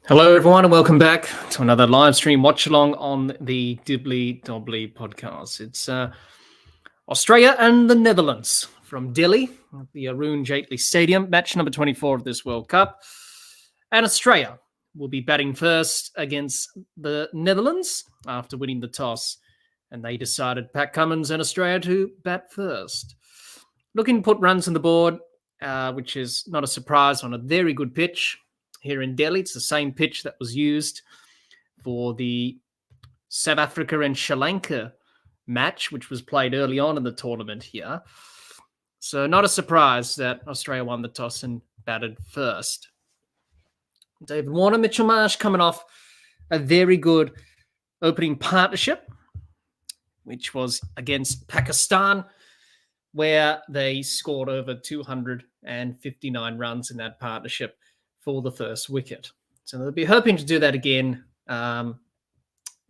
Hello, everyone, and welcome back to another live stream watch along on the Dibbly-Dobbly podcast. It's Australia and the Netherlands from Delhi, at the Arun Jaitley Stadium, match number 24 of this World Cup. And Australia will be batting first against the Netherlands after winning the toss. And they decided, Pat Cummins and Australia, to bat first. Looking to put runs on the board, which is not a surprise on a very good pitch. Here in Delhi, it's the same pitch that was used for the South Africa and Sri Lanka match, which was played early on in the tournament here. So not a surprise that Australia won the toss and batted first. David Warner, Mitchell Marsh coming off a very good opening partnership, which was against Pakistan, where they scored over 259 runs in that partnership for the first wicket. So they'll be hoping to do that again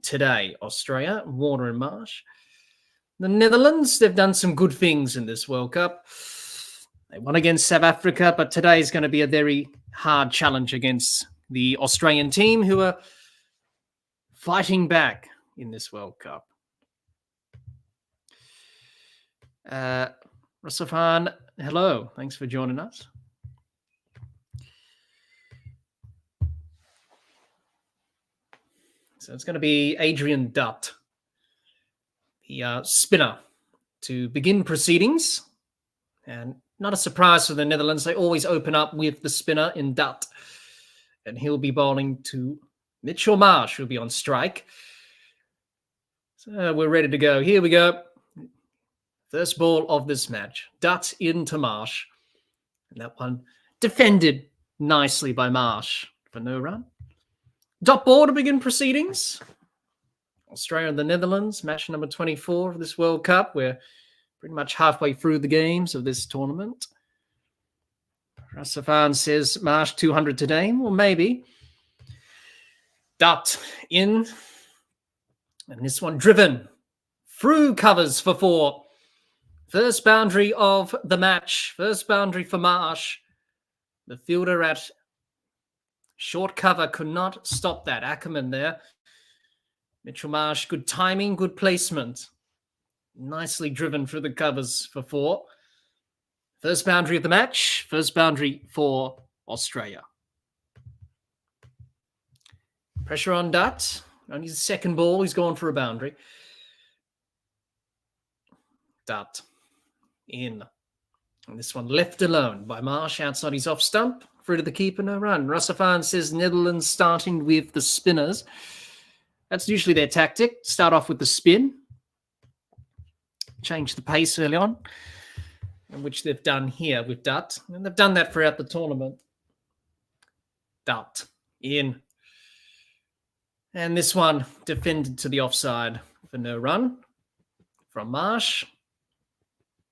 today, Australia, Warner and Marsh. The Netherlands, they've done some good things in this World Cup. They won against South Africa, but today is going to be a very hard challenge against the Australian team, who are fighting back in this World Cup. Rasafan, hello. Thanks for joining us. So it's going to be Adrian Dutt, the spinner, to begin proceedings. And not a surprise for the Netherlands. They always open up with the spinner in Dutt. And he'll be bowling to Mitchell Marsh, who'll be on strike. So we're ready to go. Here we go. First ball of this match. Dutt into Marsh. And that one defended nicely by Marsh for no run. Dot ball to begin proceedings. Australia and the Netherlands, match number 24 of this World Cup. We're pretty much halfway through the games of this tournament. Rasafan says Marsh 200 today. Well, maybe. Dutt in. And this one driven through covers for 4. First boundary of the match. First boundary for Marsh. The fielder at short cover could not stop that. Ackerman there. Mitchell Marsh, good timing, good placement. Nicely driven through the covers for 4. First boundary of the match. First boundary for Australia. Pressure on Dutt. Only his second ball. He's gone for a boundary. Dutt in. And this one left alone by Marsh outside his off stump. Through to the keeper, no run. Rasafan says Netherlands starting with the spinners. That's usually their tactic. Start off with the spin. Change the pace early on, which they've done here with Dutt. And they've done that throughout the tournament. Dutt in. And this one defended to the offside for no run from Marsh.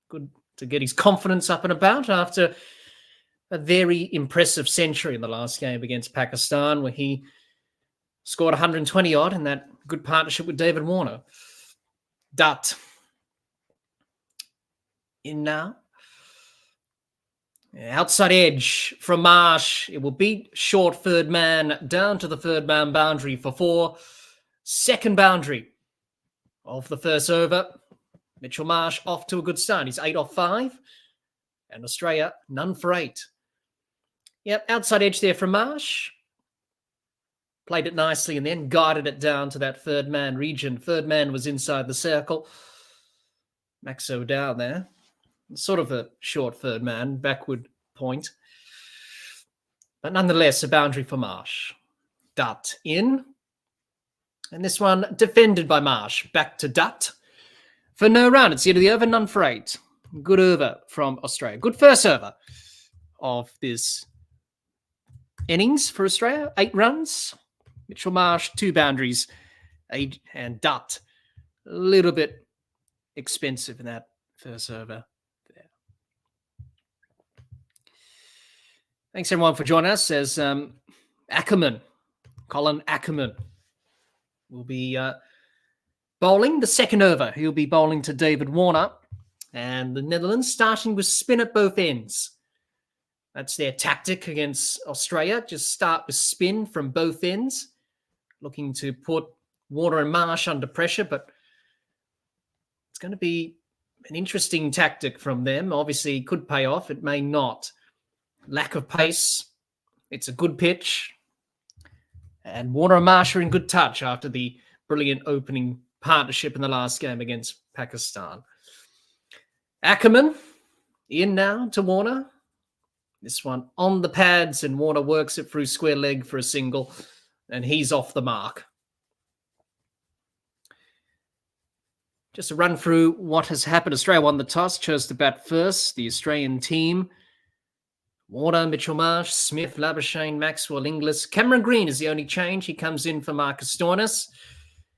Good to get his confidence up and about after a very impressive century in the last game against Pakistan, where he scored 120-odd in that good partnership with David Warner. Dutt in now. Outside edge from Marsh. It will beat short third man down to the third man boundary for 4. Second boundary of the first over. Mitchell Marsh off to a good start. He's 8 off 5. And Australia, none for 8. Yep, outside edge there from Marsh. Played it nicely and then guided it down to that third man region. Third man was inside the circle. Maxo down there. Sort of a short third man, backward point. But nonetheless, a boundary for Marsh. Dutt in. And this one defended by Marsh. Back to Dutt for no run. It's the end of the over, none for 8. Good over from Australia. Good first over of this innings for Australia. 8 runs. Mitchell Marsh, 2 boundaries. And Dutt, a little bit expensive in that first over there. Thanks, everyone, for joining us. As Ackerman, Colin Ackerman, will be bowling the second over. He'll be bowling to David Warner. And the Netherlands starting with spin at both ends. That's their tactic against Australia. Just start with spin from both ends, looking to put Warner and Marsh under pressure, but it's going to be an interesting tactic from them. Obviously, it could pay off. It may not. Lack of pace. It's a good pitch. And Warner and Marsh are in good touch after the brilliant opening partnership in the last game against Pakistan. Ackerman in now to Warner. This one on the pads, and Warner works it through square leg for a single, and he's off the mark. Just a run through what has happened. Australia won the toss, chose to bat first. The Australian team: Warner, Mitchell Marsh, Smith, Labuschagne, Maxwell, Inglis. Cameron Green is the only change. He comes in for Marcus Stoinis,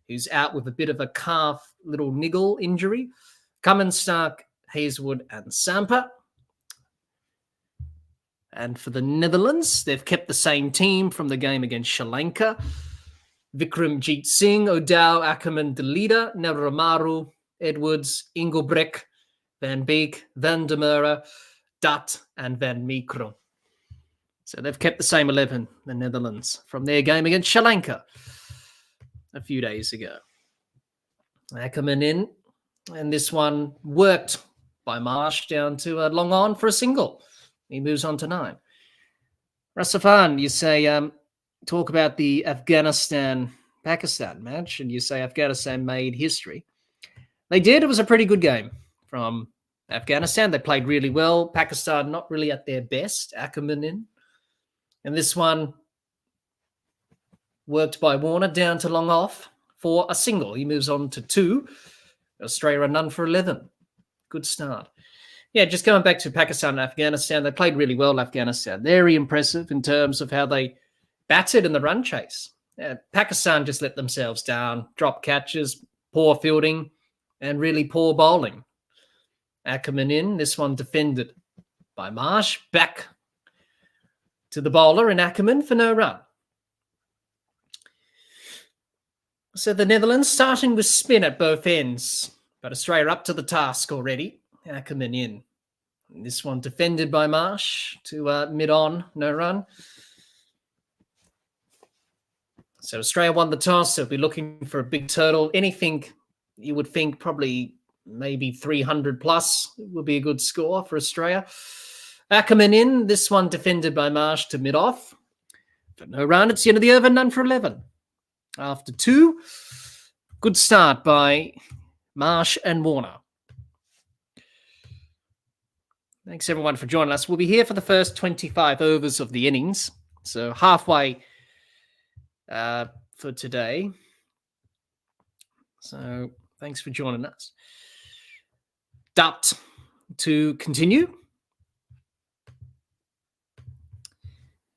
who's out with a bit of a calf little niggle injury. Cummins, Stark, Hazelwood, and Sampa. And for the Netherlands, they've kept the same team from the game against Sri Lanka. Vikramjit Singh, O'Dowd, Ackerman, De Leader, Nelramaru, Edwards, Engelbrecht, Van Beek, Van der Merwe, Dutt, and Van Meekeren. So they've kept the same 11, the Netherlands, from their game against Sri Lanka a few days ago. Ackerman in, and this one worked by Marsh down to a long on for a single. He moves on to 9. Rasafan, you say, talk about the Afghanistan-Pakistan match, and you say Afghanistan made history. They did. It was a pretty good game from Afghanistan. They played really well. Pakistan not really at their best. Ackerman in. And this one worked by Warner down to long off for a single. He moves on to 2. Australia are none for 11. Good start. Yeah, just going back to Pakistan and Afghanistan, they played really well, Afghanistan. Very impressive in terms of how they batted in the run chase. Pakistan just let themselves down, drop catches, poor fielding, and really poor bowling. Ackerman in, this one defended by Marsh, back to the bowler, and Ackerman for no run. So the Netherlands starting with spin at both ends, but Australia up to the task already. Ackerman in. And this one defended by Marsh to mid-on, no run. So Australia won the toss. They'll be looking for a big total. Anything you would think probably maybe 300 plus would be a good score for Australia. Ackerman in. This one defended by Marsh to mid-off. For no run. It's the end of the over, none for 11. After 2, good start by Marsh and Warner. Thanks, everyone, for joining us. We'll be here for the first 25 overs of the innings. So halfway for today. So thanks for joining us. Dutt to continue.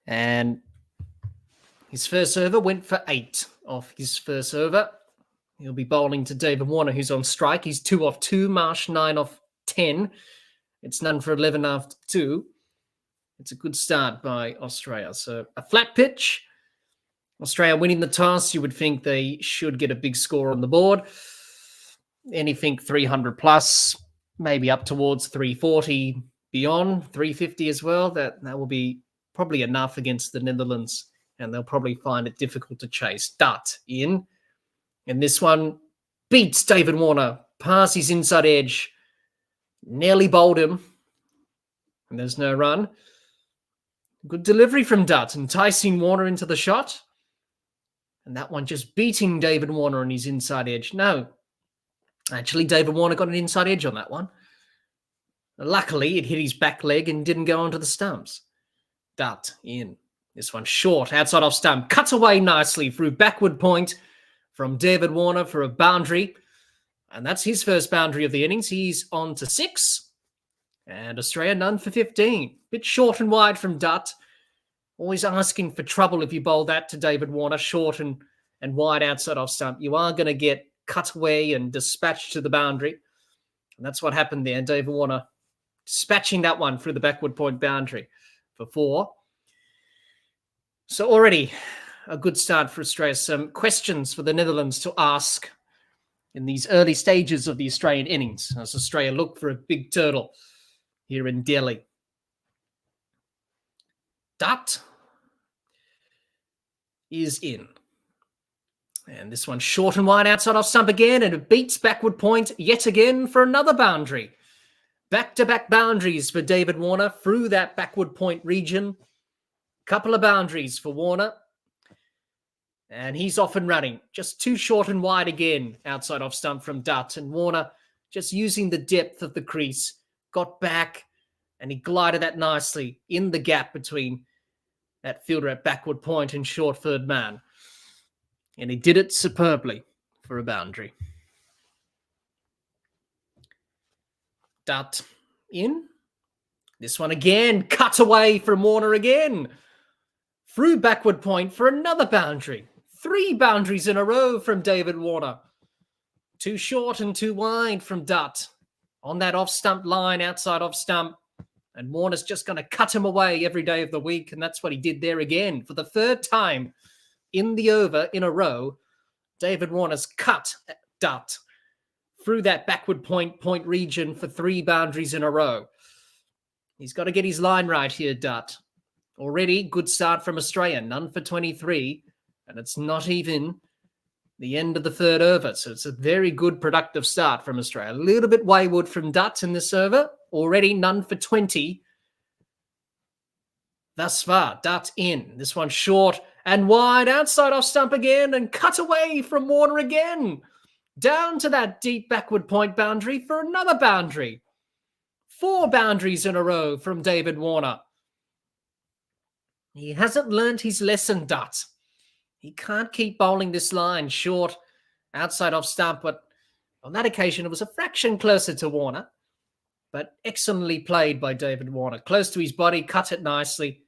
And his first over went for 8 off his first over. He'll be bowling to David Warner, who's on strike. He's 2 off 2, Marsh 9 off 10. It's none for 11 after 2. It's a good start by Australia. So a flat pitch. Australia winning the toss. You would think they should get a big score on the board. Anything 300 plus, maybe up towards 340 beyond, 350 as well. That will be probably enough against the Netherlands, and they'll probably find it difficult to chase. Dutt in. And this one beats David Warner past his inside edge. Nearly bowled him. And there's no run. Good delivery from Dutt, enticing Warner into the shot. And that one just beating David Warner on his inside edge. No. Actually, David Warner got an inside edge on that one. Luckily, it hit his back leg and didn't go onto the stumps. Dutt in. This one short, outside off stump. Cuts away nicely through backward point from David Warner for a boundary. And that's his first boundary of the innings. He's on to 6. And Australia none for 15. Bit short and wide from Dutt. Always asking for trouble if you bowl that to David Warner. Short and wide outside off stump. You are going to get cut away and dispatched to the boundary. And that's what happened there. David Warner dispatching that one through the backward point boundary for 4. So already a good start for Australia. Some questions for the Netherlands to ask in these early stages of the Australian innings as Australia look for a big turtle here in Delhi. Dutt is in. And this one short and wide outside off stump again, and it beats backward point yet again for another boundary. Back-to-back boundaries for David Warner through that backward point region. Couple of boundaries for Warner. And he's off and running. Just too short and wide again outside off stump from Dutt. And Warner just using the depth of the crease. Got back and he glided that nicely in the gap between that fielder at backward point and short third man. And he did it superbly for a boundary. Dutt in. This one again, cut away from Warner again. Through backward point for another boundary. 3 boundaries in a row from David Warner. Too short and too wide from Dutt. On that off-stump line, outside off-stump. And Warner's just going to cut him away every day of the week. And that's what he did there again. For the 3rd time in the over in a row, David Warner's cut Dutt through that backward point region for 3 boundaries in a row. He's got to get his line right here, Dutt. Already good start from Australia, none for 23, and it's not even the end of the 3rd over. So it's a very good productive start from Australia. A little bit wayward from Dutt in this over. Already none for 20 thus far. Dutt in. This one short and wide, outside off stump again, and cut away from Warner again. Down to that deep backward point boundary for another boundary. 4 boundaries in a row from David Warner. He hasn't learned his lesson, Dutt. He can't keep bowling this line short, outside off stump, but on that occasion it was a fraction closer to Warner. But excellently played by David Warner. Close to his body, cut it nicely.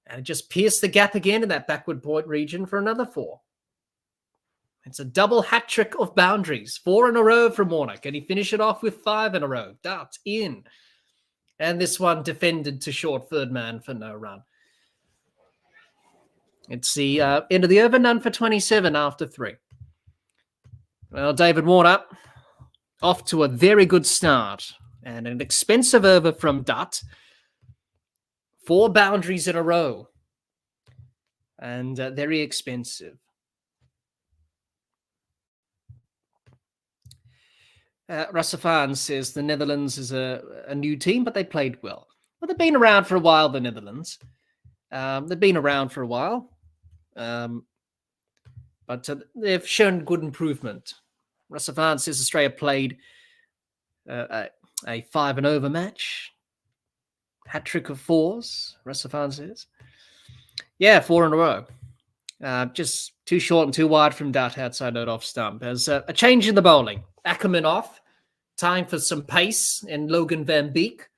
And it just pierced the gap again in that backward point region for another 4. It's a double hat trick of boundaries. 4 in a row from Warner. Can he finish it off with 5 in a row? Dutt in. And this one defended to short third man for no run. It's the end of the over, none for 27 after 3. Well, David Warner off to a very good start. And an expensive over from Dutt. 4 boundaries in a row. And very expensive. Rassafan says the Netherlands is a new team, but they played well. Well, they've been around for a while, the Netherlands. They've been around for a while. But they've shown good improvement. Rassafan says Australia played a 5 and over match. Hat trick of 4s, Rassafan says. Yeah, 4 in a row. Just too short and too wide from Dutt outside that off stump. There's a change in the bowling. Ackerman off. Time for some pace and Logan van Beek.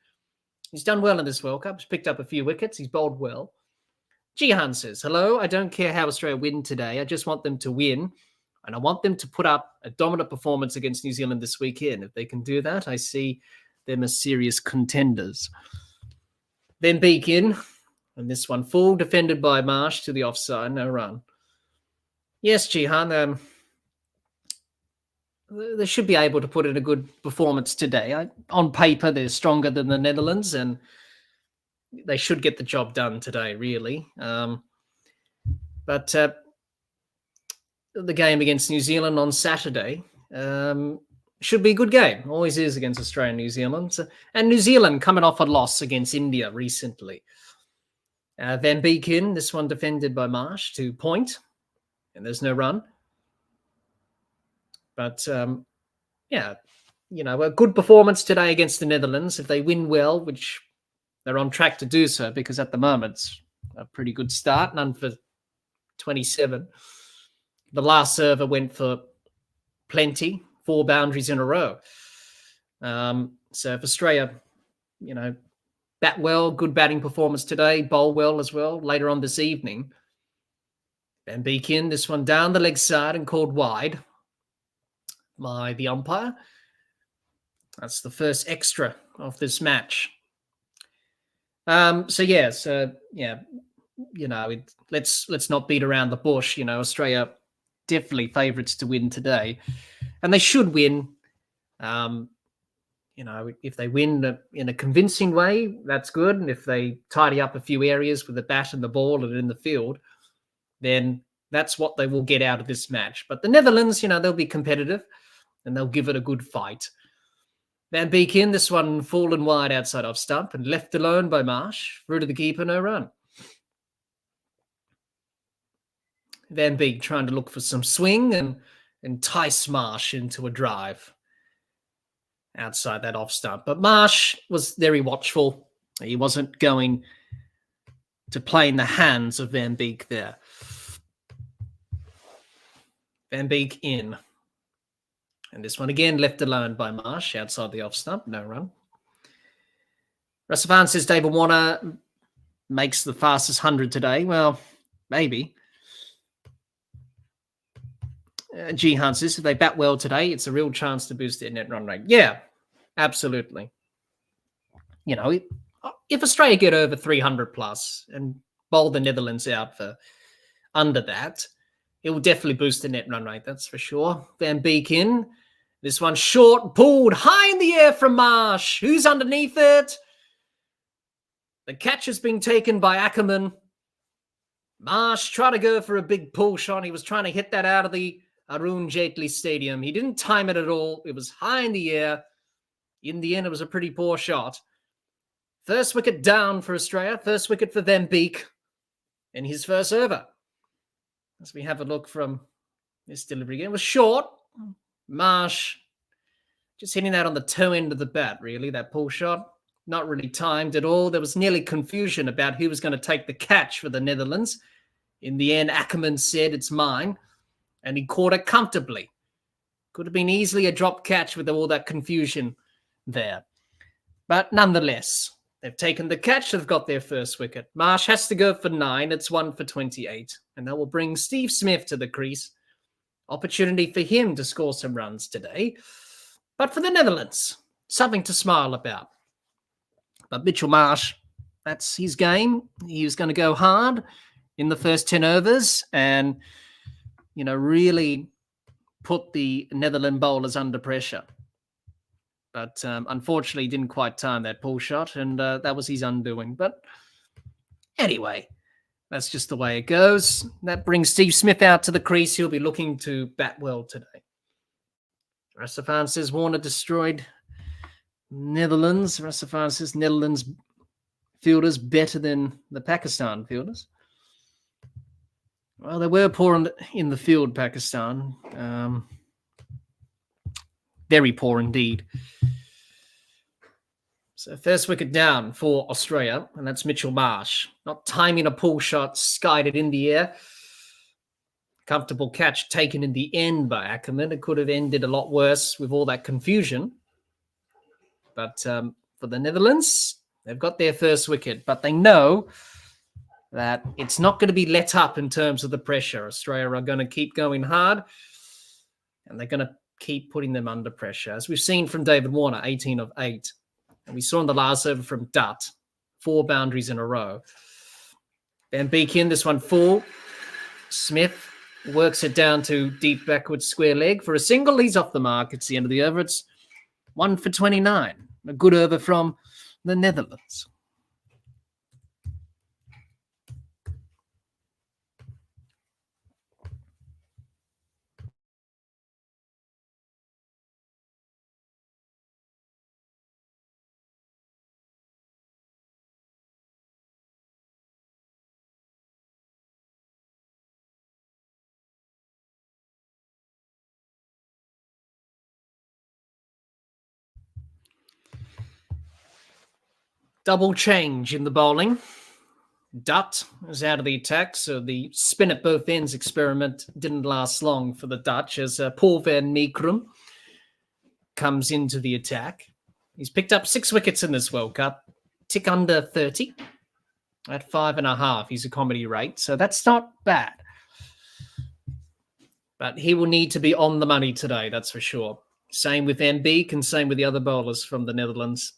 He's done well in this World Cup. He's picked up a few wickets. He's bowled well. Jihan says, hello, I don't care how Australia win today. I just want them to win. And I want them to put up a dominant performance against New Zealand this weekend. If they can do that, I see them as serious contenders. Then Beek in. And this one full, defended by Marsh to the offside. No run. Yes, Jihan, they should be able to put in a good performance today. On paper, they're stronger than the Netherlands, and they should get the job done today, really. But the game against New Zealand on Saturday should be a good game. Always is against Australia and New Zealand. And New Zealand coming off a loss against India recently. Van Beek in, this one defended by Marsh to point, and there's no run. But, yeah, you know, a good performance today against the Netherlands. If they win well, which they're on track to do so, because at the moment it's a pretty good start, none for 27. The last server went for plenty, 4 boundaries in a row. So if Australia, you know, bat well, good batting performance today, bowl well as well later on this evening. Van Beek in, this one down the leg side and called wide by the umpire. That's the first extra of this match. So yeah, you know, let's not beat around the bush. You know, Australia definitely favourites to win today, and they should win. if they win in a convincing way, that's good. And if they tidy up a few areas with the bat and the ball and in the field, then that's what they will get out of this match. But the Netherlands, they'll be competitive and they'll give it a good fight. Van Beek in, this one fallen wide outside off stump and left alone by Marsh. Through to the keeper, no run. Van Beek trying to look for some swing and entice Marsh into a drive outside that off stump. But Marsh was very watchful. He wasn't going to play in the hands of Van Beek there. Van Beek in. And this one again left alone by Marsh outside the off stump. No run. Russell says David Warner makes the fastest 100 today. Well, maybe. G. Hunt says if they bat well today, it's a real chance to boost their net run rate. Yeah, absolutely. If Australia get over 300 plus and bowl the Netherlands out for under that, it will definitely boost the net run rate, that's for sure. Van Beek in. This one short, pulled high in the air from Marsh. Who's underneath it? The catch has been taken by Ackerman. Marsh tried to go for a big pull shot. He was trying to hit that out of the Arun Jaitley Stadium. He didn't time it at all. It was high in the air. In the end, it was a pretty poor shot. First wicket down for Australia. First wicket for Van Beek in his first over. As we have a look from this delivery again. It was short. Marsh just hitting that on the toe end of the bat, really, that pull shot. Not really timed at all. There was nearly confusion about who was going to take the catch for the Netherlands. In the end, Ackerman said, it's mine. And he caught it comfortably. Could have been easily a drop catch with all that confusion there. But nonetheless, they've taken the catch. They've got their first wicket. Marsh has to go for 9. It's 1 for 28. And that will bring Steve Smith to the crease. Opportunity for him to score some runs today. But for the Netherlands, something to smile about. But Mitchell Marsh, that's his game. He was going to go hard in the first 10 overs and, really put the Netherlands bowlers under pressure. But unfortunately, he didn't quite time that pull shot, and that was his undoing. But anyway, that's just the way it goes. That brings Steve Smith out to the crease. He'll be looking to bat well today. Rasafan says Warner destroyed Netherlands. Rasafan says Netherlands fielders better than the Pakistan fielders. Well, they were poor in the field, Pakistan. Very poor indeed. So first wicket down for Australia, and that's Mitchell Marsh. Not timing a pull shot, skied it in the air. Comfortable catch taken in the end by Ackerman. It could have ended a lot worse with all that confusion. But for the Netherlands, they've got their first wicket, but they know that it's not going to be let up in terms of the pressure. Australia are going to keep going hard, and they're going to keep putting them under pressure. As we've seen from David Warner, 18 of 8. And we saw in the last over from Dutt, 4 boundaries in a row. Van Beek in, this one full. Smith works it down to deep backward square leg for a single. He's off the mark. It's the end of the over. It's 1 for 29. A good over from the Netherlands. Double change in the bowling. Dutt is out of the attack, so the spin at both ends experiment didn't last long for the Dutch as Paul van Meekrum comes into the attack. He's picked up 6 wickets in this World Cup, tick under 30 at 5.5. He's a comedy rate, so that's not bad. But he will need to be on the money today, that's for sure. Same with Van Beek and same with the other bowlers from the Netherlands.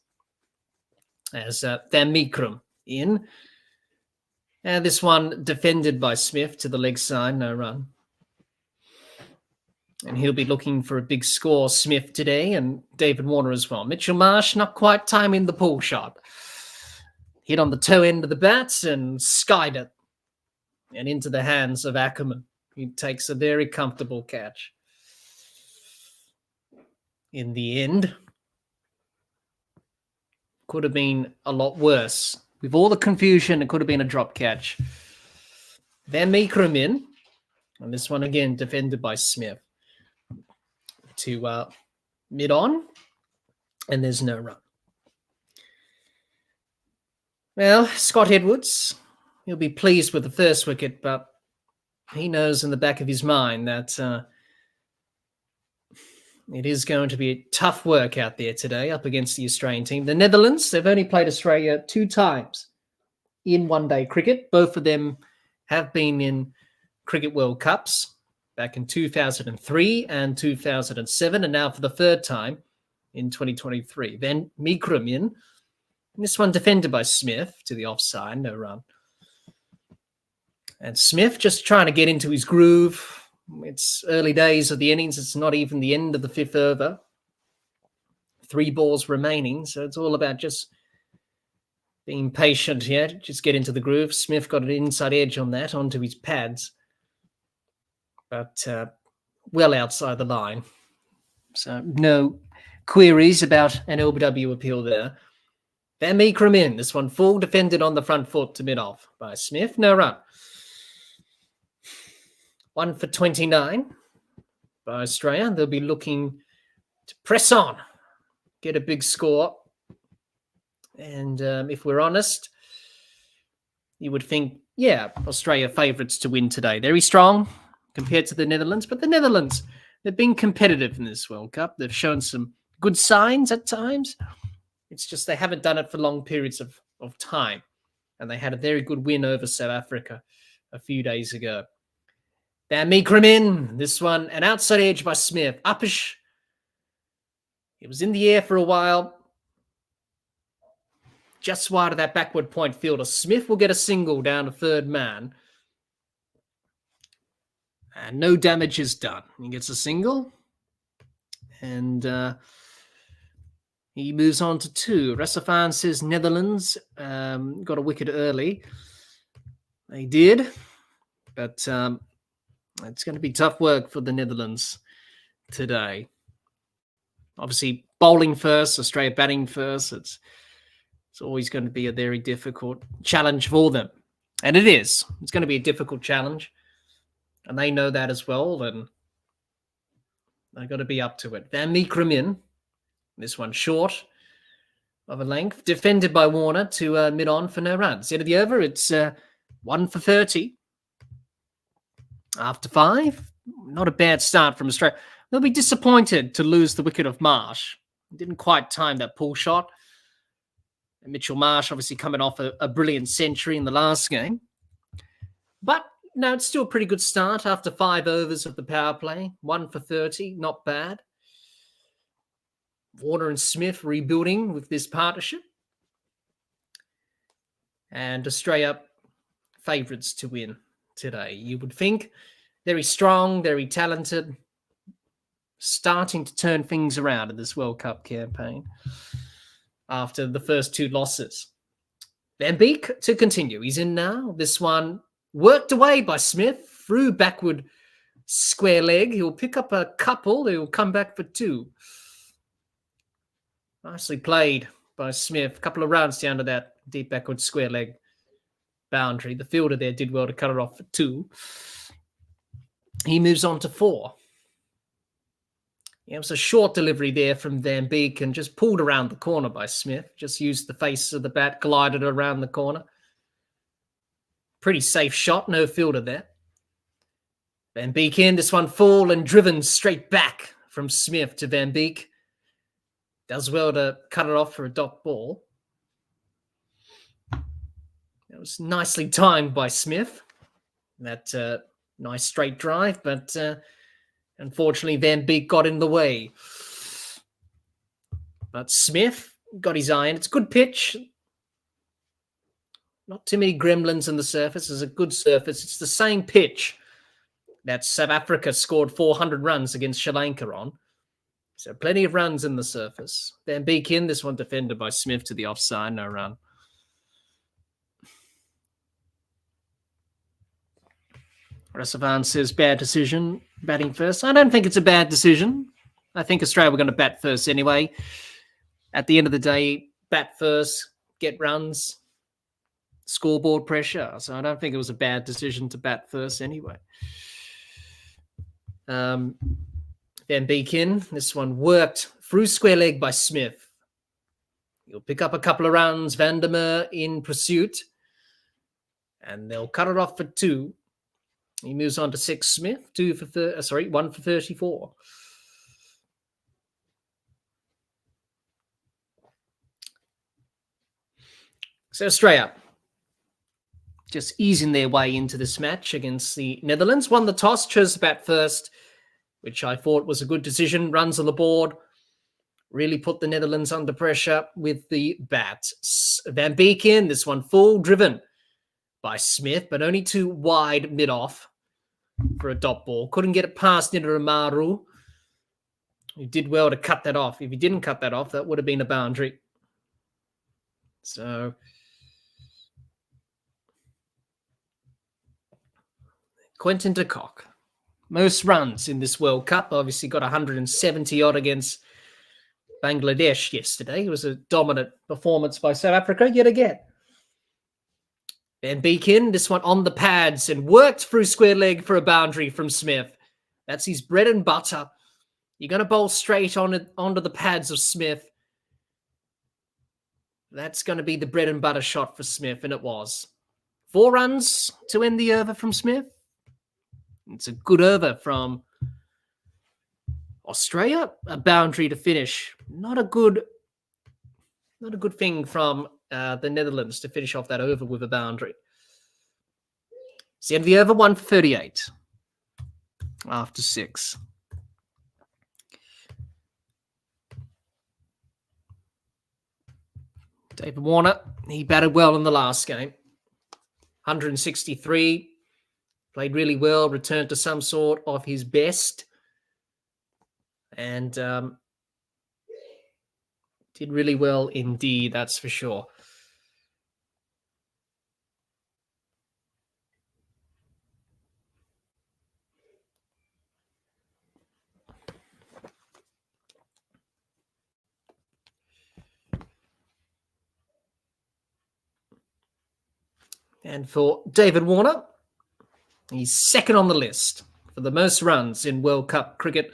As Van Meekrum in. And this one defended by Smith to the leg side, no run. And he'll be looking for a big score, Smith, today, and David Warner as well. Mitchell Marsh not quite timing the pull shot. Hit on the toe end of the bat and skied it. And into the hands of Ackerman. He takes a very comfortable catch. In the end, could have been a lot worse. With all the confusion, it could have been a drop catch. Van Meekeren in. And this one again defended by Smith. To mid-on. And there's no run. Well, Scott Edwards, he'll be pleased with the first wicket, but he knows in the back of his mind that it is going to be tough work out there today up against the Australian team. The Netherlands, they've only played Australia 2 times in one-day cricket. Both of them have been in Cricket World Cups back in 2003 and 2007, and now for the third time in 2023. Then Meekeren in. This one defended by Smith to the offside, no run. And Smith just trying to get into his groove. It's early days of the innings. It's not even the end of the 5th over. 3 balls remaining, so it's all about just being patient here. Just get into the groove. Smith got an inside edge on that, onto his pads. But well outside the line. So no queries about an LBW appeal there. Van Meekeren in. This one full, defended on the front foot to mid-off by Smith. No run. 1 for 29 by Australia. They'll be looking to press on, get a big score. And if we're honest, you would think, yeah, Australia favourites to win today. Very strong compared to the Netherlands. But the Netherlands, they've been competitive in this World Cup. They've shown some good signs at times. It's just they haven't done it for long periods of time. And they had a very good win over South Africa a few days ago. Van Meekeren in. This one, an outside edge by Smith. Uppish. It was in the air for a while. Just wide of that backward point fielder. Smith will get a single down to third man. And no damage is done. He gets a single. And he moves on to 2. Rasafan says Netherlands got a wicket early. They did. But it's going to be tough work for the Netherlands today. Obviously, bowling first, Australia batting first. It's always going to be a very difficult challenge for them. And it is. It's going to be a difficult challenge. And they know that as well. And they've got to be up to it. Van Meekeren in. This one short of a length. Defended by Warner to mid-on for no runs. End of the over, it's 1 for 30. After 5. Not a bad start from Australia. They'll be disappointed to lose the wicket of Marsh. Didn't quite time that pull shot. And Mitchell Marsh obviously coming off a brilliant century in the last game. But no, it's still a pretty good start after 5 overs of the power play. 1 for 30, not bad. Warner and Smith rebuilding with this partnership. And Australia favourites to win today. You would think very strong, very talented, starting to turn things around in this World Cup campaign after the first 2 losses. Van Beek to continue. He's in now. This one worked away by Smith through backward square leg. He'll pick up a couple. He'll come back for 2. Nicely played by Smith. A couple of runs down to that deep backward square leg boundary. The fielder there did well to cut it off for 2. He moves on to 4. Yeah, it was a short delivery there from Van Beek and just pulled around the corner by Smith. Just used the face of the bat, glided around the corner. Pretty safe shot, no fielder there. Van Beek in, this one full and driven straight back from Smith to Van Beek. Does well to cut it off for a dot ball. That was nicely timed by Smith. That nice straight drive, but unfortunately Van Beek got in the way. But Smith got his eye in. It's a good pitch. Not too many gremlins on the surface. It's a good surface. It's the same pitch that South Africa scored 400 runs against Sri Lanka on. So plenty of runs in the surface. Van Beek in, this one defended by Smith to the offside, no run. Rasavan says, bad decision, batting first. I don't think it's a bad decision. I think Australia were going to bat first anyway. At the end of the day, bat first, get runs, scoreboard pressure. So I don't think it was a bad decision to bat first anyway. Van Beek in. This one worked through square leg by Smith. He'll pick up a couple of runs. Vandermeer in pursuit. And they'll cut it off for 2. He moves on to 6. Smith, 1 for 34. So Australia just easing their way into this match against the Netherlands. Won the toss, chose to bat first, which I thought was a good decision. Runs on the board, really put the Netherlands under pressure with the bat. Van Beek in, this one full, driven by Smith, but only too wide mid-off for a dot ball. Couldn't get it past Nidaramaru. He did well to cut that off. If he didn't cut that off, that would have been a boundary. So Quinton de Kock, most runs in this World Cup. Obviously got 170 odd against Bangladesh yesterday. It was a dominant performance by South Africa yet again. Van Beek in, this one on the pads and worked through square leg for a boundary from Smith. That's his bread and butter. You're going to bowl straight onto the pads of Smith. That's going to be the bread and butter shot for Smith, and it was. 4 runs to end the over from Smith. It's a good over from Australia. A boundary to finish. Not a good thing from the Netherlands to finish off that over with a boundary. It's the end of the over, 1 for 38 after 6. David Warner, he batted well in the last game. 163, played really well, returned to some sort of his best. And did really well indeed, that's for sure. And for David Warner, he's second on the list for the most runs in World Cup cricket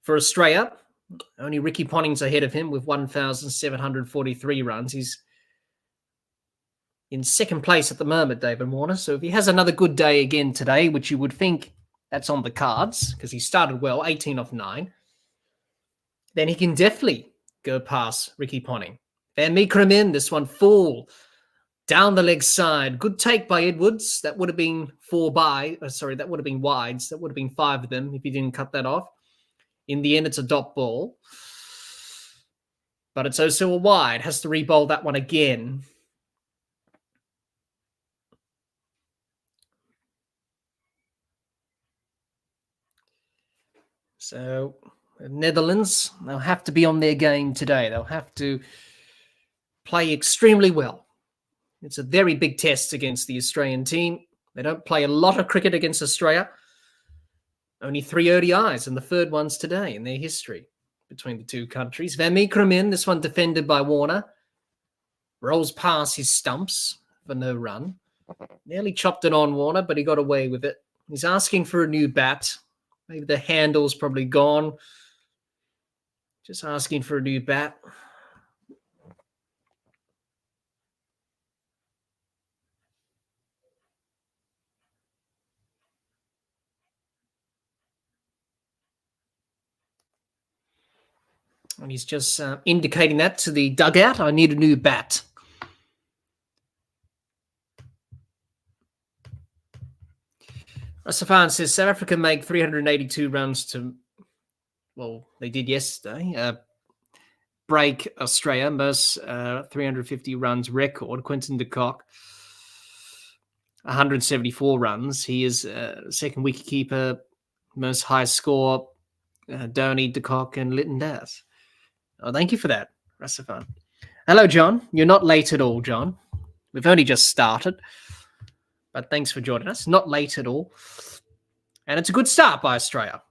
for Australia. Only Ricky Ponting's ahead of him with 1,743 runs. He's in second place at the moment, David Warner. So if he has another good day again today, which you would think that's on the cards because he started well, 18 off 9, then he can definitely go past Ricky Ponting. Van Meekerem in, this one full. Down the leg side. Good take by Edwards. That would have been that would have been wides. That would have been 5 of them if he didn't cut that off. In the end, it's a dot ball. But it's also a wide. Has to re-bowl that one again. So, the Netherlands, they'll have to be on their game today. They'll have to play extremely well. It's a very big test against the Australian team. They don't play a lot of cricket against Australia. Only 3 ODIs, and the third one's today in their history between the two countries. Van Meekerem in, this one defended by Warner. Rolls past his stumps for no run. Nearly chopped it on Warner, but he got away with it. He's asking for a new bat. Maybe the handle's probably gone. Just asking for a new bat. And he's just indicating that to the dugout. I need a new bat. Safan says South Africa make 382 runs to, well, they did yesterday, break Australia, most 350 runs record. Quinton de Kock. 174 runs. He is second wicketkeeper, most high score, Dhoni, De Kock, and Lytton Das. Oh, thank you for that, Rasafan. Hello, John. You're not late at all, John. We've only just started, but thanks for joining us. Not late at all. And it's a good start by Australia.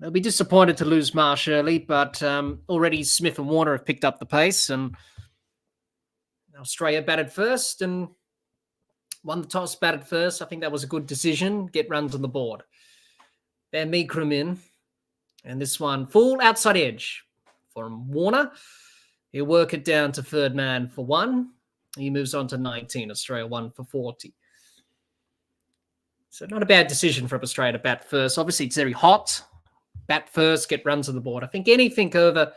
They'll be disappointed to lose Marsh early, but already Smith and Warner have picked up the pace, and Australia batted first and won the toss, batted first. I think that was a good decision. Get runs on the board. Van Meekrum in, and this one full outside edge from Warner. He'll work it down to third man for 1. He moves on to 19. Australia 1 for 40. So not a bad decision for Australia to bat first. Obviously, it's very hot. Bat first, get runs on the board. I think anything over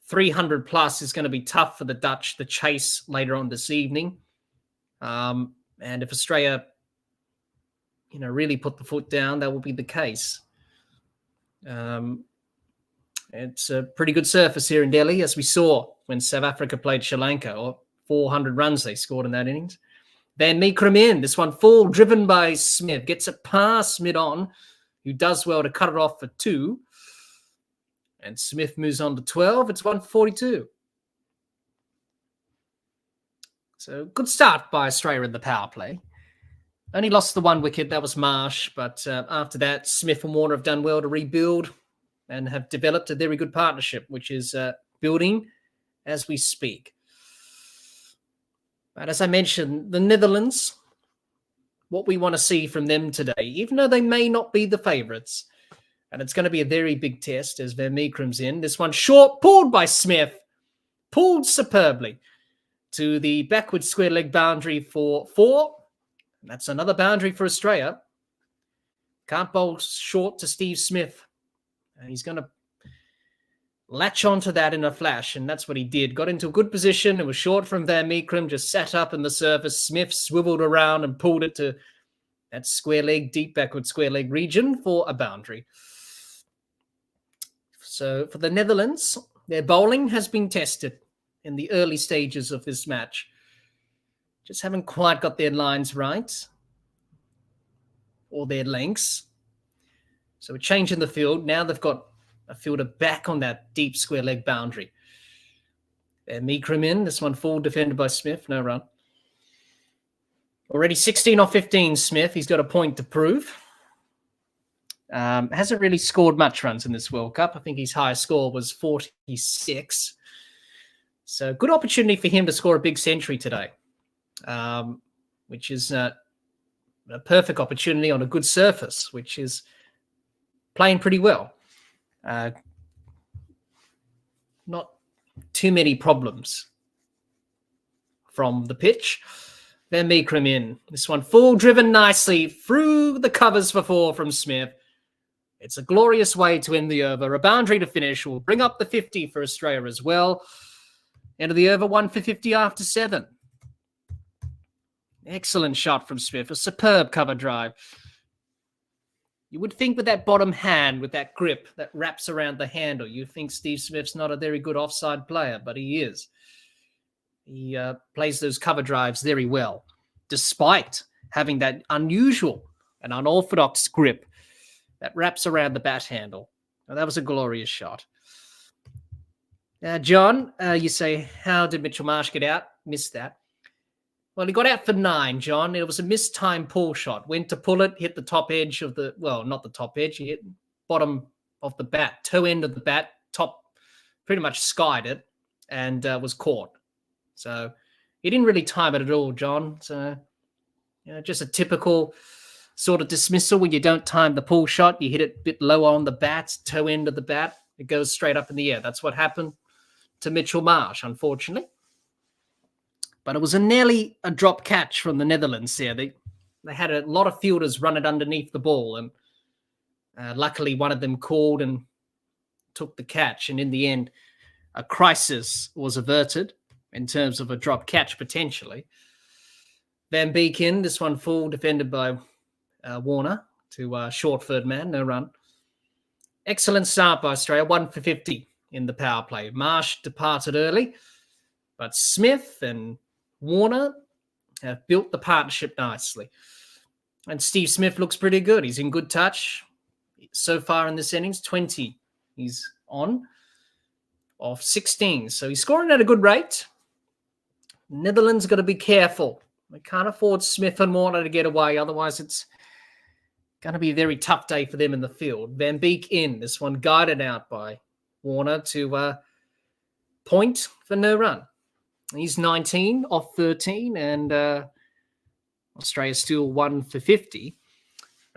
300 plus is going to be tough for the Dutch to chase later on this evening. And if Australia, really put the foot down, that will be the case. It's a pretty good surface here in Delhi, as we saw when South Africa played Sri Lanka, or 400 runs they scored in that innings. Van Meekrum in, this one full, driven by Smith, gets it past mid-on, who does well to cut it off for 2. And Smith moves on to 12. It's 1 for 42. So good start by Australia in the power play. Only lost the 1 wicket. That was Marsh. But after that, Smith and Warner have done well to rebuild and have developed a very good partnership, which is building as we speak. But as I mentioned, the Netherlands, what we want to see from them today, even though they may not be the favourites, and it's going to be a very big test as Van Meekrum's in. This one short, pulled by Smith, pulled superbly to the backward square leg boundary for 4. And that's another boundary for Australia. Can't bowl short to Steve Smith. And he's going to latch onto that in a flash, and that's what he did. Got into a good position. It was short from Van Meekrum, just sat up in the surface. Smith swiveled around and pulled it to that square leg, deep backward square leg region for a boundary. So for the Netherlands, their bowling has been tested in the early stages of this match. Just haven't quite got their lines right or their lengths. So a change in the field. Now they've got a fielder back on that deep square leg boundary. And Meekrum in. This one full, defended by Smith. No run. Already 16 off 15, Smith. He's got a point to prove. Hasn't really scored much runs in this World Cup. I think his highest score was 46. So good opportunity for him to score a big century today, which is a perfect opportunity on a good surface, which is playing pretty well. Not too many problems from the pitch. Van Meekrum in. This one full, driven nicely through the covers for 4 from Smith. It's a glorious way to end the over. A boundary to finish will bring up the 50 for Australia as well. End of the over, 1 for 50 after 7. Excellent shot from Smith. A superb cover drive. You would think with that bottom hand, with that grip that wraps around the handle, you think Steve Smith's not a very good offside player, but he is. He plays those cover drives very well, despite having that unusual and unorthodox grip that wraps around the bat handle. Now, that was a glorious shot. John, you say, how did Mitchell Marsh get out? Missed that. Well, he got out for 9, John. It was a mistimed pull shot. Went to pull it, hit the top edge of the, well, not the top edge. He hit bottom of the bat, toe end of the bat, top, pretty much skied it and was caught. So he didn't really time it at all, John. So, just a typical sort of dismissal when you don't time the pull shot. You hit it a bit lower on the bat, toe end of the bat. It goes straight up in the air. That's what happened to Mitchell Marsh, unfortunately. But it was nearly a drop catch from the Netherlands there. They had a lot of fielders run it underneath the ball. And luckily, one of them called and took the catch. And in the end, a crisis was averted in terms of a drop catch potentially. Van Beek in, this one full, defended by Warner to short third man, no run. Excellent start by Australia, 1 for 50 in the power play. Marsh departed early, but Smith and Warner have built the partnership nicely. And Steve Smith looks pretty good. He's in good touch. So far in this innings, 20 he's on of 16. So he's scoring at a good rate. Netherlands got to be careful. They can't afford Smith and Warner to get away. Otherwise, it's going to be a very tough day for them in the field. Van Beek in. This one guided out by Warner to point for no run. He's 19 off 13, and Australia's still 1 for 50.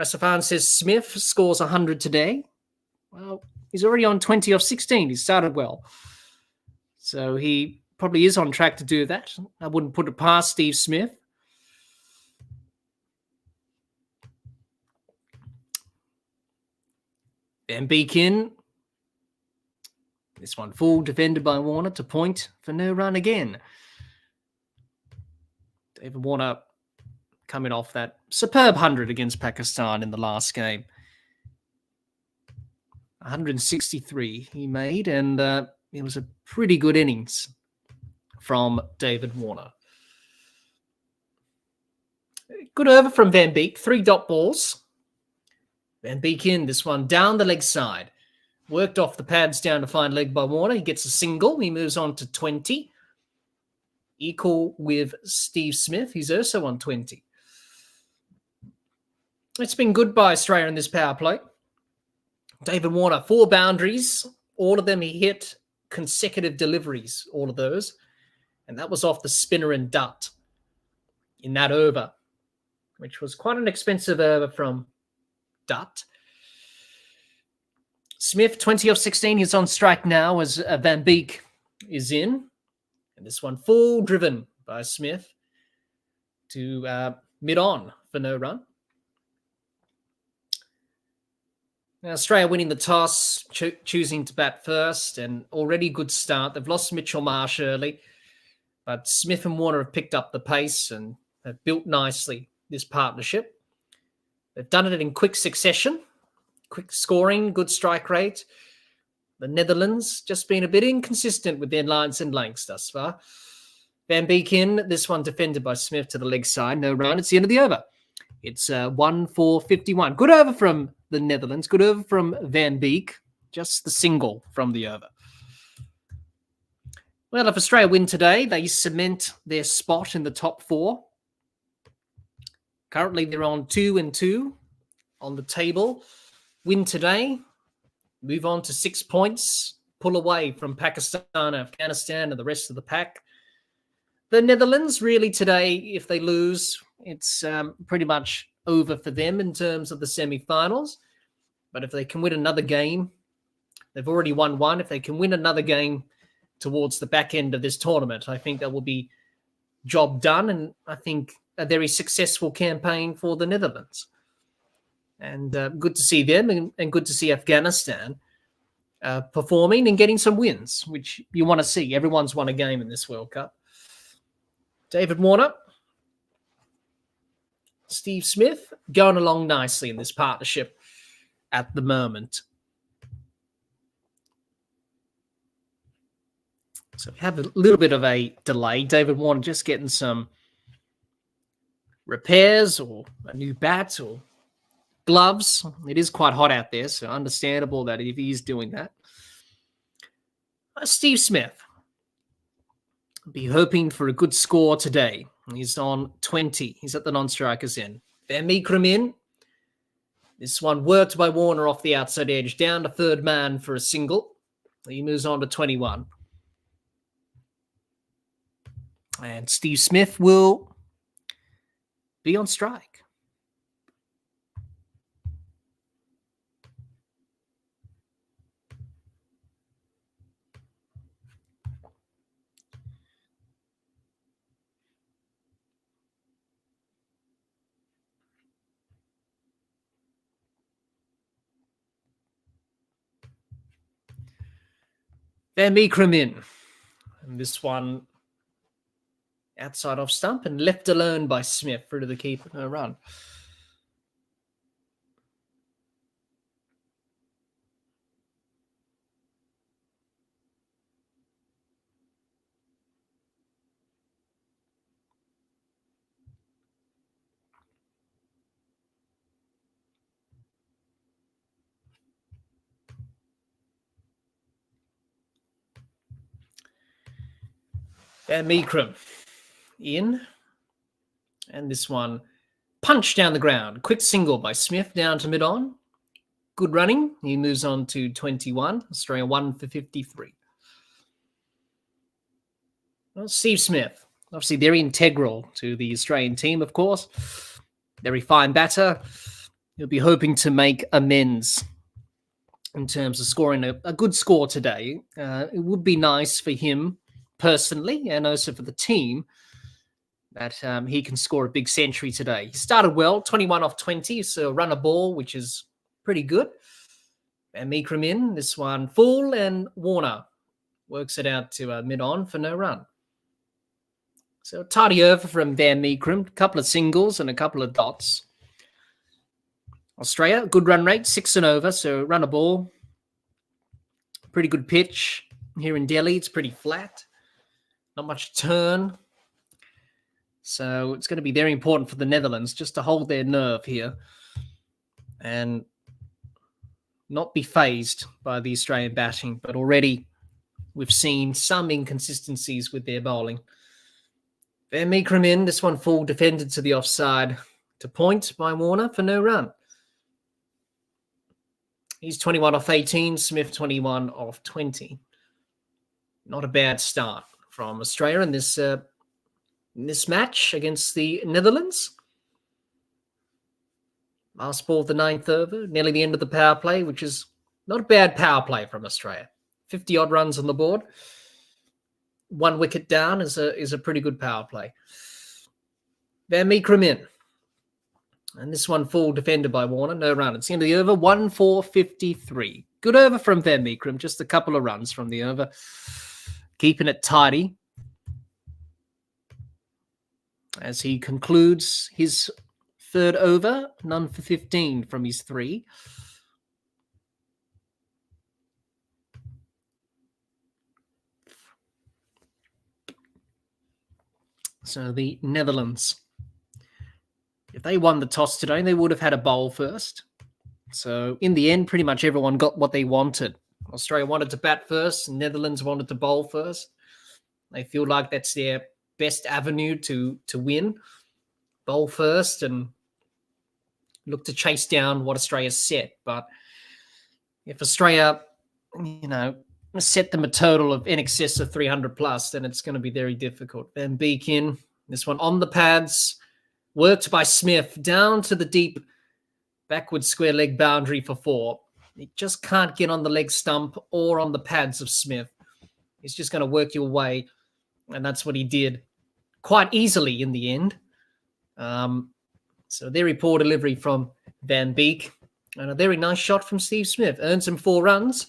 Rasafan says Smith scores 100 today. Well, he's already on 20 off 16. He started well. So he probably is on track to do that. I wouldn't put it past Steve Smith. Van Beek in. This one full, defended by Warner to point for no run again. David Warner coming off that superb 100 against Pakistan in the last game. 163 he made, and it was a pretty good innings from David Warner. Good over from Van Beek, 3 dot balls. Van Beek in, this one down the leg side. Worked off the pads down to find leg by Warner. He gets a single. He moves on to 20. Equal with Steve Smith. He's also on 20. It's been good by Australia in this power play. David Warner, 4 boundaries. All of them he hit consecutive deliveries, all of those. And that was off the spinner and Dutt in that over, which was quite an expensive over from Dutt. Smith, 20 off 16. He's on strike now as Van Beek is in. And this one full driven by Smith to mid-on for no run. Now, Australia winning the toss, choosing to bat first, and already good start. They've lost Mitchell Marsh early, but Smith and Warner have picked up the pace and have built nicely this partnership. They've done it in quick succession, quick scoring, good strike rate. The Netherlands just been a bit inconsistent with their lines and lengths thus far. Van Beek in, this one defended by Smith to the leg side, no run. It's the end of the over. It's 1 for 51. Good over from the Netherlands. Good over from Van Beek. Just the single from the over. Well, if Australia win today, they cement their spot in the top 4. Currently, they're on 2 and 2 on the table. Win today, move on to 6 points, pull away from Pakistan, Afghanistan, and the rest of the pack. The Netherlands, really today, if they lose, it's pretty much over for them in terms of the semi-finals. But if they can win another game, they've already won 1. If they can win another game towards the back end of this tournament, I think that will be job done, and I think a very successful campaign for the Netherlands. And good to see them, and good to see Afghanistan performing and getting some wins, which you want to see. Everyone's won a game in this World Cup. David Warner, Steve Smith, going along nicely in this partnership at the moment. So we have a little bit of a delay. David Warner just getting some repairs or a new bat or gloves. It is quite hot out there, so understandable that if he's doing that. Steve Smith, be hoping for a good score today. He's on 20. He's at the non-strikers end. Van Beek in. This one worked by Warner off the outside edge, down to third man for a single. He moves on to 21. And Steve Smith will be on strike. Van Beek in. And this one outside off stump and left alone by Smith through to the keeper. No run. Van Meekrum in. And this one, punch down the ground. Quick single by Smith down to mid-on. Good running. He moves on to 21. Australia 1 for 53. Well, Steve Smith, obviously very integral to the Australian team, of course. Very fine batter. He'll be hoping to make amends in terms of scoring a good score today. It would be nice for him personally and also for the team that he can score a big century today. He started well, 21 off 20, so run a ball, which is pretty good. And Meekrum in, this one full, and Warner works it out to mid-on for no run. So tidy over from Van Meekrum, a couple of singles and a couple of dots. Australia, good run rate, 6 and over, so run a ball. Pretty good pitch here in Delhi. It's pretty flat, not much turn. So it's going to be very important for the Netherlands just to hold their nerve here and not be fazed by the Australian batting. But already we've seen some inconsistencies with their bowling. Van Meekrum in, this one full, defended to the offside to point by Warner for no run. He's 21 off 18, Smith 21 off 20. Not a bad start from Australia in this match against the Netherlands. Last ball of the 9th over, nearly the end of the power play, which is not a bad power play from Australia. 50-odd runs on the board. 1 wicket down is a pretty good power play. Van Meekrum in. And this one full, defended by Warner. No run. It's the end of the over. 1 for 53. Good over from Van Meekrum. Just a couple of runs from the over. Keeping it tidy as he concludes his 3rd over. None for 15 from his 3. So the Netherlands, if they won the toss today, they would have had a bowl first. So in the end, pretty much everyone got what they wanted. Australia wanted to bat first. Netherlands wanted to bowl first. They feel like that's their best avenue to win. Bowl first and look to chase down what Australia set. But if Australia, set them a total of in excess of 300 plus, then it's going to be very difficult. Van Beek in, this one on the pads, worked by Smith down to the deep backward square leg boundary for 4. He just can't get on the leg stump or on the pads of Smith. He's just going to work your way, and that's what he did quite easily in the end. So very poor delivery from Van Beek, and a very nice shot from Steve Smith. Earns him 4 runs.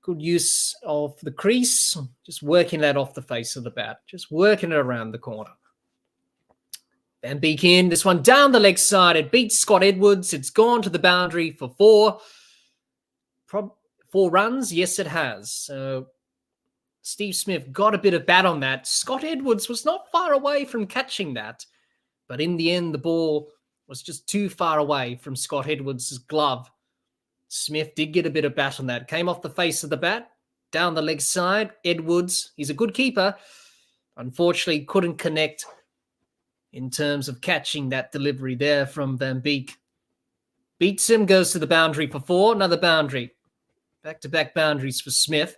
Good use of the crease, just working that off the face of the bat, just working it around the corner. Van Beek in, this one down the leg side. It beats Scott Edwards. It's gone to the boundary for 4. 4 runs? Yes, it has. So Steve Smith got a bit of bat on that. Scott Edwards was not far away from catching that, but in the end, the ball was just too far away from Scott Edwards' glove. Smith did get a bit of bat on that. Came off the face of the bat, down the leg side. Edwards, he's a good keeper. Unfortunately, couldn't connect in terms of catching that delivery there from Van Beek. Beats him, goes to the boundary for 4. Another boundary. Back-to-back boundaries for Smith.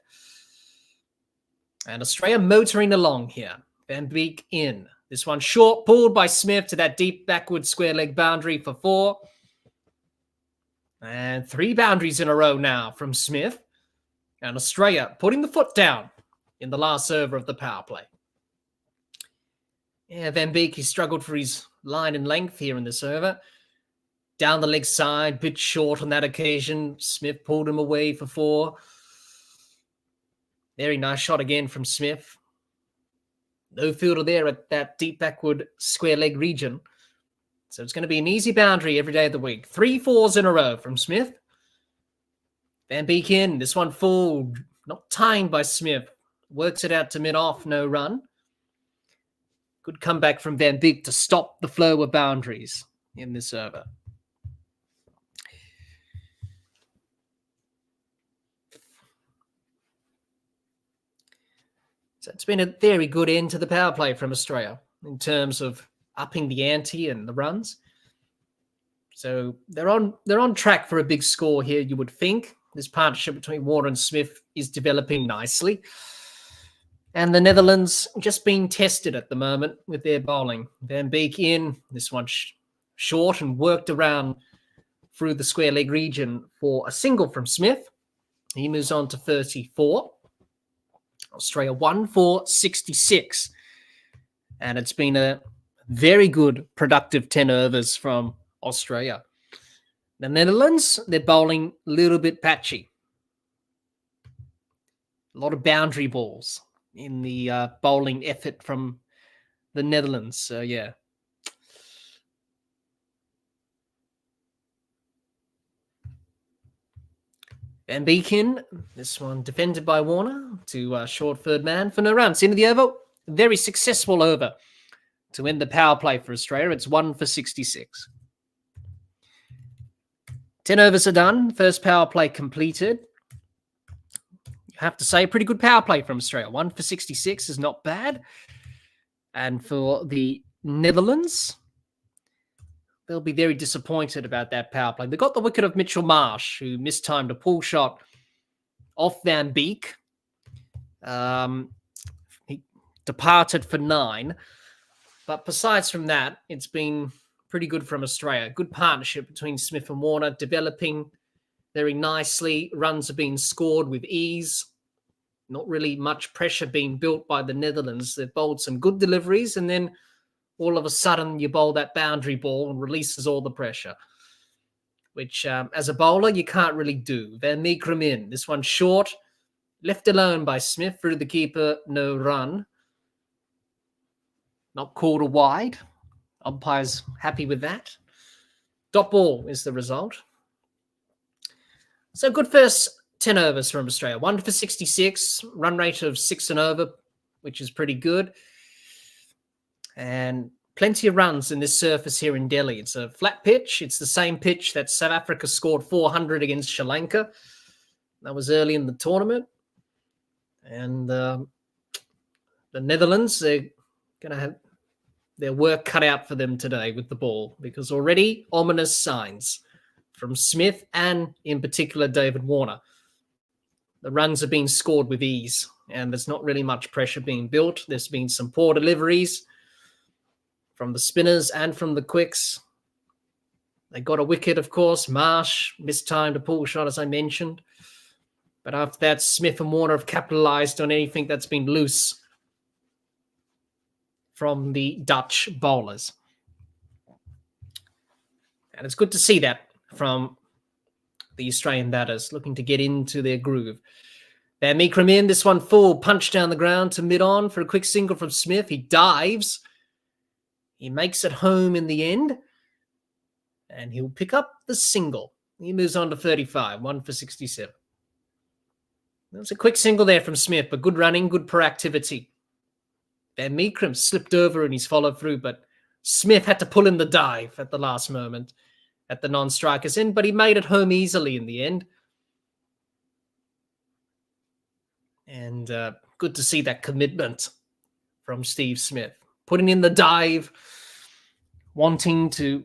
And Australia motoring along here. Van Beek in. This one short, pulled by Smith to that deep backward square leg boundary for 4. And 3 boundaries in a row now from Smith. And Australia putting the foot down in the last over of the power play. Yeah, Van Beek, he struggled for his line and length here in this over. Down the leg side, bit short on that occasion. Smith pulled him away for 4. Very nice shot again from Smith. No fielder there at that deep backward square leg region. So it's going to be an easy boundary every day of the week. 3 4s in a row from Smith. Van Beek in. This one full. Not timed by Smith. Works it out to mid-off. No run. Good comeback from Van Beek to stop the flow of boundaries in this over. So it's been a very good end to the power play from Australia in terms of upping the ante and the runs. So they're on track for a big score here, you would think. This partnership between Warner and Smith is developing nicely. And the Netherlands just being tested at the moment with their bowling. Van Beek in, this one short and worked around through the square leg region for a single from Smith. He moves on to 34. Australia 1 for 66. And it's been a very good, productive 10 overs from Australia. The Netherlands, they're bowling a little bit patchy. A lot of boundary balls in the bowling effort from the Netherlands. So, yeah. Van Beek, this one defended by Warner to short third man for no runs. Into the over, very successful over to end the power play for Australia. It's 1 for 66. 10 overs are done. First power play completed. You have to say, pretty good power play from Australia. 1 for 66 is not bad. And for the Netherlands, they'll be very disappointed about that power play. They got the wicket of Mitchell Marsh, who mistimed a pull shot off Van Beek. He departed for 9. But besides from that, it's been pretty good from Australia. Good partnership between Smith and Warner, developing very nicely. Runs are being scored with ease. Not really much pressure being built by the Netherlands. They've bowled some good deliveries, and then all of a sudden you bowl that boundary ball and releases all the pressure, which as a bowler you can't really do. Van Meekrum in. This one short, left alone by Smith through the keeper, no run. Not called a wide. Umpire's happy with that. Dot ball is the result. So good first 10 overs from Australia. 1 for 66, run rate of 6 and over, which is pretty good. And plenty of runs in this surface here in Delhi. It's a flat pitch. It's the same pitch that South Africa scored 400 against Sri Lanka. That was early in the tournament. And the Netherlands, they're going to have their work cut out for them today with the ball, because already ominous signs from Smith and in particular David Warner. The runs are being scored with ease and there's not really much pressure being built. There's been some poor deliveries from the spinners and from the quicks. They got a wicket, of course. Marsh mistimed a pull shot, as I mentioned. But after that, Smith and Warner have capitalised on anything that's been loose from the Dutch bowlers. And it's good to see that from the Australian batters looking to get into their groove. Van Meekrum in, this one full, punch down the ground to mid-on for a quick single from Smith. He dives. He makes it home in the end. And he'll pick up the single. He moves on to 35, 1 for 67. That was a quick single there from Smith, but good running, good proactivity. Van Meekrum slipped over and he's followed through, but Smith had to pull in the dive at the last moment at the non-strikers end, but he made it home easily in the end. And good to see that commitment from Steve Smith. Putting in the dive, wanting to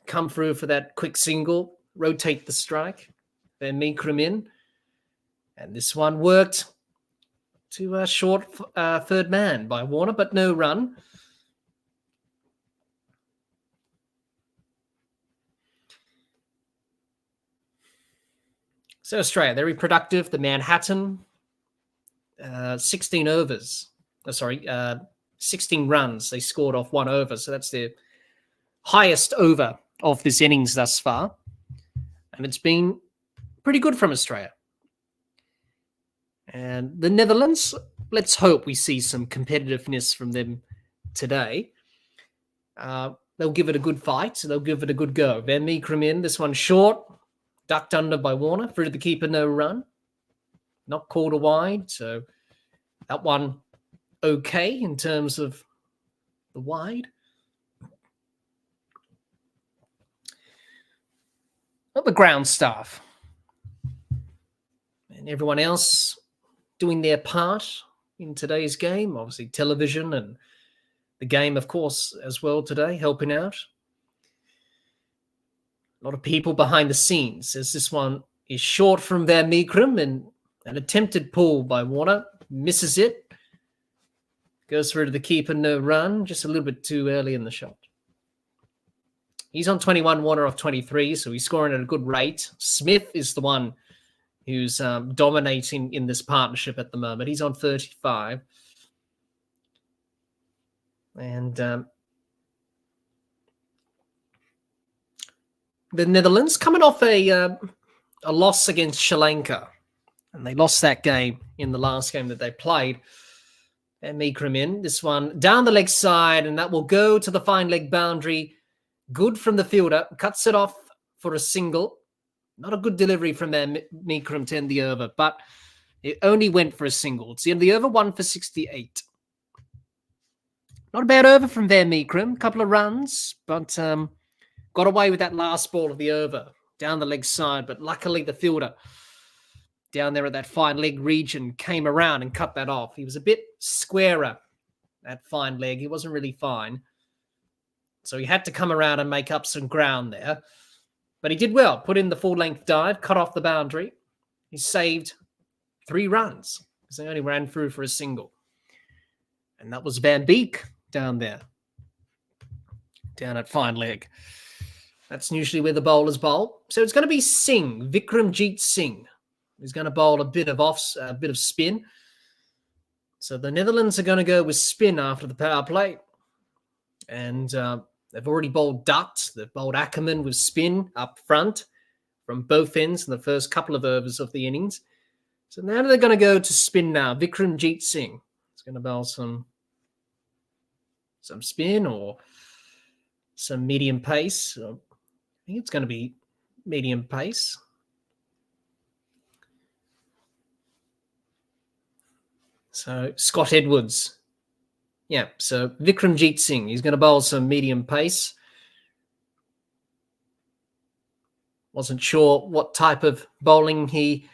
come through for that quick single, rotate the strike. Van Meekrum in. And this one worked to a short third man by Warner, but no run. So Australia, very productive. The Manhattan, 16 overs. 16 runs. They scored off 1 over. So that's their highest over of this innings thus far. And it's been pretty good from Australia. And the Netherlands, let's hope we see some competitiveness from them today. They'll give it a good fight. They'll give it a good go. Van Meekrum in, this one short, ducked under by Warner, through the keeper, no run. Not called a wide, so that one okay in terms of the wide. Not the ground staff. And everyone else doing their part in today's game. Obviously, television and the game, of course, as well today, helping out. A lot of people behind the scenes, as this one is short from Van Meekeren, and an attempted pull by Warner. Misses it. Goes through to the keeper, no run. Just a little bit too early in the shot. He's on 21, Warner off 23, so he's scoring at a good rate. Smith is the one who's dominating in this partnership at the moment. He's on 35. And the Netherlands coming off a loss against Sri Lanka. And they lost that game in the last game that they played. And Meekeren in. This one down the leg side, and that will go to the fine leg boundary. Good from the fielder. Cuts it off for a single. Not a good delivery from Meekeren to end the over, but it only went for a single. It's the end of the over, 1 for 68. Not a bad over from Van Meekeren. Couple of runs, but got away with that last ball of the over. Down the leg side, but luckily the fielder down there at that fine leg region came around and cut that off. He was a bit squarer at fine leg. He wasn't really fine. So he had to come around and make up some ground there. But he did well. Put in the full-length dive, cut off the boundary. He saved 3 runs because they only ran through for a single. And that was Van Beek down there, down at fine leg. That's usually where the bowlers bowl. So it's going to be Singh, Vikramjit Singh. He's going to bowl a bit of spin. So the Netherlands are going to go with spin after the power play. And they've already bowled Dutt. They've bowled Ackerman with spin up front from both ends in the first couple of overs of the innings. So now they're going to go to spin now. Vikramjit Singh is going to bowl some spin or some medium pace. I think it's going to be medium pace. So Scott Edwards. Yeah, so Vikramjit Singh, he's going to bowl some medium pace. Wasn't sure what type of bowling he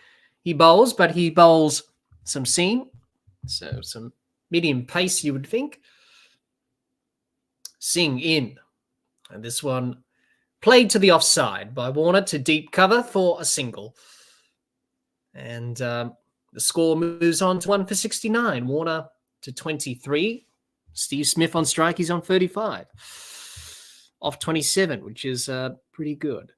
bowls, but he bowls some seam. So some medium pace, you would think. Singh in. And this one played to the offside by Warner to deep cover for a single. And the score moves on to 1 for 69. Warner to 23. Steve Smith on strike. He's on 35. Off 27, which is pretty good.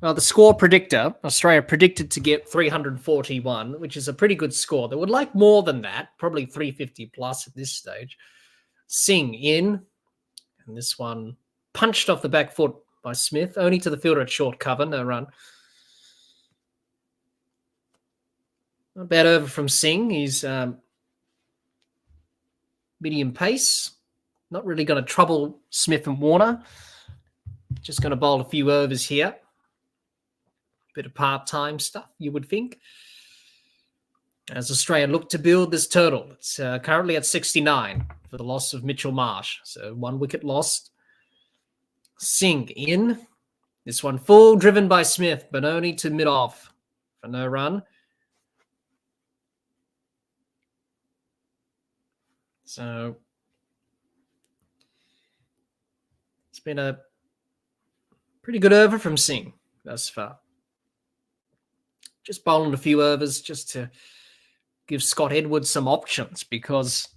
Well, the score predictor, Australia predicted to get 341, which is a pretty good score. They would like more than that, probably 350 plus at this stage. Singh in. And this one punched off the back foot by Smith, only to the fielder at short cover, no run. Not bad over from Singh. He's medium pace. Not really going to trouble Smith and Warner. Just going to bowl a few overs here. Bit of part-time stuff, you would think. As Australia look to build this total. It's currently at 69 for the loss of Mitchell Marsh. So 1 wicket lost. Singh in. This one full, driven by Smith, but only to mid-off for no run. So it's been a pretty good over from Singh thus far. Just bowling a few overs just to give Scott Edwards some options, because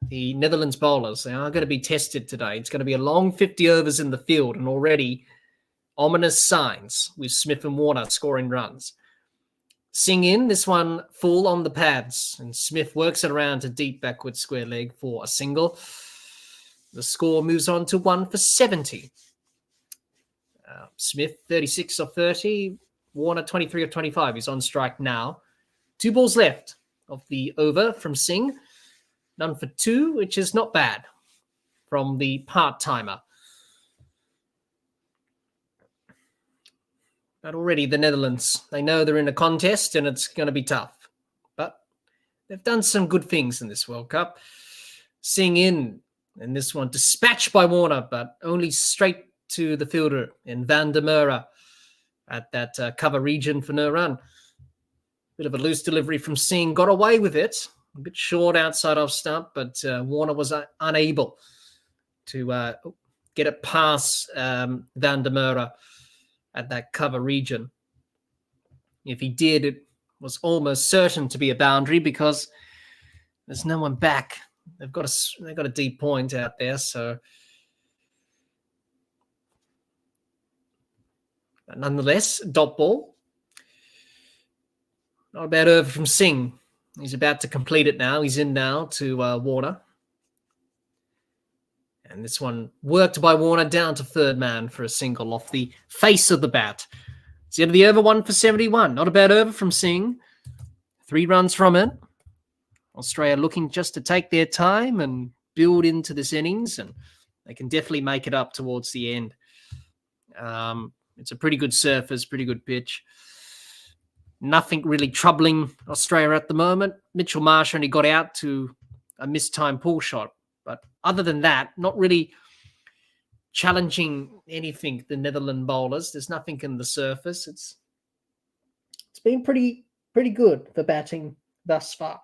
the Netherlands bowlers, they are going to be tested today. It's going to be a long 50 overs in the field, and already ominous signs with Smith and Warner scoring runs. Singh in, this one full on the pads, and Smith works it around to deep backward square leg for a single. The score moves on to 1 for 70. Smith 36 of 30, Warner 23 of 25. He's on strike now. 2 balls left of the over from Singh. None for 2, which is not bad from the part-timer. But already the Netherlands, they know they're in a contest and it's going to be tough. But they've done some good things in this World Cup. Singh in, and this one dispatched by Warner, but only straight to the fielder in Van der Merwe. at that cover region for no run. Bit of a loose delivery from Singh, got away with it. A bit short outside off stump, but Warner was unable to get it past Van der Merwe at that cover region. If he did, it was almost certain to be a boundary because there's no one back. They've got a deep point out there, so but nonetheless, dot ball. Not a bad over from Singh. He's about to complete it now. He's in now to Warner. And this one worked by Warner down to third man for a single off the face of the bat. It's the end of the over, 1 for 71. Not a bad over from Singh. 3 runs from it. Australia looking just to take their time and build into this innings, and they can definitely make it up towards the end. It's a pretty good surface, pretty good pitch. Nothing really troubling Australia at the moment. Mitchell Marsh only got out to a mistimed pull shot. But other than that, not really challenging anything, the Netherlands bowlers. There's nothing in the surface. It's been pretty good, the batting thus far.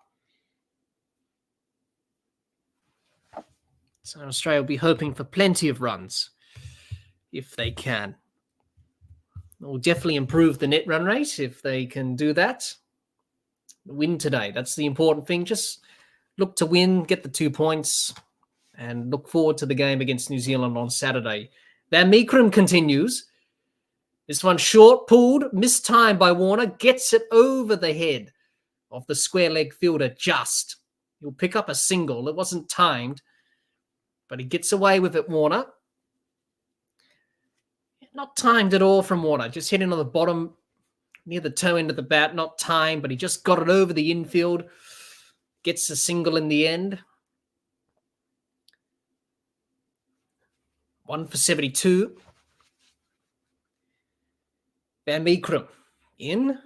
So Australia will be hoping for plenty of runs if they can. It will definitely improve the net run rate if they can do that. Win today. That's the important thing. Just look to win, get the 2 points, and look forward to the game against New Zealand on Saturday. Van Meekrum continues. This one short, pulled, mistimed by Warner, gets it over the head of the square leg fielder just. He'll pick up a single. It wasn't timed, but he gets away with it, Warner. Not timed at all from Warner, just hitting on the bottom near the toe end of the bat, not timed, but he just got it over the infield, gets a single in the end. 1 for 72. Van Meekrum in.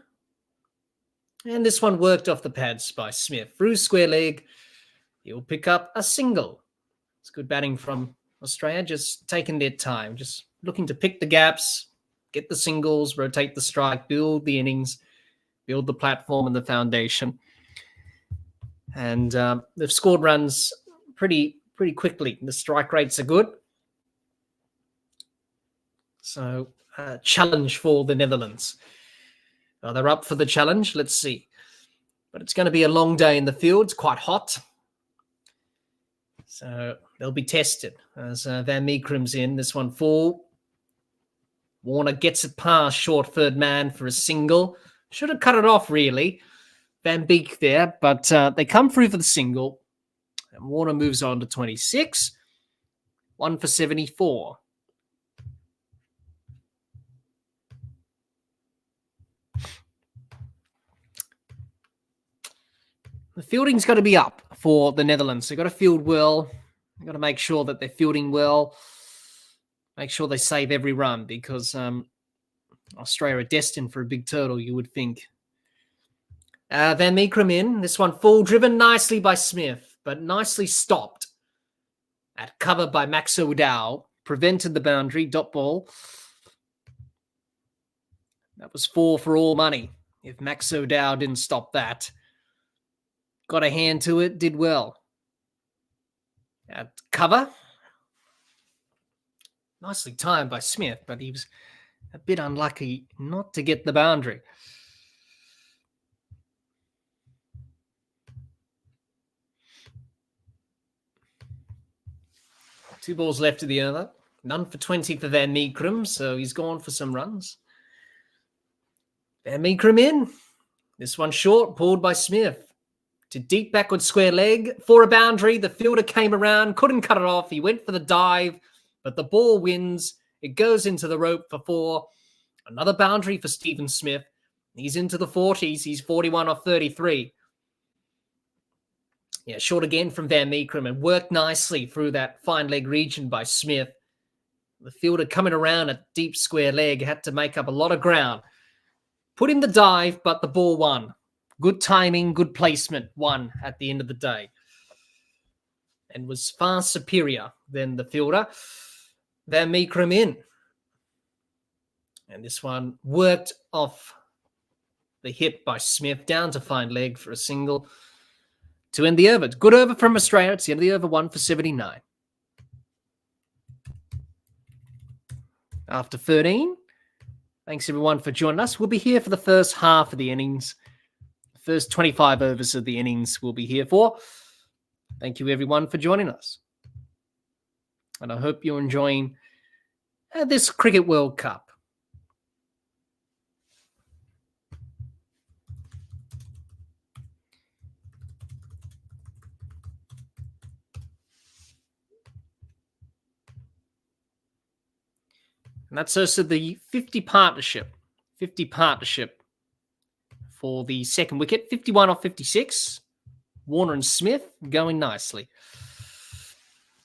And this one worked off the pads by Smith. Through square leg, he'll pick up a single. It's good batting from Australia, just taking their time, just looking to pick the gaps, get the singles, rotate the strike, build the innings, build the platform and the foundation. And they've scored runs pretty quickly. The strike rates are good. So challenge for the Netherlands. They're up for the challenge. Let's see. But it's going to be a long day in the field. It's quite hot. So they'll be tested as Van Meekrum's in. This one full. Warner gets it past short third man for a single. Should have cut it off, really. Van Beek there, but they come through for the single. And Warner moves on to 26. 1 for 74. The fielding's got to be up for the Netherlands. They've got to field well. They've got to make sure that they're fielding well. Make sure they save every run because Australia are destined for a big total, you would think. Van Meekrum in. This one full, driven nicely by Smith, but nicely stopped. At cover by Max O'Dowd. Prevented the boundary. Dot ball. That was 4 for all money. If Max O'Dowd didn't stop that. Got a hand to it. Did well. At cover. Nicely timed by Smith, but he was a bit unlucky not to get the boundary. Two balls left of the over. None for 20 for Van Meekrum, so he's gone for some runs. Van Meekrum in. This one short, pulled by Smith. To deep backward square leg for a boundary. The fielder came around, couldn't cut it off. He went for the dive, but the ball wins. It goes into the rope for 4. Another boundary for Stephen Smith. He's into the 40s. He's 41 off 33. Yeah, short again from Van Meekrum and worked nicely through that fine leg region by Smith. The fielder coming around a deep square leg had to make up a lot of ground. Put in the dive, but the ball won. Good timing, good placement, won at the end of the day. And was far superior than the fielder. Van Meekrum in. And this one worked off the hip by Smith, down to fine leg for a single to end the over. Good over from Australia. It's the end of the over, 1 for 79. After 13, thanks everyone for joining us. We'll be here for the first half of the innings. The first 25 overs of the innings we'll be here for. Thank you everyone for joining us. And I hope you're enjoying this Cricket World Cup. And that's also the 50 partnership for the second wicket. 51 off 56. Warner and Smith going nicely.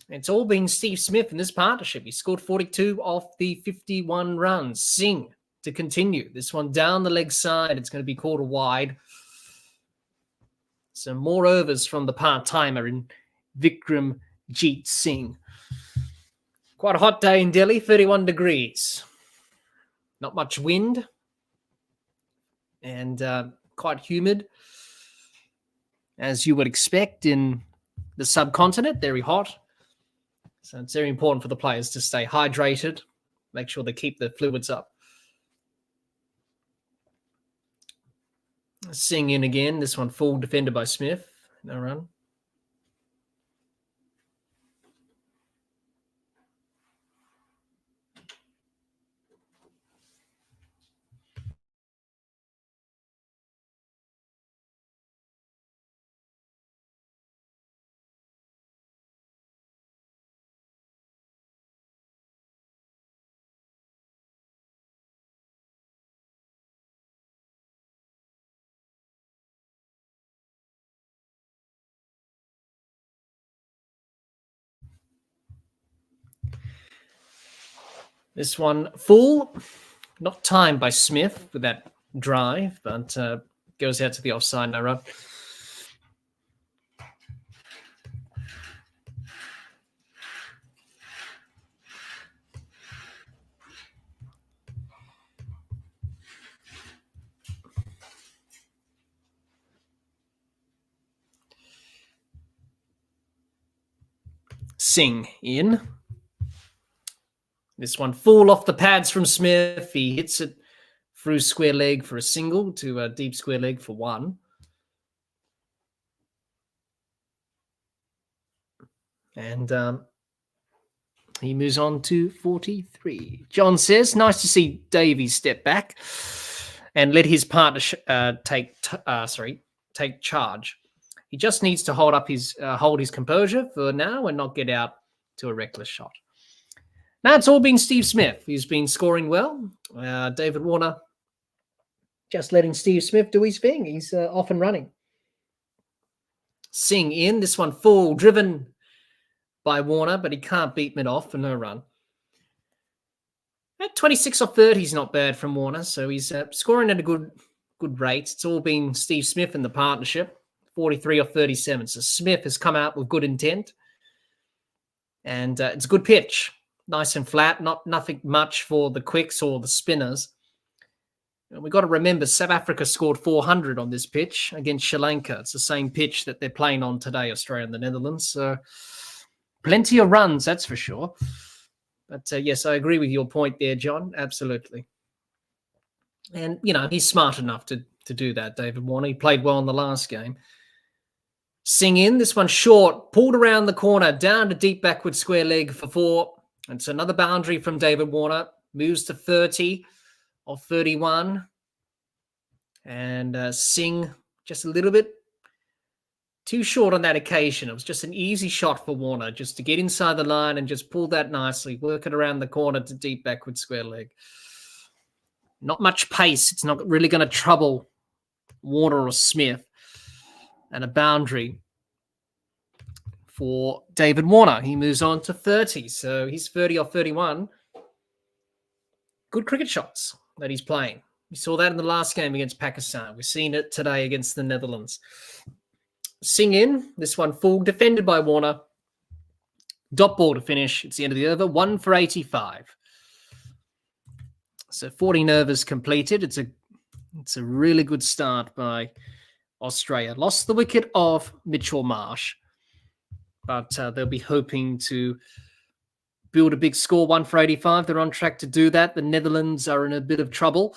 It's all been Steve Smith in this partnership. He scored 42 off the 51 runs. Singh to continue. This one down the leg side. It's going to be called a wide. Some more overs from the part-timer in Vikramjit Singh. Quite a hot day in Delhi, 31 degrees. Not much wind and quite humid, as you would expect in the subcontinent, very hot. So it's very important for the players to stay hydrated, make sure they keep the fluids up. Singh in again, this one full defended by Smith, no run. This one full, not timed by Smith with that drive, but goes out to the offside, no run. Singh in. This one full off the pads from Smith. He hits it through square leg for a single to a deep square leg for one. And he moves on to 43. John says, nice to see Davies step back and let his partner take charge. He just needs to hold his composure for now and not get out to a reckless shot. Now it's all been Steve Smith. He's been scoring well. David Warner just letting Steve Smith do his thing. He's off and running. Singh in. This one full, driven by Warner, but he can't beat mid off for no run. At 26 off 30 is not bad from Warner, so he's scoring at a good rate. It's all been Steve Smith in the partnership. 43 off 37. So Smith has come out with good intent. And it's a good pitch. Nice and flat, nothing much for the quicks or the spinners. And we've got to remember, South Africa scored 400 on this pitch against Sri Lanka. It's the same pitch that they're playing on today, Australia and the Netherlands. So plenty of runs, that's for sure. But yes, I agree with your point there, John. Absolutely. And, he's smart enough to do that, David Warner. He played well in the last game. Singh in, this one short, pulled around the corner, down to deep backward square leg for 4. It's another boundary from David Warner. Moves to 30 off 31. And Singh just a little bit too short on that occasion. It was just an easy shot for Warner, just to get inside the line and just pull that nicely, work it around the corner to deep backward square leg. Not much pace. It's not really going to trouble Warner or Smith. And a boundary for David Warner. He moves on to 30. So he's 30 off 31. Good cricket shots that he's playing. We saw that in the last game against Pakistan. We've seen it today against the Netherlands. Singh in. This one full. Defended by Warner. Dot ball to finish. It's the end of the over. 1 for 85. So 14 overs completed. It's a really good start by Australia. Lost the wicket of Mitchell Marsh, but they'll be hoping to build a big score, 1 for 85. They're on track to do that. The Netherlands are in a bit of trouble.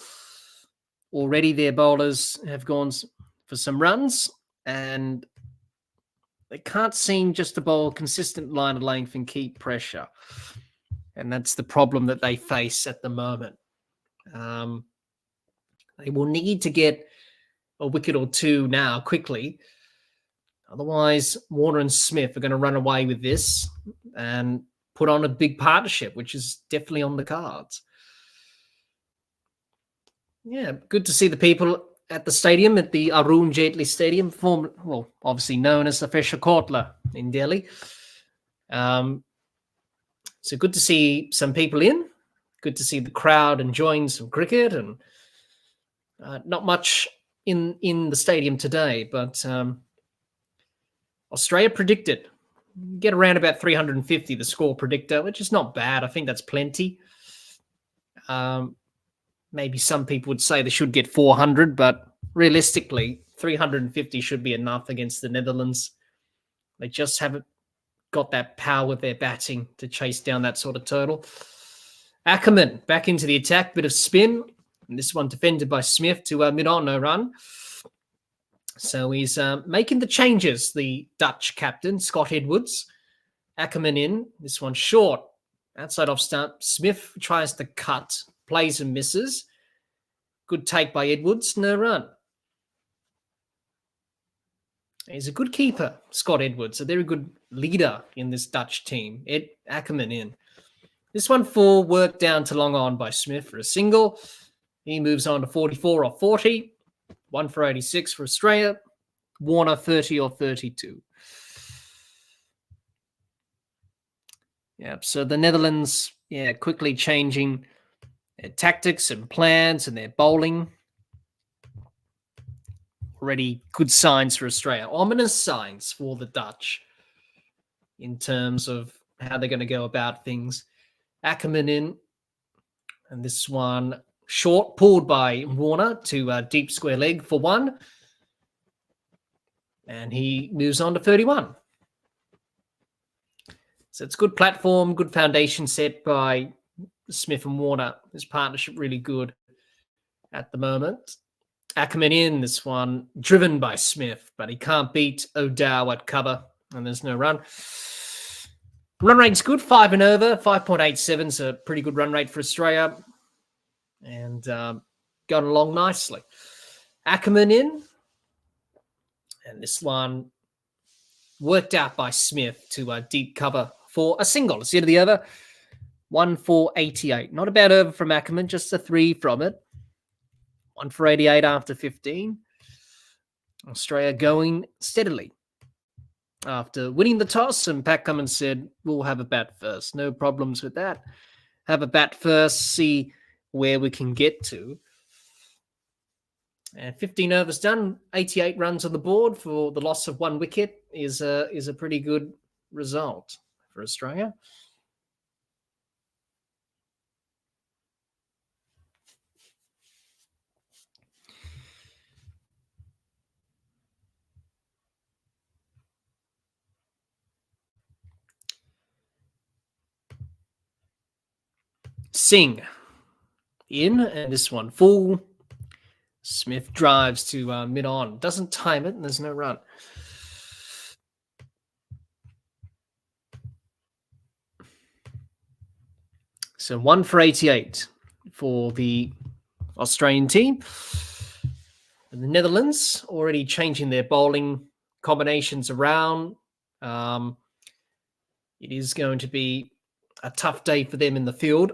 Already their bowlers have gone for some runs, and they can't seem just to bowl a consistent line of length and keep pressure. And that's the problem that they face at the moment. They will need to get a wicket or two now quickly. Otherwise, Warner and Smith are going to run away with this and put on a big partnership, which is definitely on the cards. Yeah, good to see the people at the stadium, at the Arun Jaitley Stadium, obviously known as the Fisher Kotla in Delhi. So good to see some people in. Good to see the crowd enjoying some cricket, and not much in the stadium today, but Australia predicted get around about 350, the score predictor, which is not bad. I think that's plenty. Maybe some people would say they should get 400, but realistically, 350 should be enough against the Netherlands. They just haven't got that power with their batting to chase down that sort of total. Ackerman back into the attack, bit of spin. And this one defended by Smith to mid-on, no run. So he's making the changes, the Dutch captain, Scott Edwards. Ackerman in. This one short. Outside off stump. Smith tries to cut. Plays and misses. Good take by Edwards. No run. He's a good keeper, Scott Edwards. A very good leader in this Dutch team. Ackerman in. This one full, worked down to long on by Smith for a single. He moves on to 44 or 40. 1 for 86 for Australia. Warner 30 or 32. Yeah, so the Netherlands, quickly changing their tactics and plans and their bowling. Already good signs for Australia. Ominous signs for the Dutch in terms of how they're going to go about things. Ackerman in. And this one short, pulled by Warner to deep square leg for 1. And he moves on to 31. So it's good platform, good foundation set by Smith and Warner. This partnership really good at the moment. Ackerman in, this one driven by Smith, but he can't beat O'Dow at cover, and there's no run. Run rate's good, 5 and over, 5.87 is a pretty good run rate for Australia, and going along nicely. Ackerman in, and this one worked out by Smith to deep cover for a single. It's the end of the over, 1 for 88. Not a bad over from Ackerman, just a 3 from it. 1 for 88 after 15. Australia going steadily. After winning the toss, and Pat Cummins said, we'll have a bat first. No problems with that. Have a bat first, see where we can get to. And 15 overs done, 88 runs on the board for the loss of 1 wicket is a pretty good result for Australia. Singh in, and this one full. Smith drives to mid-on. Doesn't time it, and there's no run. So 1 for 88 for the Australian team. And the Netherlands already changing their bowling combinations around. It is going to be a tough day for them in the field,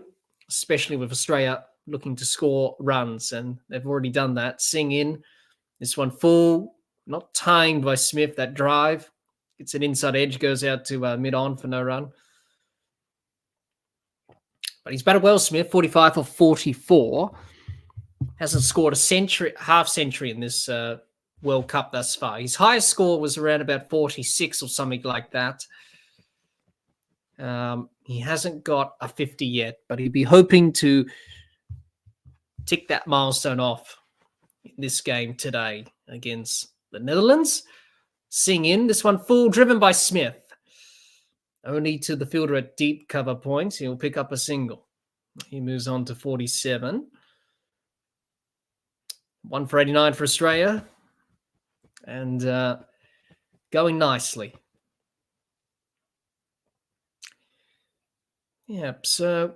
especially with Australia looking to score runs, and they've already done that. Singh in. This one full, not timed by Smith, that drive. It's an inside edge, goes out to mid-on for no run. But he's batted well, Smith, 45 for 44. Hasn't scored a half century in this World Cup thus far. His highest score was around about 46 or something like that. He hasn't got a 50 yet, but he'd be hoping to tick that milestone off in this game today against the Netherlands. Sing in, this one full, driven by Smith. Only to the fielder at deep cover points. He'll pick up a single. He moves on to 47. 1 for 89 for Australia. And going nicely. Yep, so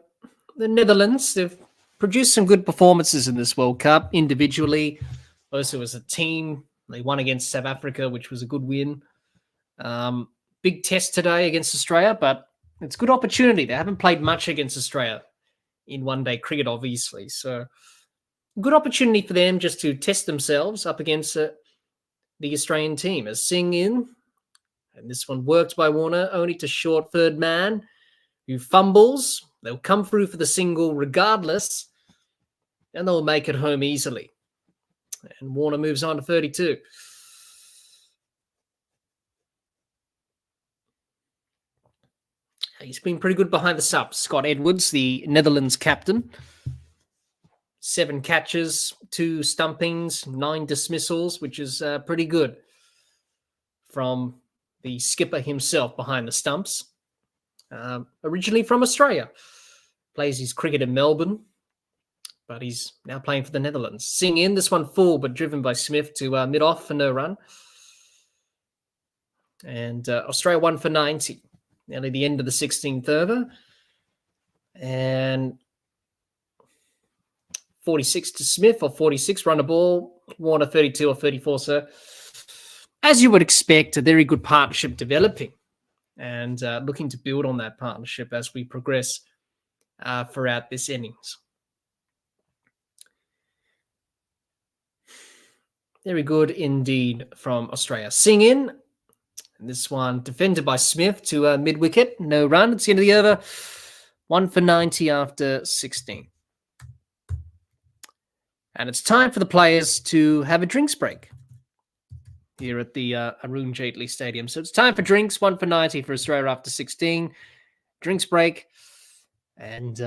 the Netherlands, they've produced some good performances in this World Cup individually. Also as a team, they won against South Africa, which was a good win. Big test today against Australia, but it's a good opportunity. They haven't played much against Australia in one-day cricket, obviously. So good opportunity for them just to test themselves up against the Australian team. As Singh in, and this one worked by Warner, only to short third man, who fumbles. They'll come through for the single regardless, and they'll make it home easily. And Warner moves on to 32. He's been pretty good behind the subs. Scott Edwards, the Netherlands captain. 7 catches, 2 stumpings, 9 dismissals, which is pretty good from the skipper himself behind the stumps. Originally from Australia. Plays his cricket in Melbourne, but he's now playing for the Netherlands. Sing in, this one full, but driven by Smith to mid-off for no run. And Australia 1 for 90. Nearly the end of the 16th over. And 46 to Smith, or 46, run a ball. Warner 32 or 34. So as you would expect, a very good partnership developing. And looking to build on that partnership as we progress throughout this innings. Very good indeed from Australia. Sing in. And this one defended by Smith to mid-wicket. No run. It's the end of the over. 1 for 90 after 16. And it's time for the players to have a drinks break here at the Arun Jaitley Stadium. So it's time for drinks. 1 for 90 for Australia after 16. Drinks break. And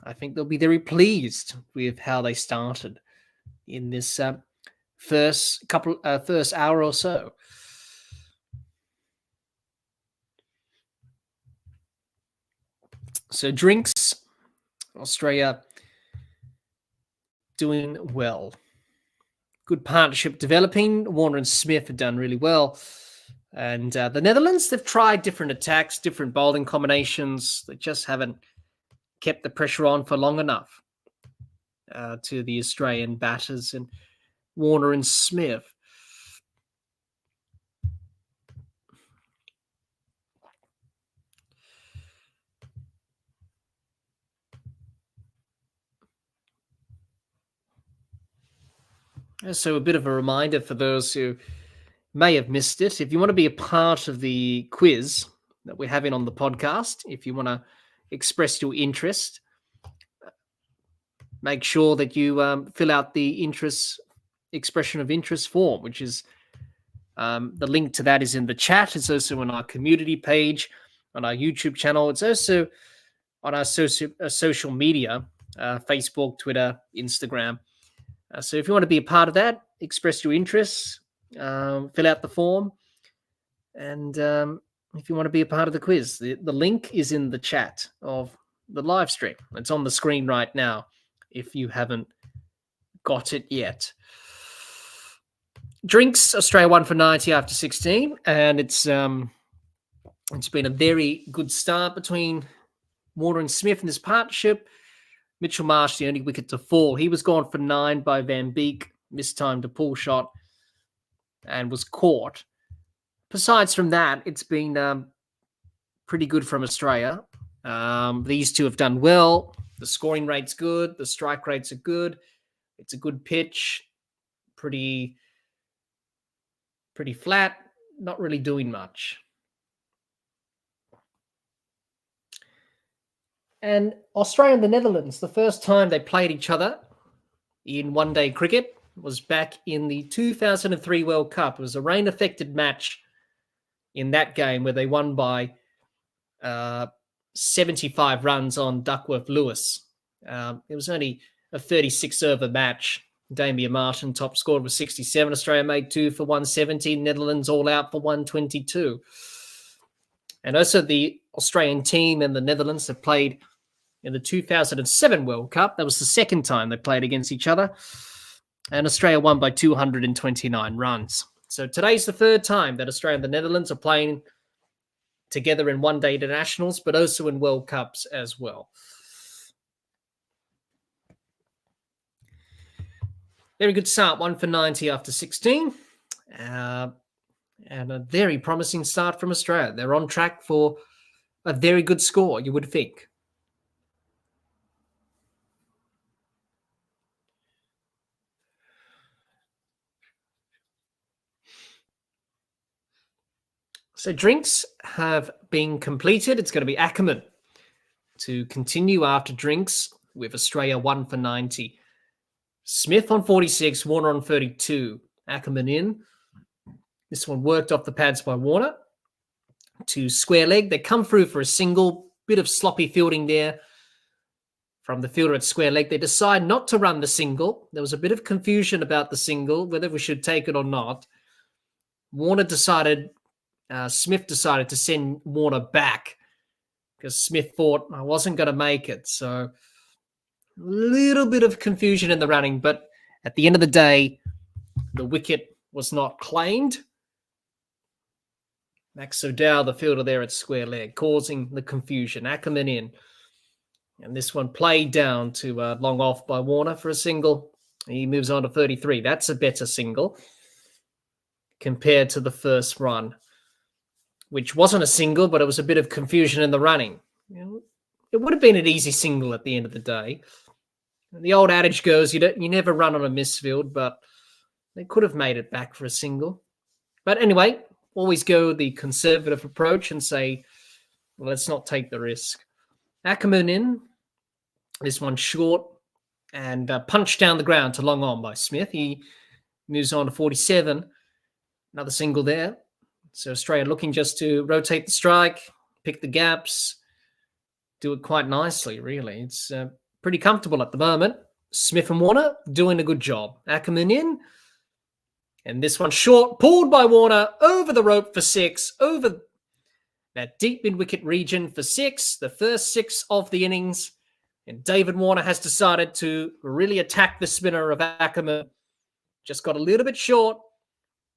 I think they'll be very pleased with how they started in this first hour or so. So drinks, Australia doing well. Good partnership developing. Warner and Smith have done really well. And the Netherlands, they've tried different attacks, different bowling combinations. They just haven't kept the pressure on for long enough to the Australian batters and Warner and Smith. So a bit of a reminder for those who may have missed it. If you want to be a part of the quiz that we're having on the podcast, if you want to express your interest, make sure that you fill out the expression of interest form, which is the link to that is in the chat. It's also on our community page, on our YouTube channel. It's also on our social media, Facebook, Twitter, Instagram. So if you want to be a part of that, express your interests, fill out the form. And if you want to be a part of the quiz, the link is in the chat of the live stream. It's on the screen right now if you haven't got it yet. Drinks, Australia 1 for 90 after 16. And it's been a very good start between Warner and Smith in this partnership. Mitchell Marsh, the only wicket to fall. He was gone for 9 by Van Beek, mistimed a pull shot and was caught. Besides from that, it's been pretty good from Australia. These two have done well. The scoring rate's good. The strike rates are good. It's a good pitch. Pretty flat. Not really doing much. And Australia and the Netherlands, the first time they played each other in one-day cricket was back in the 2003 World Cup. It was a rain-affected match in that game where they won by 75 runs on Duckworth Lewis. It was only a 36-over match. Damian Martin top scored with 67. Australia made 2 for 170. Netherlands all out for 122. And also the Australian team and the Netherlands have played in the 2007 World Cup. That was the second time they played against each other. And Australia won by 229 runs. So today's the third time that Australia and the Netherlands are playing together in one-day internationals, but also in World Cups as well. Very good start, 1 for 90 after 16. And a very promising start from Australia. They're on track for a very good score, you would think. So drinks have been completed. It's going to be Ackerman to continue after drinks with Australia 1 for 90. Smith on 46, Warner on 32. Ackerman in. This one worked off the pads by Warner to square leg. They come through for a single. Bit of sloppy fielding there from the fielder at square leg. They decide not to run the single. There was a bit of confusion about the single, whether we should take it or not. Smith decided to send Warner back because Smith thought I wasn't going to make it. So a little bit of confusion in the running, but at the end of the day, the wicket was not claimed. Max O'Dowd, the fielder there at square leg, causing the confusion. Ackerman in. And this one played down to long off by Warner for a single. He moves on to 33. That's a better single compared to the first run, which wasn't a single, but it was a bit of confusion in the running. It would have been an easy single at the end of the day. The old adage goes, you never run on a misfield, but they could have made it back for a single. But anyway, always go the conservative approach and say, well, let's not take the risk. Ackerman in. This one short and punched down the ground to long on by Smith. He moves on to 47. Another single there. So Australia looking just to rotate the strike, pick the gaps, do it quite nicely, really. It's pretty comfortable at the moment. Smith and Warner doing a good job. Ackerman in. And this one short, pulled by Warner over the rope for 6, over that deep mid-wicket region for 6, the first 6 of the innings. And David Warner has decided to really attack the spinner of Ackerman. Just got a little bit short.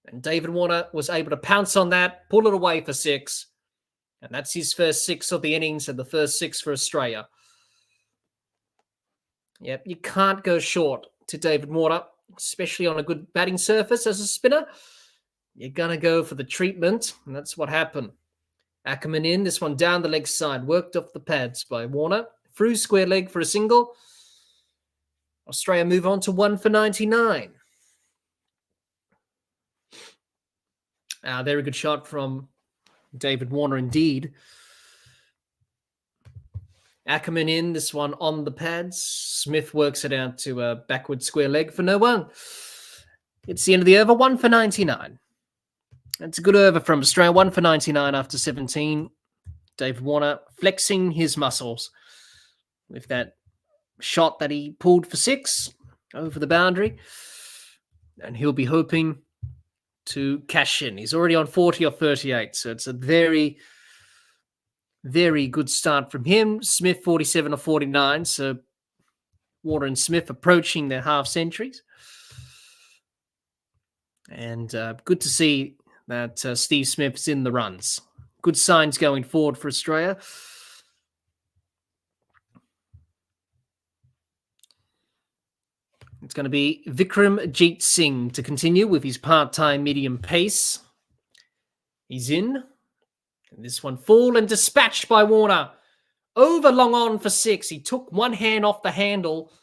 And David Warner was able to pounce on that, pull it away for 6. And that's his first 6 of the innings and the first 6 for Australia. Yep, you can't go short to David Warner, especially on a good batting surface as a spinner. You're going to go for the treatment, and that's what happened. Ackerman in, this one down the leg side, worked off the pads by Warner. Through square leg for a single. Australia move on to 1 for 99. Very good shot from David Warner indeed. Ackerman in, this one on the pads. Smith works it out to a backward square leg for no one. It's the end of the over, 1 for 99. That's a good over from Australia, 1 for 99 after 17. David Warner flexing his muscles with that shot that he pulled for 6 over the boundary. And he'll be hoping to cash in. He's already on 40 or 38, so it's a very, very good start from him. Smith 47 or 49, so Warner and Smith approaching their half centuries. And good to see that Steve Smith's in the runs. Good signs going forward for Australia. It's going to be Vikramjit Singh to continue with his part-time medium pace. He's in. And this one full and dispatched by Warner. Over long on for 6. He took one hand off the handle.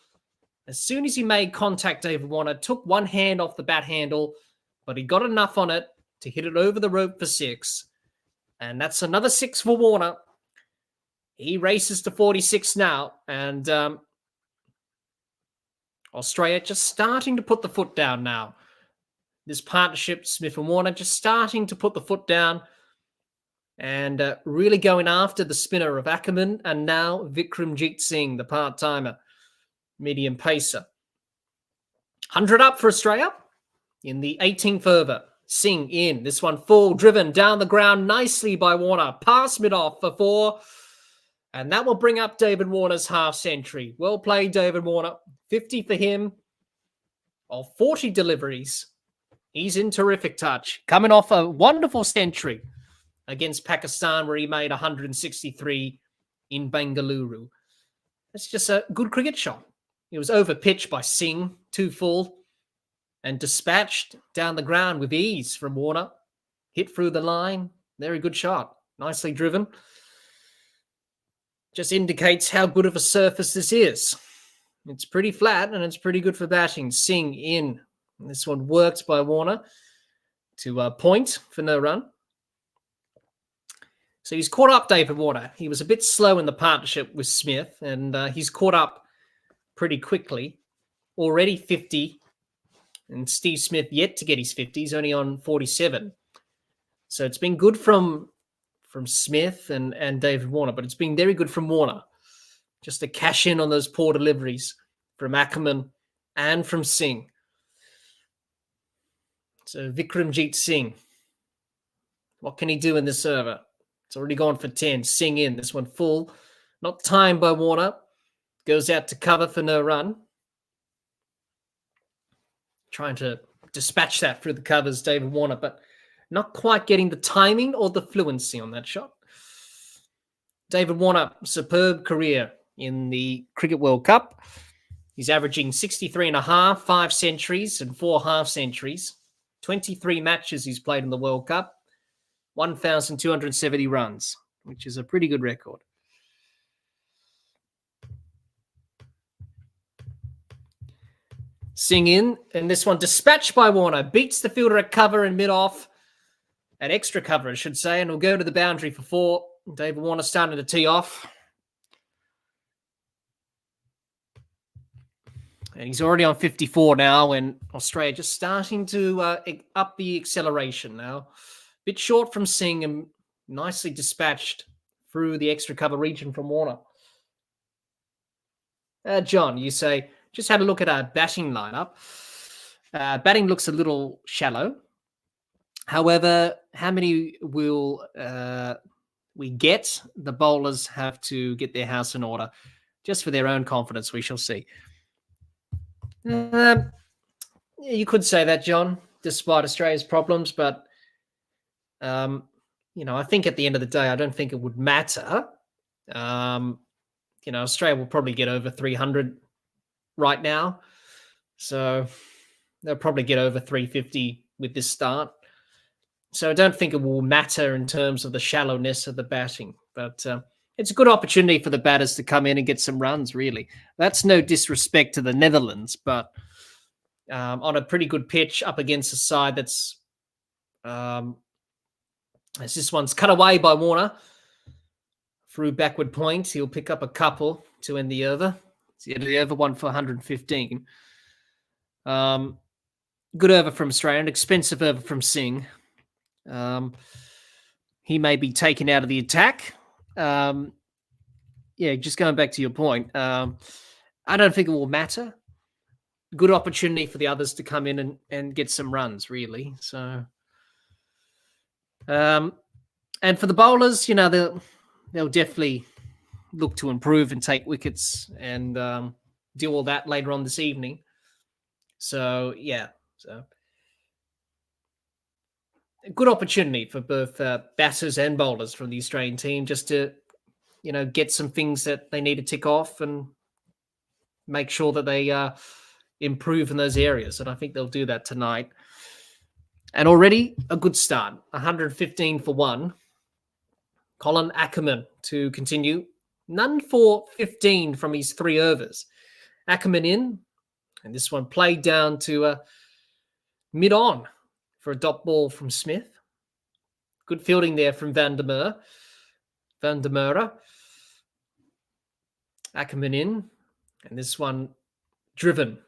As soon as he made contact, David Warner took one hand off the bat handle, but he got enough on it to hit it over the rope for 6. And that's another 6 for Warner. He races to 46 now. And Australia just starting to put the foot down now. This partnership, Smith and Warner, just starting to put the foot down and really going after the spinner of Ackerman and now Vikramjit Singh, the part-timer. medium pacer. 100 up for Australia in the 18th over. Singh in. This one full, driven down the ground nicely by Warner. Pass mid-off for 4. And that will bring up David Warner's half century. Well played, David Warner. 50 for him of 40 deliveries. He's in terrific touch. Coming off a wonderful century against Pakistan where he made 163 in Bengaluru. It's just a good cricket shot. It was over-pitched by Singh, 2 full, and dispatched down the ground with ease from Warner. Hit through the line. Very good shot. Nicely driven. Just indicates how good of a surface this is. It's pretty flat and it's pretty good for batting. Singh in. And this one worked by Warner to point for no run. So he's caught up David Warner. He was a bit slow in the partnership with Smith, and he's caught up pretty quickly. Already 50, and Steve Smith yet to get his 50. He's only on 47. So it's been good from Smith and David Warner, but it's been very good from Warner. Just to cash in on those poor deliveries from Ackerman and from Singh. So Vikramjit Singh. What can he do in this over? It's already gone for 10. Singh in. This one full. Not timed by Warner. Goes out to cover for no run. Trying to dispatch that through the covers, David Warner, but not quite getting the timing or the fluency on that shot. David Warner, superb career in the Cricket World Cup. He's averaging 63.5, 5 centuries and 4 half centuries. 23 matches he's played in the World Cup. 1,270 runs, which is a pretty good record. Singh in, and this one dispatched by Warner. Beats the fielder at cover and mid-off. At extra cover, I should say, and will go to the boundary for 4. David Warner starting to tee off. And he's already on 54 now, and Australia just starting to up the acceleration now. Bit short from Singh and nicely dispatched through the extra cover region from Warner. John, you say, just had a look at our batting lineup. Batting looks a little shallow. However, how many will we get? The bowlers have to get their house in order. Just for their own confidence, we shall see. You could say that, John, despite Australia's problems, but I think at the end of the day, I don't think it would matter. Australia will probably get over 300 right now. So they'll probably get over 350 with this start. So I don't think it will matter in terms of the shallowness of the batting. But it's a good opportunity for the batters to come in and get some runs, really. That's no disrespect to the Netherlands, but on a pretty good pitch up against a side that's as this one's cut away by Warner through backward point. He'll pick up a couple to end the over. It's the over one for 115. Good over from Australia, an expensive over from Singh. He may be taken out of the attack. Just going back to your point, I don't think it will matter. Good opportunity for the others to come in and get some runs, really. So, and for the bowlers, they'll definitely look to improve and take wickets and do all that later on this evening. So, a good opportunity for both batters and bowlers from the Australian team just to, get some things that they need to tick off and make sure that they improve in those areas. And I think they'll do that tonight. And already a good start, 115 for 1. Colin Ackerman to continue. None for 15 from his 3 overs. Ackerman in, and this one played down to mid-on for a dot ball from Smith. Good fielding there from Van der Merwe. Ackerman in, and this one driven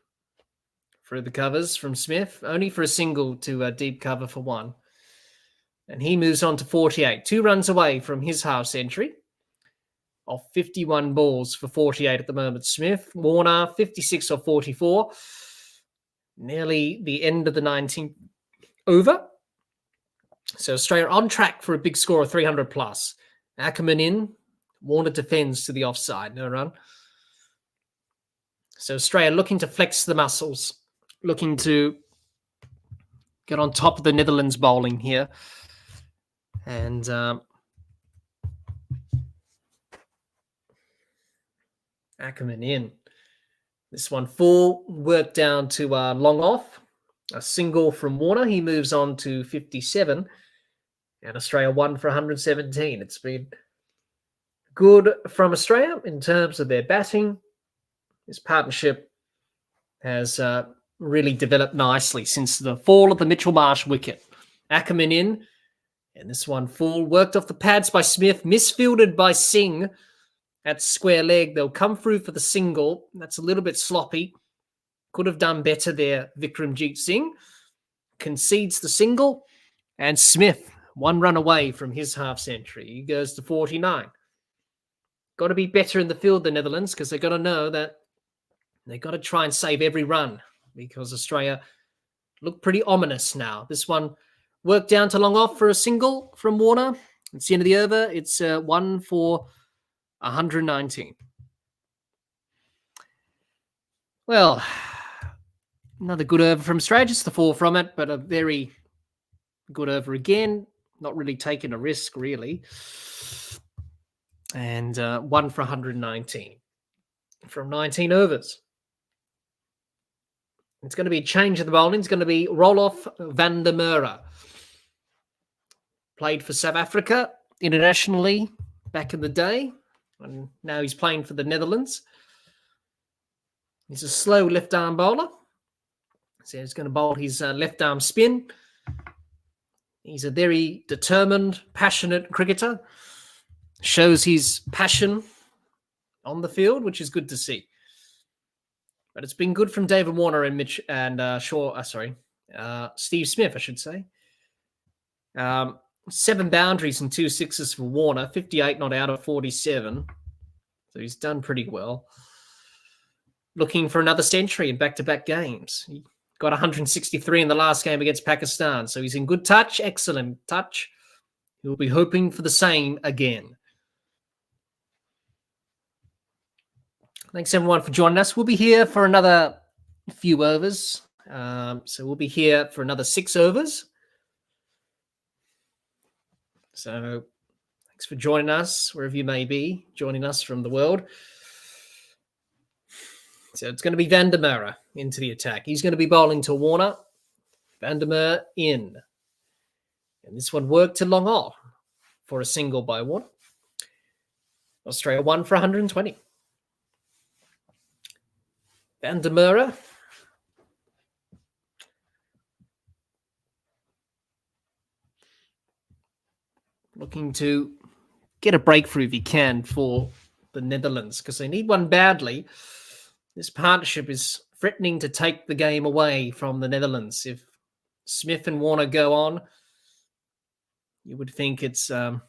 through the covers from Smith, only for a single to deep cover for 1. And he moves on to 48, 2 runs away from his half century. of 51 balls for 48 at the moment. Smith, Warner, 56 of 44. Nearly the end of the 19th over. So Australia on track for a big score of 300 plus. Ackerman in. Warner defends to the offside. No run. So Australia looking to flex the muscles. Looking to get on top of the Netherlands bowling here. And Ackerman in. This one full, work down to long off. A single from Warner. He moves on to 57. And Australia won for 117. It's been good from Australia in terms of their batting. This partnership has really developed nicely since the fall of the Mitchell Marsh wicket. Ackerman in. And this one full, worked off the pads by Smith, misfielded by Singh at square leg. They'll come through for the single. That's a little bit sloppy. Could have done better there, Vikramjit Singh. Concedes the single. And Smith, 1 run away from his half-century. He goes to 49. Got to be better in the field, the Netherlands, because they've got to know that they've got to try and save every run, because Australia look pretty ominous now. This one worked down to long off for a single from Warner. It's the end of the over. It's 1 for 119. Well, another good over from Australia, just the 4 from it, but a very good over again. Not really taking a risk, really. And 1 for 119 from 19 overs. It's going to be a change of the bowling. It's going to be Roloff van der Merwe. Played for South Africa internationally back in the day. And now he's playing for the Netherlands. He's a slow left-arm bowler. So he's going to bowl his left-arm spin. He's a very determined, passionate cricketer. Shows his passion on the field, which is good to see. But it's been good from David Warner and Mitch and Steve Smith, I should say. 7 boundaries and 2 sixes for Warner, 58 not out of 47. So he's done pretty well. Looking for another century in back-to-back games. He got 163 in the last game against Pakistan. So he's in good touch, excellent touch. He'll be hoping for the same again. Thanks, everyone, for joining us. We'll be here for another few overs. So we'll be here for another 6 overs. So thanks for joining us, wherever you may be, joining us from the world. So it's going to be van der Merwe into the attack. He's going to be bowling to Warner. Van der Merwe in. And this one worked to long off for a single by Warner. Australia 1 for 120. Van der Merwe. Looking to get a breakthrough if he can for the Netherlands, because they need one badly. This partnership is threatening to take the game away from the Netherlands. If Smith and Warner go on, you would think it's going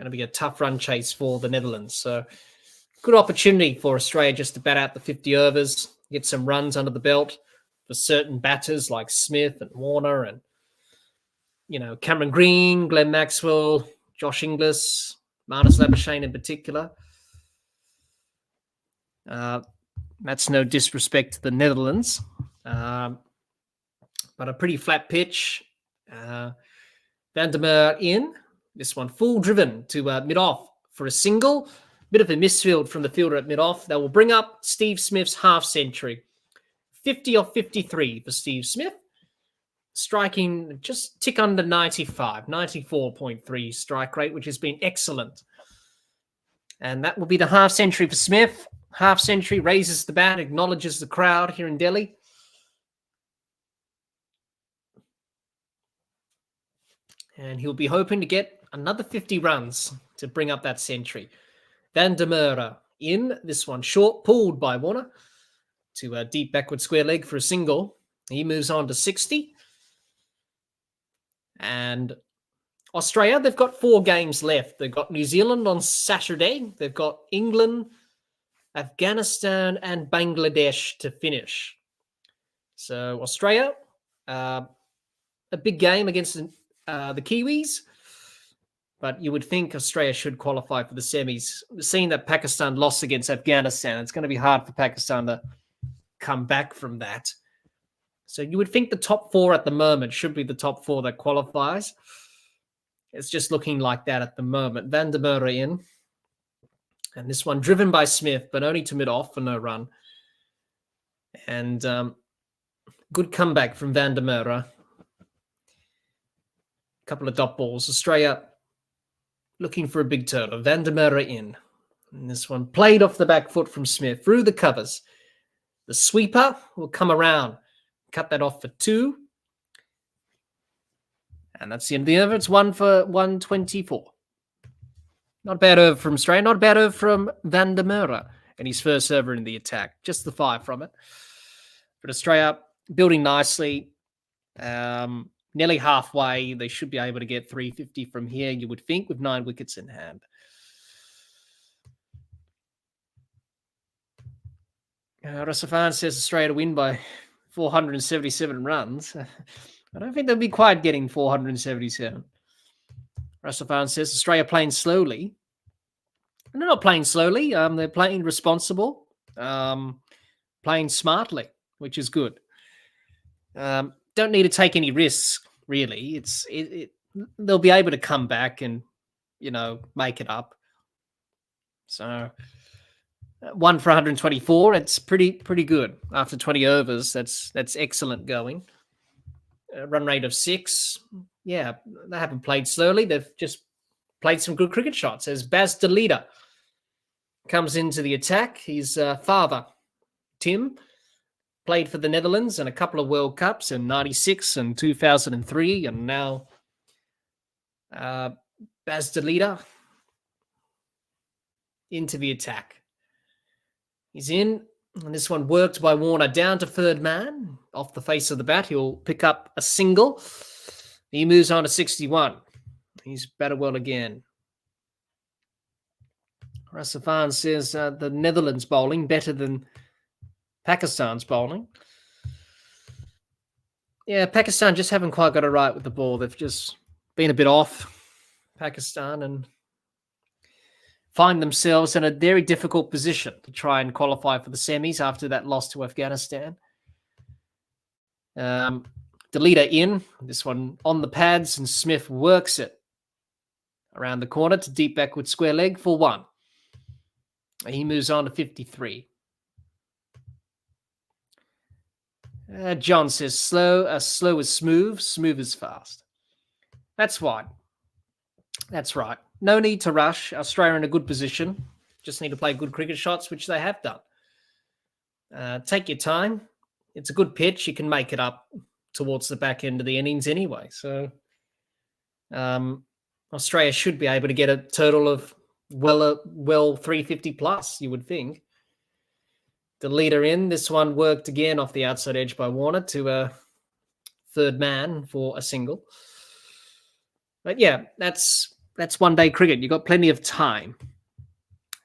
to be a tough run chase for the Netherlands. So good opportunity for Australia just to bat out the 50 overs, get some runs under the belt for certain batters like Smith and Warner and, you know, Cameron Green, Glenn Maxwell, Josh Inglis, Marnus Labuschagne in particular. That's no disrespect to the Netherlands, but a pretty flat pitch. Van der Merwe in. This one full driven to mid-off for a single. Bit of a misfield from the fielder at mid-off. That will bring up Steve Smith's half-century. 50 off 53 for Steve Smith. Striking just tick under 95, 94.3 strike rate, which has been excellent. And that will be the half-century for Smith. Half-century, raises the bat, acknowledges the crowd here in Delhi. And he'll be hoping to get another 50 runs to bring up that century. Van der Merwe in. This one short, pulled by Warner to a deep backward square leg for a single. He moves on to 60. And Australia, they've got 4 games left. They've got New Zealand on Saturday. They've got England, Afghanistan, and Bangladesh to finish. So Australia, a big game against the Kiwis, but you would think Australia should qualify for the semis. Seeing that Pakistan lost against Afghanistan, it's going to be hard for Pakistan to come back from that. So you would think the top 4 at the moment should be the top 4 that qualifies. It's just looking like that at the moment. Van der Merwe in. And this one driven by Smith, but only to mid-off for no run. And good comeback from Van der Merwe. Couple of dot balls. Australia looking for a big total. Van der Merwe in. And this one played off the back foot from Smith through the covers. The sweeper will come around. Cut that off for 2. And that's the end of the over. It's 1 for 124. Not bad over from Australia. Not bad over from Van der Merwe. And his first over in the attack. Just the 5 from it. But Australia building nicely. Nearly halfway. They should be able to get 350 from here, you would think, with 9 wickets in hand. Rasafan says Australia to win by 477 runs. I don't think they'll be quite getting 477. Rasafan says Australia playing slowly. And they're not playing slowly. They're playing responsible, playing smartly, which is good. Don't need to take any risks, really. They'll be able to come back and, make it up. So 1 for 124. It's pretty good after 20 overs. That's excellent going. Run rate of 6. Yeah, they haven't played slowly. They've just played some good cricket shots. As Baz de Leader comes into the attack, his father, Tim, played for the Netherlands in a couple of World Cups in 96 and 2003. And now Baz de Leader into the attack. He's in. And this one worked by Warner down to third man. Off the face of the bat, he'll pick up a single. He moves on to 61. He's batted well again. Rasafan says the Netherlands bowling better than Pakistan's bowling. Yeah, Pakistan just haven't quite got it right with the ball. They've just been a bit off, Pakistan, and find themselves in a very difficult position to try and qualify for the semis after that loss to Afghanistan. The leader in, this one on the pads, and Smith works it around the corner to deep backward square leg for 1. He moves on to 53. John says slow is smooth, smooth is fast. That's right. That's right. No need to rush. Australia in a good position. Just need to play good cricket shots, which they have done. Take your time. It's a good pitch. You can make it up towards the back end of the innings anyway. So Australia should be able to get a total of well 350 plus, you would think. The leader in. This one worked again off the outside edge by Warner to a third man for a single. But yeah, that's one-day cricket. You've got plenty of time.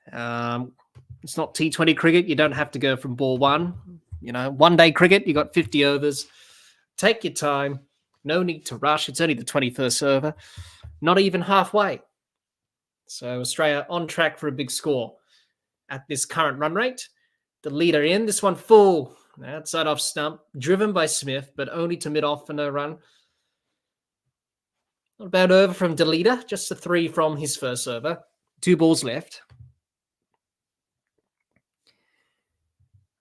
It's not T20 cricket. You don't have to go from ball 1. One-day cricket, you got 50 overs. Take your time. No need to rush. It's only the 21st over. Not even halfway. So Australia on track for a big score at this current run rate. The leader in. This one full. Outside off stump. Driven by Smith, but only to mid-off for no run. Not a bad over from de Leader. Just a 3 from his first over. 2 balls left.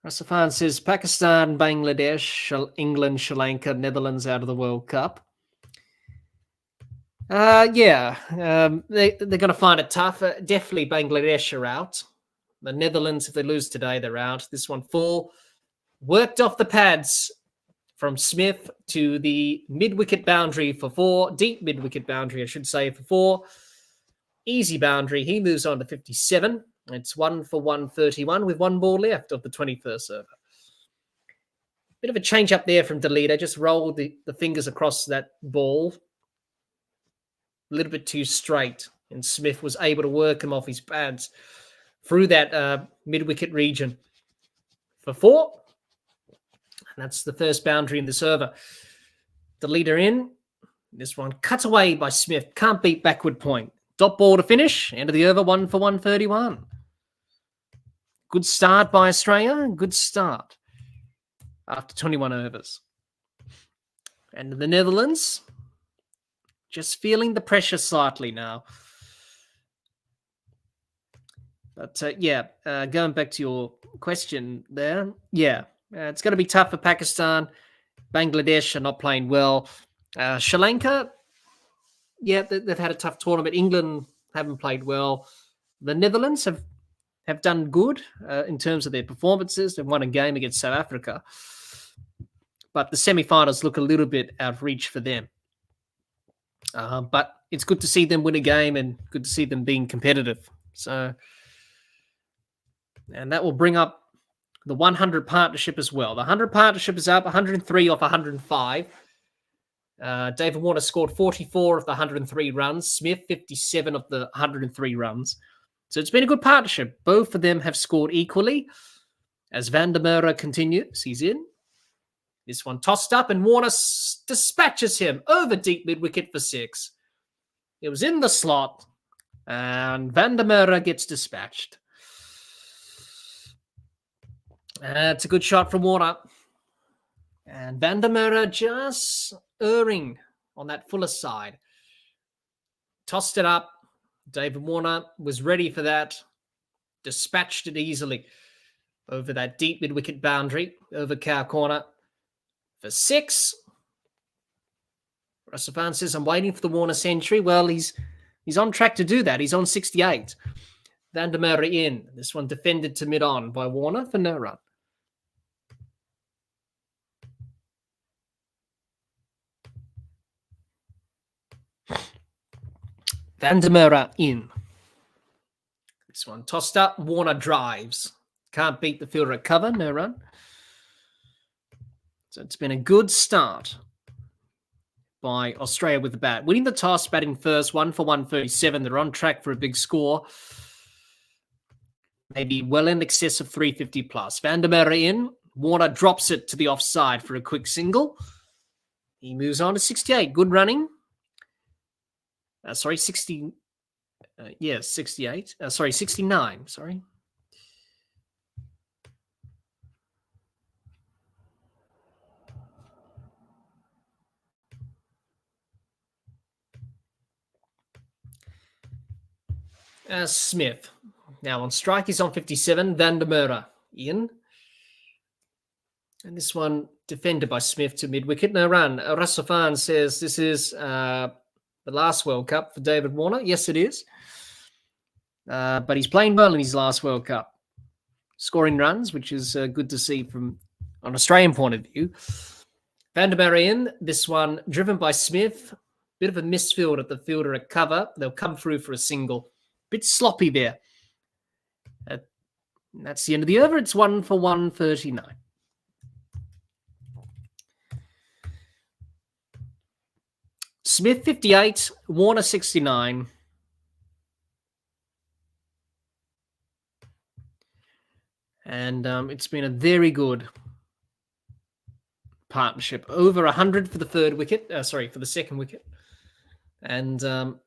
Rasafan says Pakistan, Bangladesh, England, Sri Lanka, Netherlands out of the World Cup. They're going to find it tough. Definitely Bangladesh are out. The Netherlands, if they lose today, they're out. This one full. Worked off the pads from Smith to the mid-wicket boundary for 4. Deep mid-wicket boundary, I should say, for 4. Easy boundary. He moves on to 57. It's 1 for 131 with 1 ball left of the 21st over. Bit of a change up there from de Leader. Just rolled the fingers across that ball. a little bit too straight, and Smith was able to work him off his pads through that mid-wicket region for 4. And that's the first boundary in this over. The leader in. This one cut away by Smith. Can't beat backward point. Dot ball to finish. End of the over, 1 for 131. Good start by Australia. Good start after 21 overs. And the Netherlands, just feeling the pressure slightly now. But going back to your question there, it's going to be tough for Pakistan. Bangladesh are not playing well. Sri Lanka, they've had a tough tournament. England haven't played well. The Netherlands have done good in terms of their performances. They've won a game against South Africa. But the semi-finals look a little bit out of reach for them. But it's good to see them win a game and good to see them being competitive. So, and that will bring up the 100 partnership as well. The 100 partnership is up, 103 off 105. David Warner scored 44 of the 103 runs. Smith, 57 of the 103 runs. So it's been a good partnership. Both of them have scored equally. As Van der Merwe continues, he's in. This one tossed up and Warner dispatches him over deep mid-wicket for 6. It was in the slot and Van der Merwe gets dispatched. It's a good shot from Warner. And Van der Merwe just erring on that fuller side. Tossed it up. David Warner was ready for that. Dispatched it easily over that deep mid-wicket boundary, over cow corner for 6. Rasafan says, I'm waiting for the Warner century. Well, he's on track to do that. He's on 68. Van der Merwe in. This one defended to mid-on by Warner for no run. Van der Merwe in. This one tossed up. Warner drives. Can't beat the fielder at cover. No run. So it's been a good start by Australia with the bat. Winning the toss, batting first, 1 for 137. They're on track for a big score. Maybe well in excess of 350 plus. Van der Merwe in. Warner drops it to the offside for a quick single. He moves on to 68. Good running. 60. 68. 69. Sorry. Smith. Now on strike, he's on 57. Van der Merwe in. And this one defended by Smith to mid-wicket. No run. Rasafan says this is the last World Cup for David Warner. Yes, it is. But he's playing well in his last World Cup. Scoring runs, which is good to see from an Australian point of view. Van der Merwe in. This one driven by Smith. Bit of a misfield at the fielder at cover. They'll come through for a single. Bit sloppy there. That's the end of the over. It's 1 for 139. Smith 58, Warner 69. And it's been a very good partnership. Over 100 for the third wicket. For the second wicket. And the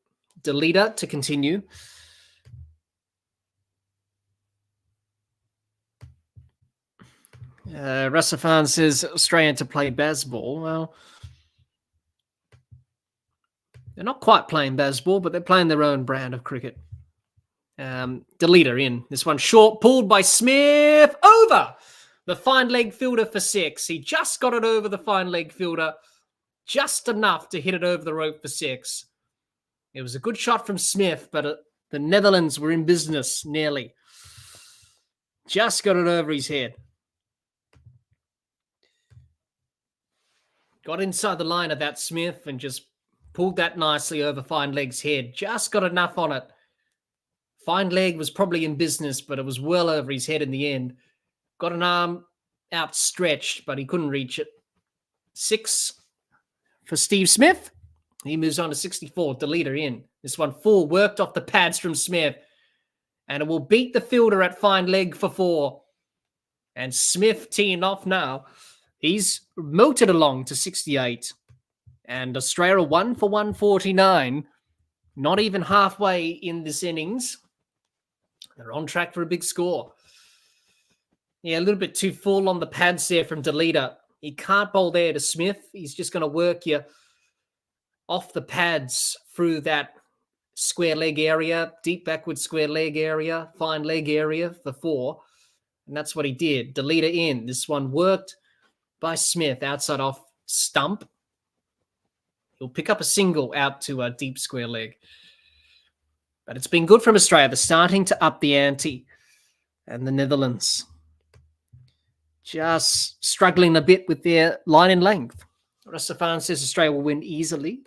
leader to continue. Rasafan says Australia to play baseball. Well, they're not quite playing baseball, but they're playing their own brand of cricket. The leader in. This one short, pulled by Smith. Over the fine leg fielder for 6. He just got it over the fine leg fielder. Just enough to hit it over the rope for 6. It was a good shot from Smith, but the Netherlands were in business nearly. Just got it over his head. Got inside the line of that Smith and just pulled that nicely over Fine Leg's head. Just got enough on it. Fine Leg was probably in business, but it was well over his head in the end. Got an arm outstretched, but he couldn't reach it. 6 for Steve Smith. He moves on to 64. Deleta in. This one full, worked off the pads from Smith. And it will beat the fielder at fine leg for 4. And Smith teeing off now. He's motored along to 68. And Australia 1 for 149. Not even halfway in this innings. They're on track for a big score. Yeah, a little bit too full on the pads there from Deleta. He can't bowl there to Smith. He's just going to work you off the pads through that square leg area, deep backward square leg area, fine leg area for 4. And that's what he did. Deleta in. This one worked by Smith outside off stump. He'll pick up a single out to a deep square leg. But it's been good from Australia. They're starting to up the ante. And the Netherlands just struggling a bit with their line and length. Rastafan says Australia will win easily.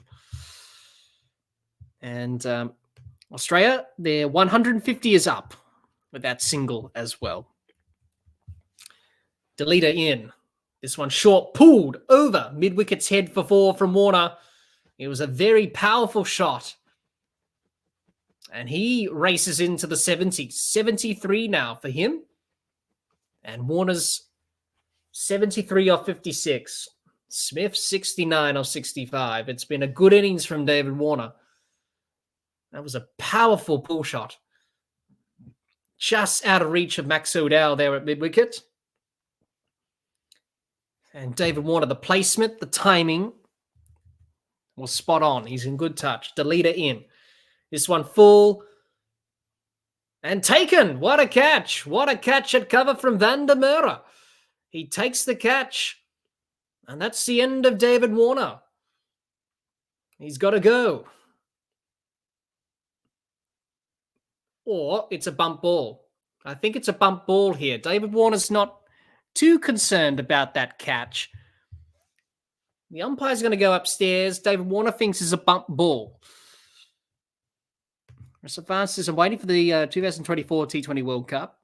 And Australia, their 150 is up with that single as well. Deleta in. This one short, pulled over mid-wicket's head for 4 from Warner. It was a very powerful shot. And he races into the 70s. 73 now for him. And Warner's 73 off 56. Smith 69 off 65. It's been a good innings from David Warner. That was a powerful pull shot. Just out of reach of Max O'Dowd there at mid-wicket. And David Warner, the placement, the timing was spot on. He's in good touch. Deleta in. This one full. And taken. What a catch. What a catch at cover from Van der Merwe. He takes the catch. And that's the end of David Warner. He's got to go. Or it's a bump ball. I think it's a bump ball here. David Warner's not too concerned about that catch. The umpire's going to go upstairs. David Warner thinks it's a bump ball. Rastafan says, I'm waiting for the 2024 T20 World Cup.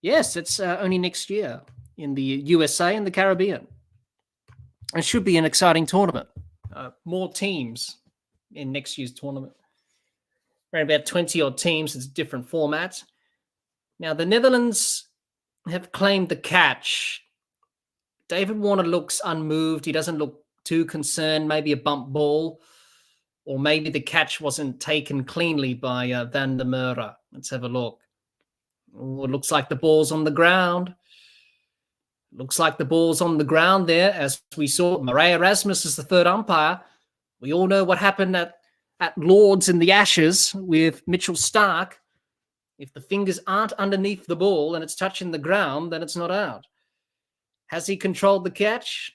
Yes, it's only next year in the USA and the Caribbean. It should be an exciting tournament. More teams in next year's tournament. Around about 20-odd teams. It's a different format. Now, the Netherlands have claimed the catch. David Warner looks unmoved. He doesn't look too concerned. Maybe a bump ball. Or maybe the catch wasn't taken cleanly by Van der Merwe. Let's have a look. Oh, it looks like the ball's on the ground. Looks like the ball's on the ground there, as we saw. Murray Erasmus is the third umpire. We all know what happened at Lords in the Ashes with Mitchell Starc. If the fingers aren't underneath the ball and it's touching the ground, then it's not out. Has he controlled the catch?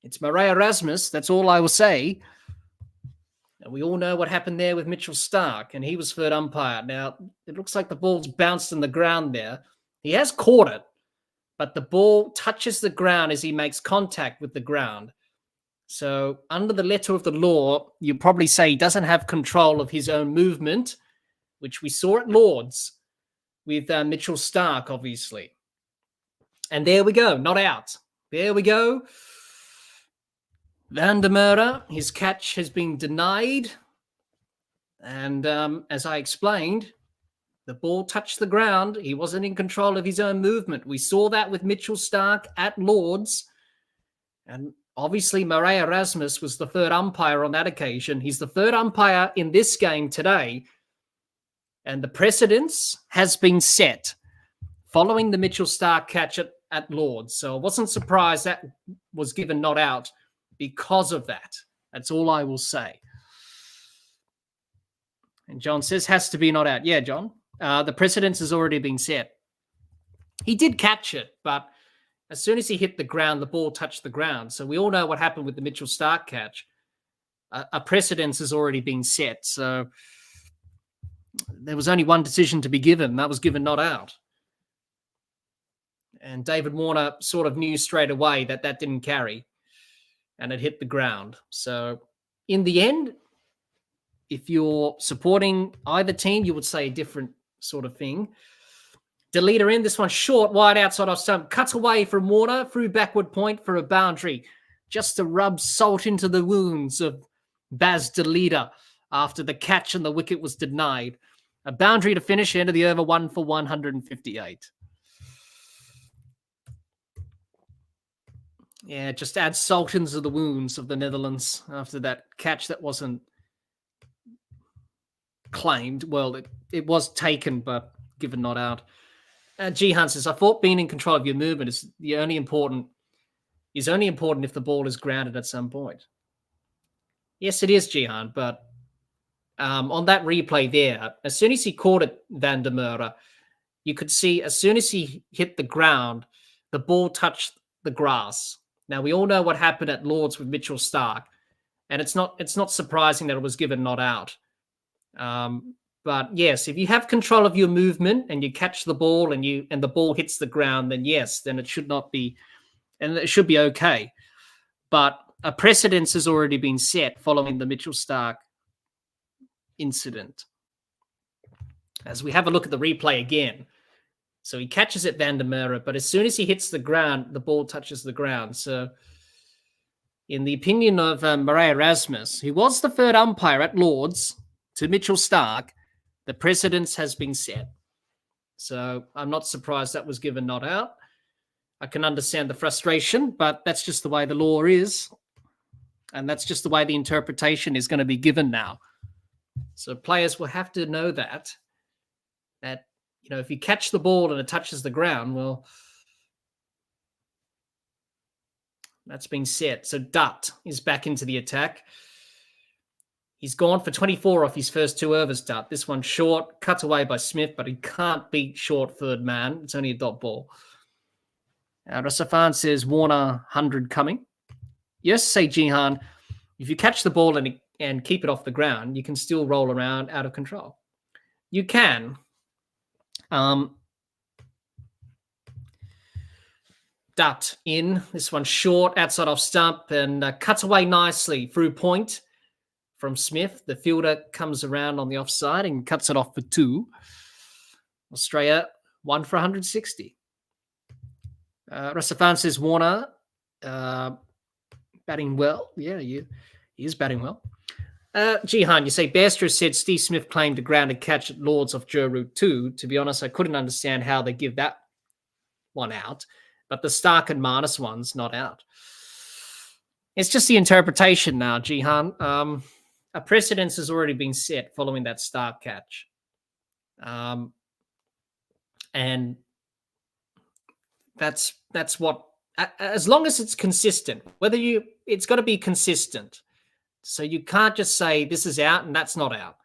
It's Murray Erasmus. That's all I will say. And we all know what happened there with Mitchell Starc, and he was third umpire. Now, it looks like the ball's bounced on the ground there. He has caught it, but the ball touches the ground as he makes contact with the ground. So under the letter of the law, you probably say he doesn't have control of his own movement, which we saw at Lords with Mitchell Starc, obviously. And there we go, not out. There we go. Van der Merwe, his catch has been denied. And as I explained, the ball touched the ground. He wasn't in control of his own movement. We saw that with Mitchell Starc at Lords. And obviously, Murray Erasmus was the third umpire on that occasion. He's the third umpire in this game today. And the precedence has been set following the Mitchell Starc catch at Lords. So I wasn't surprised that was given not out because of that. That's all I will say. And John says, has to be not out. Yeah, John. The precedence has already been set. He did catch it, but as soon as he hit the ground, the ball touched the ground. So we all know what happened with the Mitchell Starc catch. A precedence has already been set. So there was only one decision to be given. That was given not out. And David Warner sort of knew straight away that that didn't carry. And it hit the ground. So in the end, if you're supporting either team, you would say a different sort of thing. Deleta in, this one short, wide outside off stump, cuts away from Warner through backward point for a boundary. just to rub salt into the wounds of Baz de Leader after the catch and the wicket was denied. A boundary to finish, end of the over, 1 for 158. Yeah, just add salt into the wounds of the Netherlands after that catch that wasn't claimed. Well, it was taken, but given not out. Jihan says, I thought being in control of your movement is only important if the ball is grounded at some point. Yes, it is, Jihan, but on that replay there, as soon as he caught it, Van der Merwe, you could see as soon as he hit the ground, the ball touched the grass. Now, we all know what happened at Lord's with Mitchell Starc, and it's not surprising that it was given not out. But yes, if you have control of your movement and you catch the ball and the ball hits the ground, then yes, then it should not be, and it should be okay. But a precedence has already been set following the Mitchell Starc incident. As we have a look at the replay again, so he catches it, Van der Merwe, but as soon as he hits the ground, the ball touches the ground. So in the opinion of Murray Erasmus, who was the third umpire at Lord's to Mitchell Starc, the precedence has been set. So I'm not surprised that was given not out. I can understand the frustration, but that's just the way the law is. And that's just the way the interpretation is going to be given now. So players will have to know that if you catch the ball and it touches the ground, well, that's been set. So Dutt is back into the attack. He's gone for 24 off his first 2 overs, Dutt. This one short, cut away by Smith, but he can't beat short third man. It's only a dot ball. Rasafan says Warner 100 coming. Yes, say Jihan, if you catch the ball and keep it off the ground, you can still roll around out of control. You can. Dutt in. This one short, outside off stump, and cuts away nicely through point from Smith. The fielder comes around on the offside and cuts it off for 2. Australia 1 for 160. Rasafan says Warner batting well. Yeah, he is batting well. Jihan, you say Bairstow said Steve Smith claimed a grounded catch at Lord's off Joe Root 2. To be honest, I couldn't understand how they give that one out, but the Starc and Marnus one's not out. It's just the interpretation now, Jihan. A precedence has already been set following that Starc catch. And that's what, as long as it's consistent, it's got to be consistent. So you can't just say this is out and that's not out.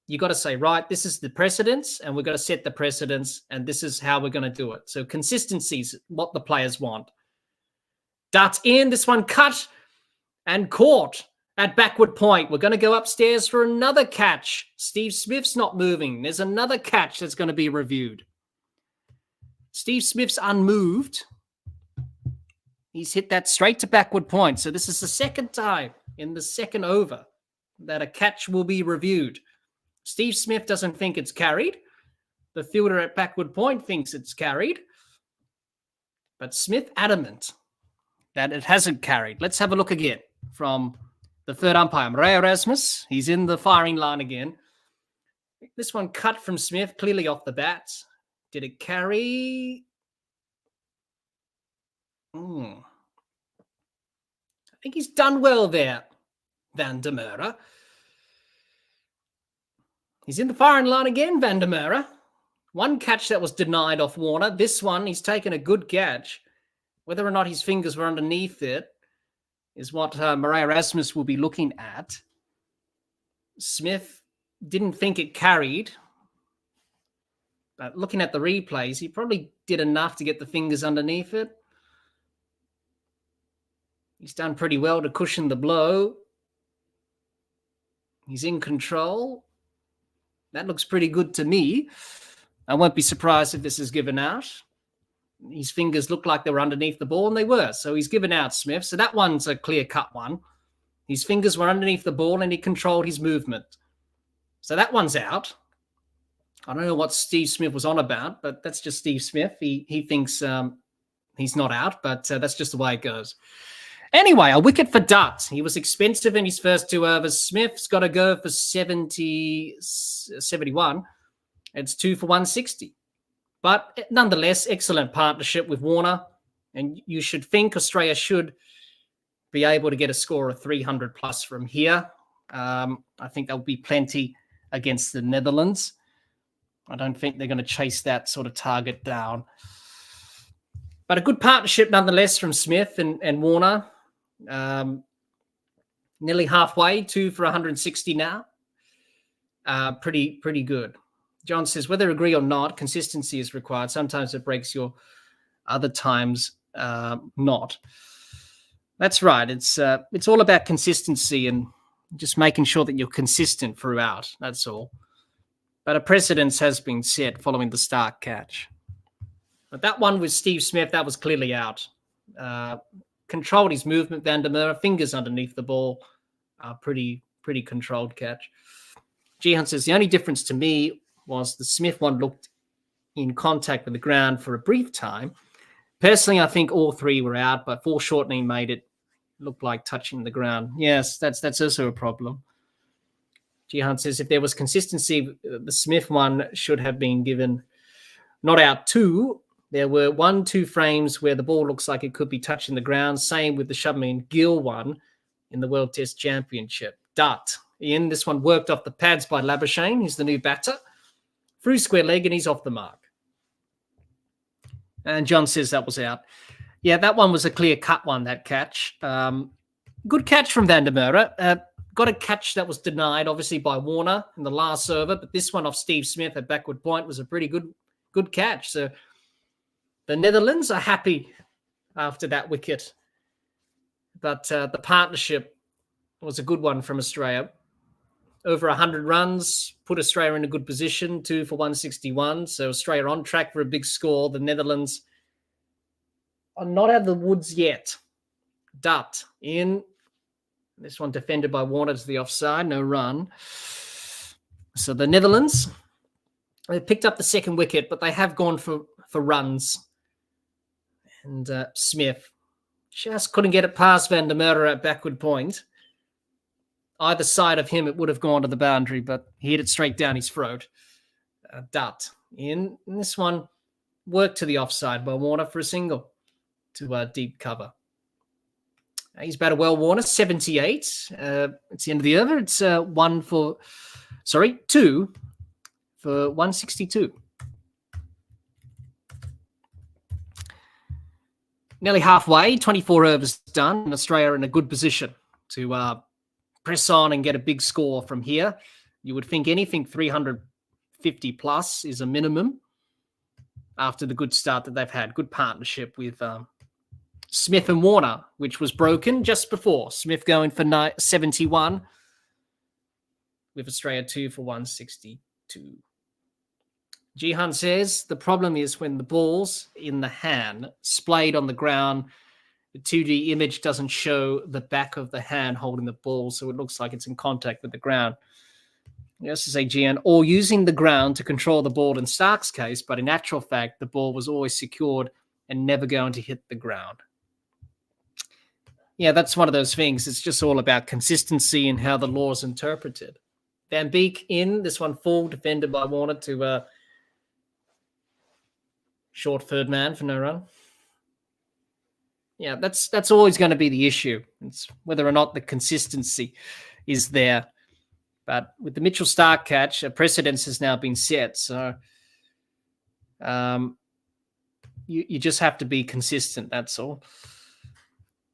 You got to say, right, this is the precedence and we're going to set the precedence and this is how we're going to do it. So consistency is what the players want. Dutt in, this one cut and caught at backward point. We're going to go upstairs for another catch. Steve Smith's not moving. There's another catch that's going to be reviewed. Steve Smith's unmoved. He's hit that straight to backward point. So this is the second time in the second over that a catch will be reviewed. Steve Smith doesn't think it's carried. The fielder at backward point thinks it's carried. But Smith adamant that it hasn't carried. Let's have a look again from the third umpire, Ray Erasmus. He's in the firing line again. This one cut from Smith, clearly off the bat. Did it carry? I think he's done well there, Van der Merwe. He's in the firing line again, Van der Merwe. One catch that was denied off Warner. This one, he's taken a good catch. Whether or not his fingers were underneath it is what Murray Erasmus will be looking at. Smith didn't think it carried. But looking at the replays, he probably did enough to get the fingers underneath it. He's done pretty well to cushion the blow. He's in control. That looks pretty good to me. I won't be surprised if this is given out. His fingers looked like they were underneath the ball, and they were. So he's given out Smith. So that one's a clear-cut one. His fingers were underneath the ball, and he controlled his movement. So that one's out. I don't know what Steve Smith was on about, but that's just Steve Smith. He thinks he's not out, but that's just the way it goes. Anyway, a wicket for Dutt. He was expensive in his first 2 overs. Smith's got to go for 71. It's 2 for 160. But nonetheless, excellent partnership with Warner. And you should think Australia should be able to get a score of 300 plus from here. I think there'll be plenty against the Netherlands. I don't think they're going to chase that sort of target down. But a good partnership nonetheless from Smith and Warner. Nearly halfway, 2 for 160 now. Pretty good. John says, whether agree or not, consistency is required. Sometimes it breaks your, other times not. That's right. It's all about consistency and just making sure that you're consistent throughout. That's all. But a precedence has been set following the Stark catch. But that one with Steve Smith, that was clearly out. Controlled his movement, Van der Merwe, fingers underneath the ball. Pretty controlled catch. Jihan says, the only difference to me was the Smith one looked in contact with the ground for a brief time. Personally, I think all 3 were out, but foreshortening made it look like touching the ground. Yes, that's also a problem. Jihan says, if there was consistency, the Smith one should have been given not out 2. There were 1-2 frames where the ball looks like it could be touching the ground. Same with the Shubman Gill one in the World Test Championship. Dutt. Ian, this one worked off the pads by Labuschagne. He's the new batter. Through square leg, and he's off the mark. And John says that was out. Yeah, that one was a clear-cut one, that catch. Good catch from Van der Merwe. Got a catch that was denied, obviously, by Warner in the last over, but this one off Steve Smith at backward point was a pretty good catch. So the Netherlands are happy after that wicket. But the partnership was a good one from Australia. Over 100 runs, put Australia in a good position, 2 for 161. So Australia on track for a big score. The Netherlands are not out of the woods yet. Dutt in. This one defended by Warner to the offside, no run. So the Netherlands, they picked up the second wicket, but they have gone for runs. And Smith just couldn't get it past Van der Merwe at backward point. Either side of him, it would have gone to the boundary, but he hit it straight down his throat. Dutt in. And this one worked to the offside by Warner for a single to deep cover. He's batted well, Warner, 78. It's the end of the over. It's 2 for 162. Nearly halfway, 24 overs done, and Australia in a good position to press on and get a big score from here. You would think anything 350 plus is a minimum after the good start that they've had. Good partnership with Smith and Warner, which was broken just before. Smith going for 71 with Australia 2 for 162. Jihan says the problem is when the ball's in the hand, splayed on the ground, the 2D image doesn't show the back of the hand holding the ball, so it looks like it's in contact with the ground. Yes, to say Jihan, or using the ground to control the ball in Stark's case, but in actual fact, the ball was always secured and never going to hit the ground. Yeah, that's one of those things. It's just all about consistency and how the law is interpreted. Van Beek in, this one full, defended by Warner to short third man for no run. Yeah, that's always going to be the issue. It's whether or not the consistency is there. But with the Mitchell Stark catch, a precedence has now been set. So you just have to be consistent, that's all.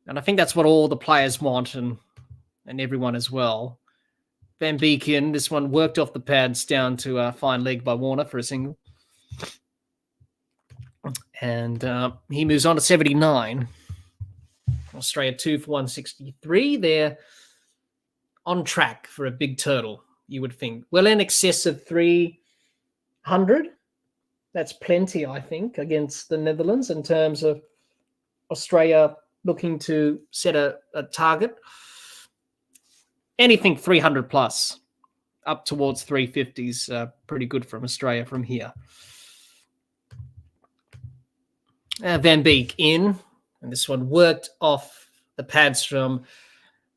And I think that's what all the players want and everyone as well. Van Beek in, this one worked off the pads down to a fine leg by Warner for a single. And he moves on to 79. Australia 2 for 163. They're on track for a big total, you would think. Well, in excess of 300. That's plenty, I think, against the Netherlands in terms of Australia looking to set a target. Anything 300 plus, up towards 350 is pretty good from Australia from here. Van Beek in, and this one worked off the pads from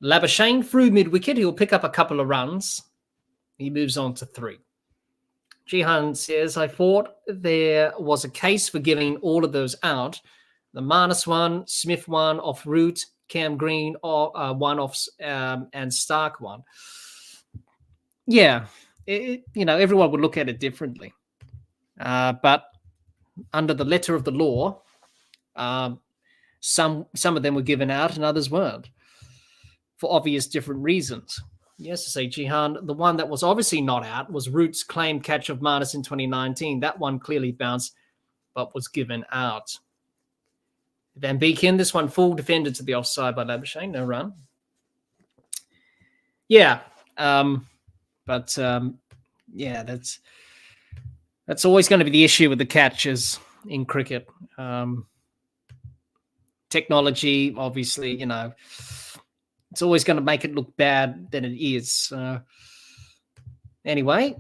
Labuschagne through mid-wicket. He'll pick up a couple of runs. He moves on to 3. Jihan says, I thought there was a case for giving all of those out. The Marnus one, Smith one off Root, Cam Green one off, and Stark one. Yeah, everyone would look at it differently. But under the letter of the law, some of them were given out and others weren't, for obvious different reasons. Yes, to say, Jihan, the one that was obviously not out was Root's claimed catch of Marnus in 2019. That one clearly bounced, but was given out. Van Beeken, this one full defended to the offside by Labuschagne, no run. Yeah, that's always going to be the issue with the catches in cricket. Technology, obviously, it's always going to make it look bad than it is. Anyway,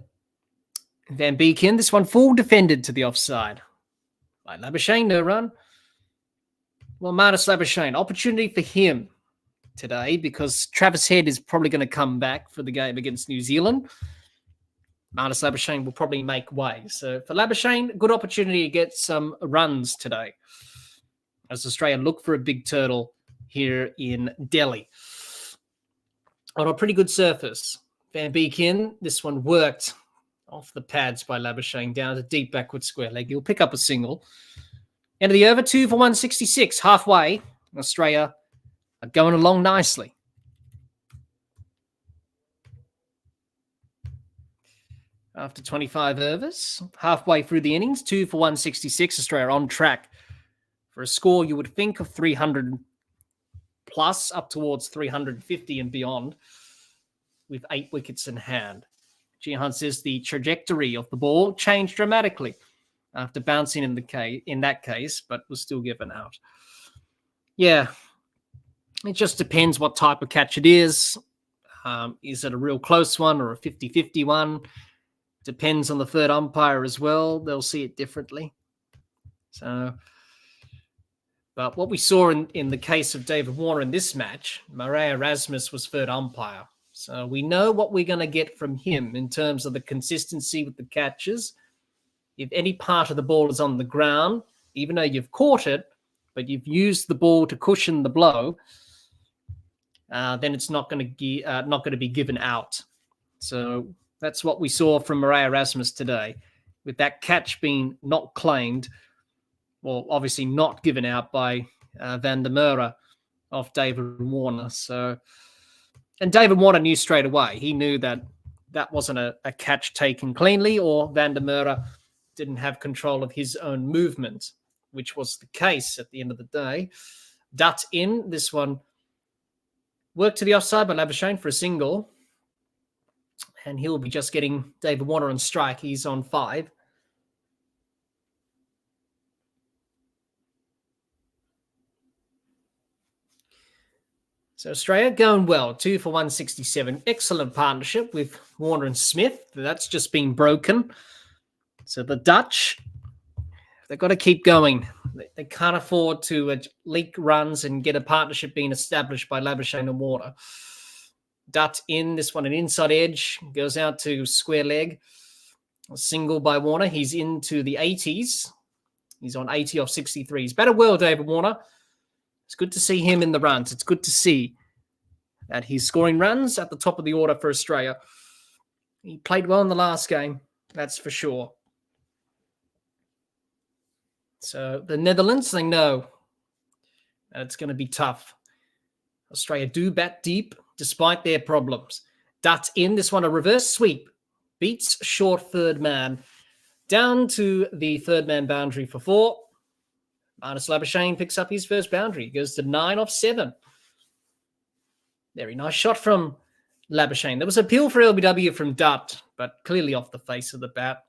Van Beeken, this one full defended to the offside by Labuschagne, no run. Well, Marnus Labuschagne, opportunity for him today because Travis Head is probably going to come back for the game against New Zealand. Marnus Labuschagne will probably make way. So for Labuschagne, good opportunity to get some runs today as Australia look for a big turtle here in Delhi. On a pretty good surface. Van Beeken, this one worked off the pads by Labuschagne down to deep backward square leg. He'll pick up a single. End of the over, 2 for 166. Halfway, Australia are going along nicely. After 25 overs, halfway through the innings, 2 for 166. Australia on track for a score you would think of 300 plus, up towards 350 and beyond, with 8 wickets in hand. Jihan says the trajectory of the ball changed dramatically after bouncing in that case, but was still given out. Yeah, it just depends what type of catch it is. Is it a real close one or a 50-50 one? Depends on the third umpire as well. They'll see it differently. So, but what we saw in the case of David Warner in this match, Murray Erasmus was third umpire. So we know what we're going to get from him in terms of the consistency with the catches. If any part of the ball is on the ground, even though you've caught it, but you've used the ball to cushion the blow, then it's not going to be given out. So that's what we saw from Murray Erasmus today, with that catch being not claimed, well, obviously not given out by Van der Merwe off David Warner. So, and David Warner knew straight away. He knew that wasn't a catch taken cleanly, or Van der Merwe didn't have control of his own movement, which was the case at the end of the day. Dutt in, this one worked to the offside by Labuschagne for a single, and he'll be just getting David Warner on strike. He's on 5. So Australia going well, 2 for 167. Excellent partnership with Warner and Smith. That's just been broken. So the Dutch, they've got to keep going. They can't afford to leak runs and get a partnership being established by Labuschagne and Warner. Dutt in, this one an inside edge, goes out to square leg. A single by Warner. He's into the 80s. He's on 80 off 63. He's batted well, David Warner. It's good to see him in the runs. It's good to see that he's scoring runs at the top of the order for Australia. He played well in the last game, that's for sure. So the Netherlands, they know that it's going to be tough. Australia do bat deep despite their problems. Dutt in, this one a reverse sweep. Beats short third man. Down to the third man boundary for 4. Marnus Labuschagne picks up his first boundary. He goes to 9 off 7. Very nice shot from Labuschagne. There was appeal for LBW from Dutt, but clearly off the face of the bat.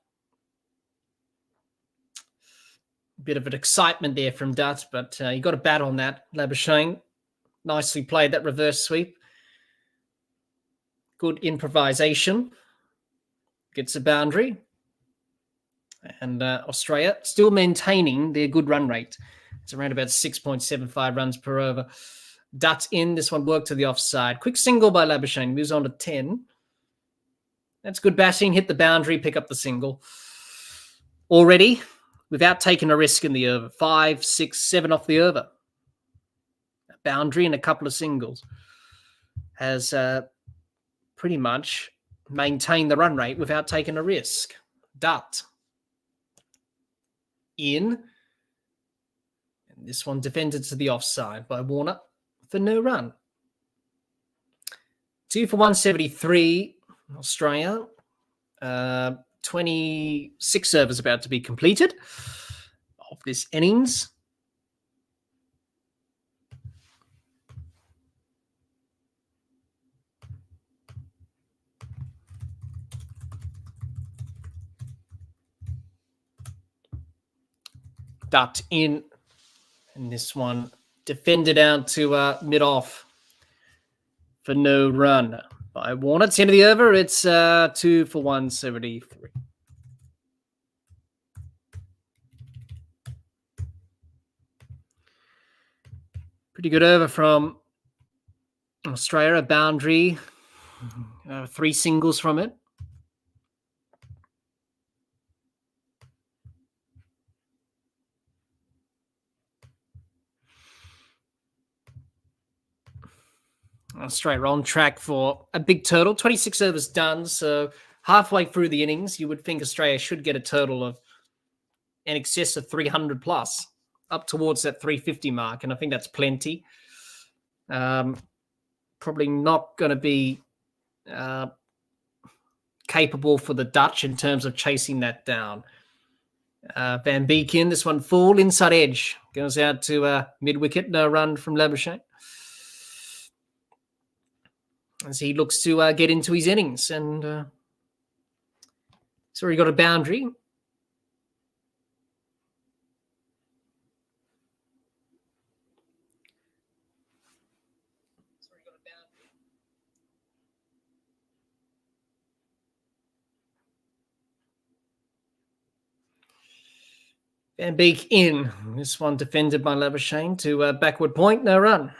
Bit of an excitement there from Dutt, but you got a bat on that. Labuschagne nicely played that reverse sweep. Good improvisation. Gets a boundary. And Australia still maintaining their good run rate. It's around about 6.75 runs per over. Dutt in. This one worked to the offside. Quick single by Labuschagne. Moves on to 10. That's good batting. Hit the boundary. Pick up the single. Already, without taking a risk in the over. 5, 6, 7 off the over. A boundary and a couple of singles. Has pretty much maintained the run rate without taking a risk. Dutt. In. And this one defended to the offside by Warner for no run. 2 for 173, Australia. 26 overs about to be completed of this innings. Dutt in. And this one defended out to mid-off for no run by Warner. 10 of the over. It's 2 for 173. Pretty good over from Australia. A boundary. 3 singles from it. Australia on track for a big total. 26 overs done. So halfway through the innings, you would think Australia should get a total of in excess of 300 plus, up towards that 350 mark. And I think that's plenty. Probably not going to be capable for the Dutch in terms of chasing that down. Van Beek in. This one full inside edge. Goes out to mid-wicket. No run from Labuschagne. As he looks to get into his innings. And he's already got a boundary. Van Beek in. This one defended by Labuschagne to backward point. No run.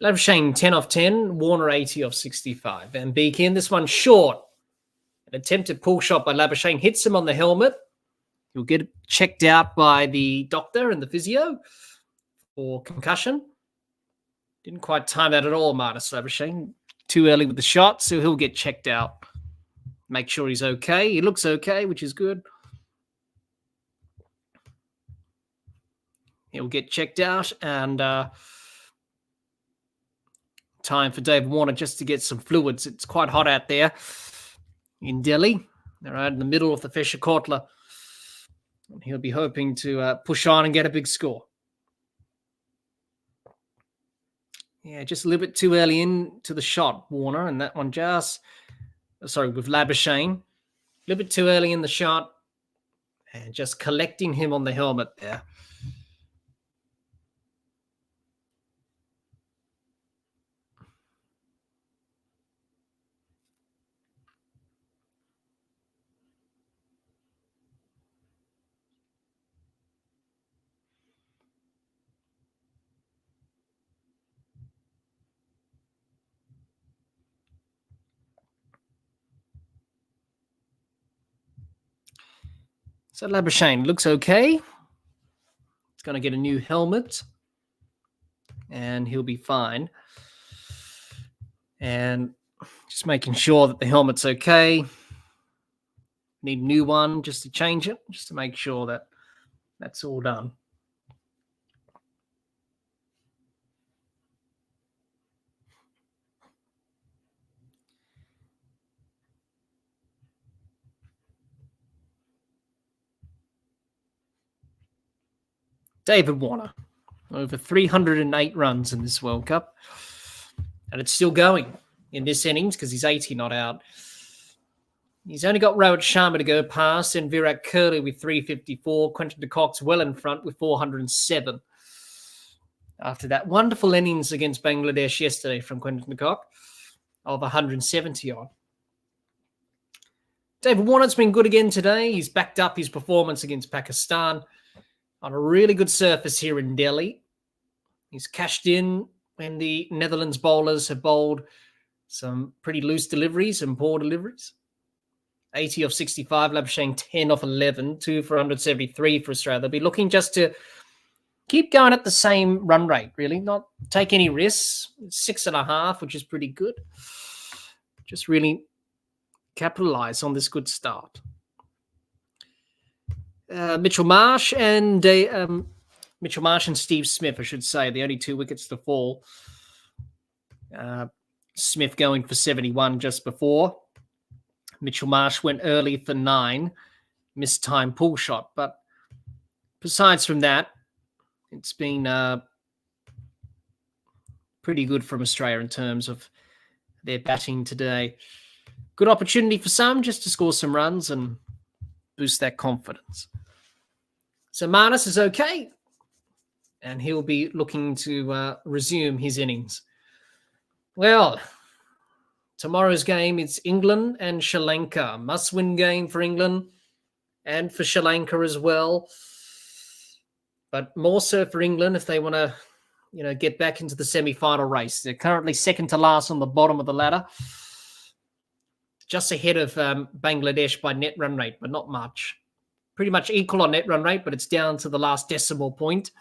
Labuschagne 10 off 10, Warner 80 off 65. Van Beek in. This one short. An attempted pull shot by Labuschagne hits him on the helmet. He'll get checked out by the doctor and the physio for concussion. Didn't quite time that at all, Marnus Labuschagne. Too early with the shot, so he'll get checked out. Make sure he's okay. He looks okay, which is good. He'll get checked out and time for David Warner just to get some fluids. It's quite hot out there in Delhi. They're right in the middle of the Fisher Kotla. And he'll be hoping to push on and get a big score. Yeah, just a little bit too early into the shot, Warner, and that one just... Sorry, with Labuschagne. A little bit too early in the shot. And just collecting him on the helmet there. So Labuschagne looks okay. He's going to get a new helmet. And he'll be fine. And just making sure that the helmet's okay. Need a new one just to change it. Just to make sure that that's all done. David Warner, over 308 runs in this World Cup. And it's still going in this innings because he's 80 not out. He's only got Rohit Sharma to go past, and Virat Kohli with 354. Quinton de Kock's well in front with 407. After that wonderful innings against Bangladesh yesterday from Quinton de Kock of 170 odd. David Warner's been good again today. He's backed up his performance against Pakistan on a really good surface here in Delhi. He's cashed in when the Netherlands bowlers have bowled some pretty loose deliveries and poor deliveries. 80 of 65, Labuschagne 10 off 11, 2 for 173 for Australia. They'll be looking just to keep going at the same run rate, really, not take any risks. 6.5, which is pretty good. Just really capitalize on this good start. Mitchell Marsh and Steve Smith, I should say, the only 2 wickets to fall. Smith going for 71 just before. Mitchell Marsh went early for 9, missed time pull shot. But besides from that, it's been pretty good from Australia in terms of their batting today. Good opportunity for some just to score some runs and boost that confidence. So Marnus is okay, and he'll be looking to resume his innings. Well, tomorrow's game is England and Sri Lanka. Must-win game for England and for Sri Lanka as well. But more so for England if they want to, get back into the semi-final race. They're currently second to last on the bottom of the ladder, just ahead of Bangladesh by net run rate, but not much. Pretty much equal on net run rate, but it's down to the last decimal point.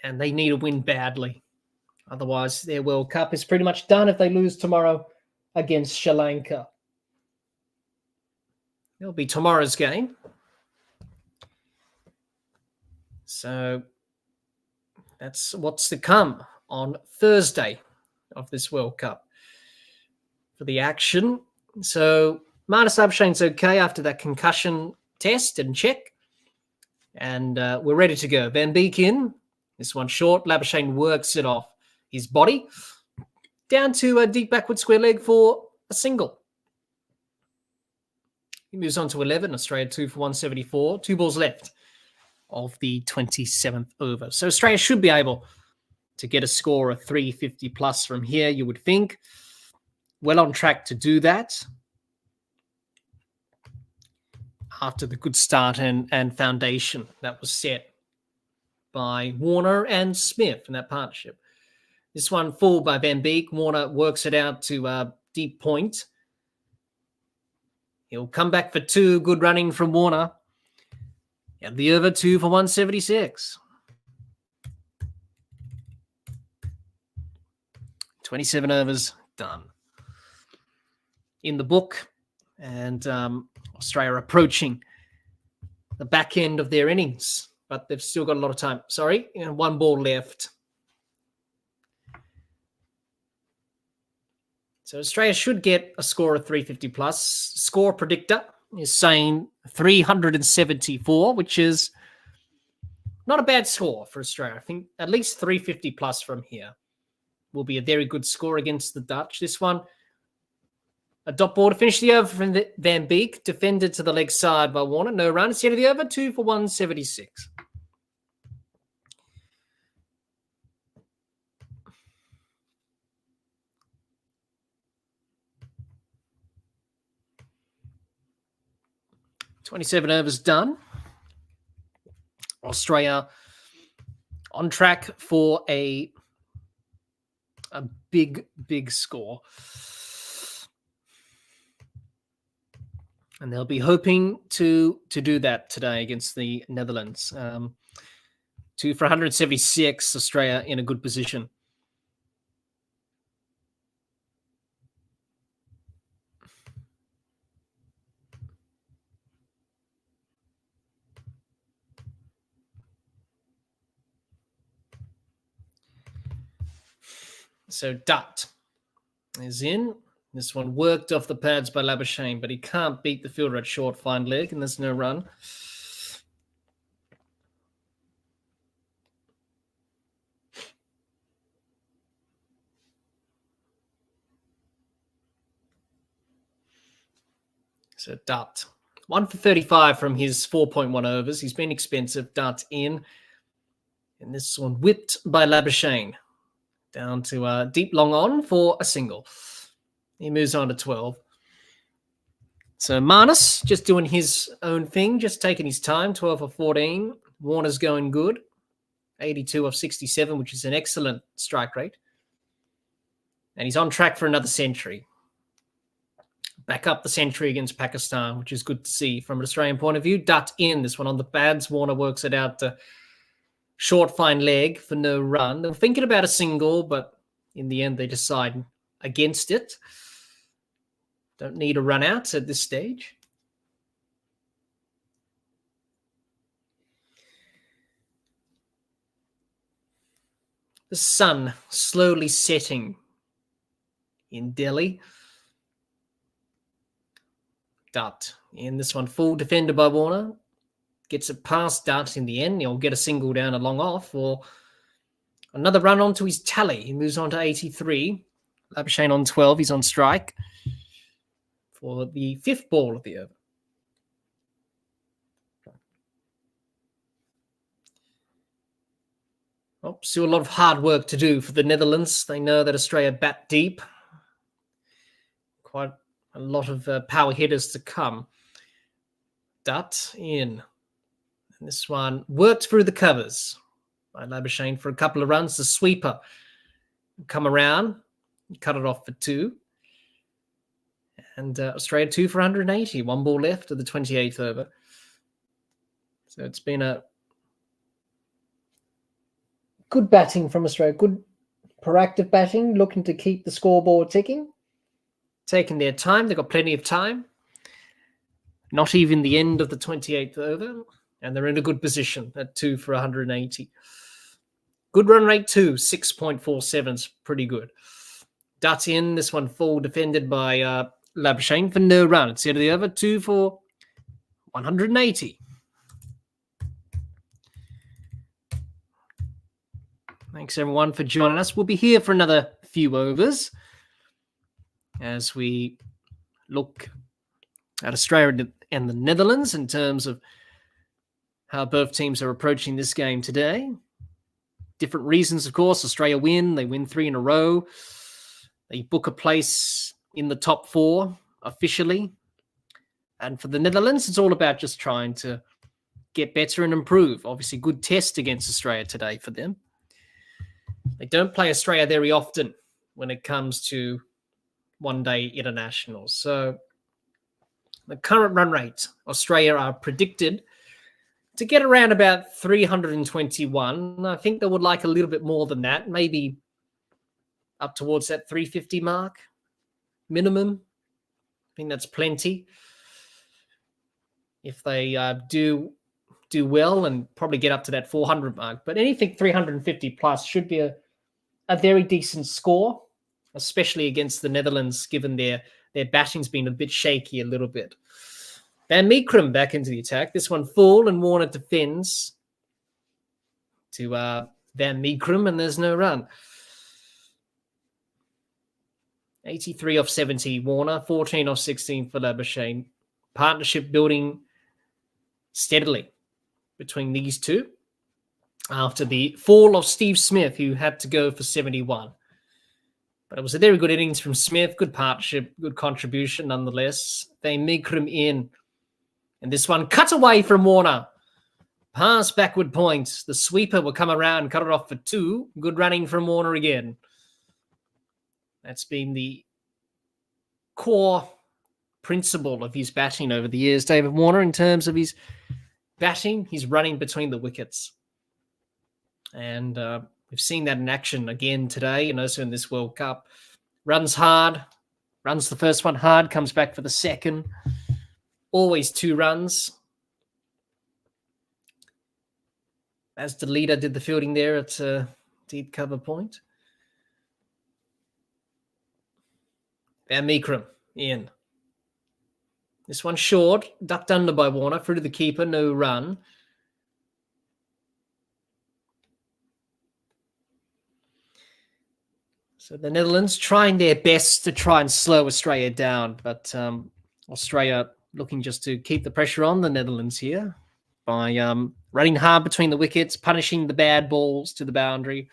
And they need a win badly. Otherwise, their World Cup is pretty much done if they lose tomorrow against Sri Lanka. It'll be tomorrow's game. So that's what's to come on Thursday of this World Cup for the action. So Marnus Labuschagne okay after that concussion test and check. And we're ready to go. Van Beek in. This one short. Labuschagne works it off his body. Down to a deep backward square leg for a single. He moves on to 11. Australia 2 for 174. 2 balls left of the 27th over. So Australia should be able to get a score of 350 plus from here, you would think. Well on track to do that after the good start and foundation that was set by Warner and Smith in that partnership. This one full by Van Beek. Warner works it out to deep point. He'll come back for 2. Good running from Warner. And the over 2 for 176. 27 overs done. In the book. And Australia approaching the back end of their innings. But they've still got a lot of time. Sorry, 1 ball left. So Australia should get a score of 350 plus. Score predictor is saying 374, which is not a bad score for Australia. I think at least 350 plus from here will be a very good score against the Dutch. This one, a dot ball to finish the over from Van Beek, defended to the leg side by Warner. No runs. Yet of the over, 2 for 176. $27 overs done. Australia on track for a big, big score. And they'll be hoping to do that today against the Netherlands. 2 for 176, Australia in a good position. So Dutt is in. This one worked off the pads by Labuschagne, but he can't beat the fielder at short fine leg, and there's no run. So Dutt, 1 for 35 from his 4.1 overs. He's been expensive. Dutt in. And this one whipped by Labuschagne. Down to deep long on for a single. He moves on to 12. So Marnus just doing his own thing, just taking his time, 12 for 14. Warner's going good, 82 of 67, which is an excellent strike rate. And he's on track for another century. Back up the century against Pakistan, which is good to see from an Australian point of view. Dutt in, this one on the pads. Warner works it out to short, fine leg for no run. They were thinking about a single, but in the end they decide against it. Don't need a run out at this stage. The sun slowly setting in Delhi. Dutt in this one, full defended by Warner. Gets it past Dutt in the end. He'll get a single down and long off, or another run onto his tally. He moves on to 83. Labuschagne on 12. He's on strike for the 5th ball of the over. Oh, still a lot of hard work to do for the Netherlands. They know that Australia bat deep. Quite a lot of power hitters to come. Dutt in. And this one worked through the covers by Labuschagne for a couple of runs. The sweeper come around, cut it off for 2. And Australia 2 for 180. 1 ball left of the 28th over. So it's been a good batting from Australia. Good proactive batting, looking to keep the scoreboard ticking. Taking their time. They've got plenty of time. Not even the end of the 28th over. And they're in a good position at 2 for 180. Good run rate too, 6.47 is pretty good. Dutt in, this one full defended by Labuschagne for no run. It's the end of the over, 2 for 180. Thanks everyone for joining us. We'll be here for another few overs as we look at Australia and the Netherlands in terms of how both teams are approaching this game today. Different reasons, of course. Australia win. They win 3 in a row. They book a place in the top 4 officially. And for the Netherlands, it's all about just trying to get better and improve. Obviously, good test against Australia today for them. They don't play Australia very often when it comes to one-day internationals. So the current run rate, Australia are predicted to get around about 321. I think they would like a little bit more than that, maybe up towards that 350 mark minimum. I think that's plenty. If they do well and probably get up to that 400 mark. But anything 350 plus should be a very decent score, especially against the Netherlands, given their batting's been a bit shaky a little bit. Van Meekrum back into the attack. This one full, and Warner defends to Van Meekrum, and there's no run. 83 off 70, Warner. 14 off 16 for Labuschagne. Partnership building steadily between these two after the fall of Steve Smith, who had to go for 71. But it was a very good innings from Smith. Good partnership, good contribution nonetheless. Van Meekrum in. And this one cut away from Warner. Pass backward point. The sweeper will come around, cut it off for 2. Good running from Warner again. That's been the core principle of his batting over the years, David Warner, in terms of his batting. He's running between the wickets. And we've seen that in action again today and also in this World Cup. Runs hard. Runs the first one hard, comes back for the second. Always 2 runs. As the leader did the fielding there at deep cover point. Van Meekrum in. This one short, ducked under by Warner, through to the keeper, no run. So the Netherlands trying their best to try and slow Australia down, but Australia looking just to keep the pressure on the Netherlands here by running hard between the wickets, punishing the bad balls to the boundary,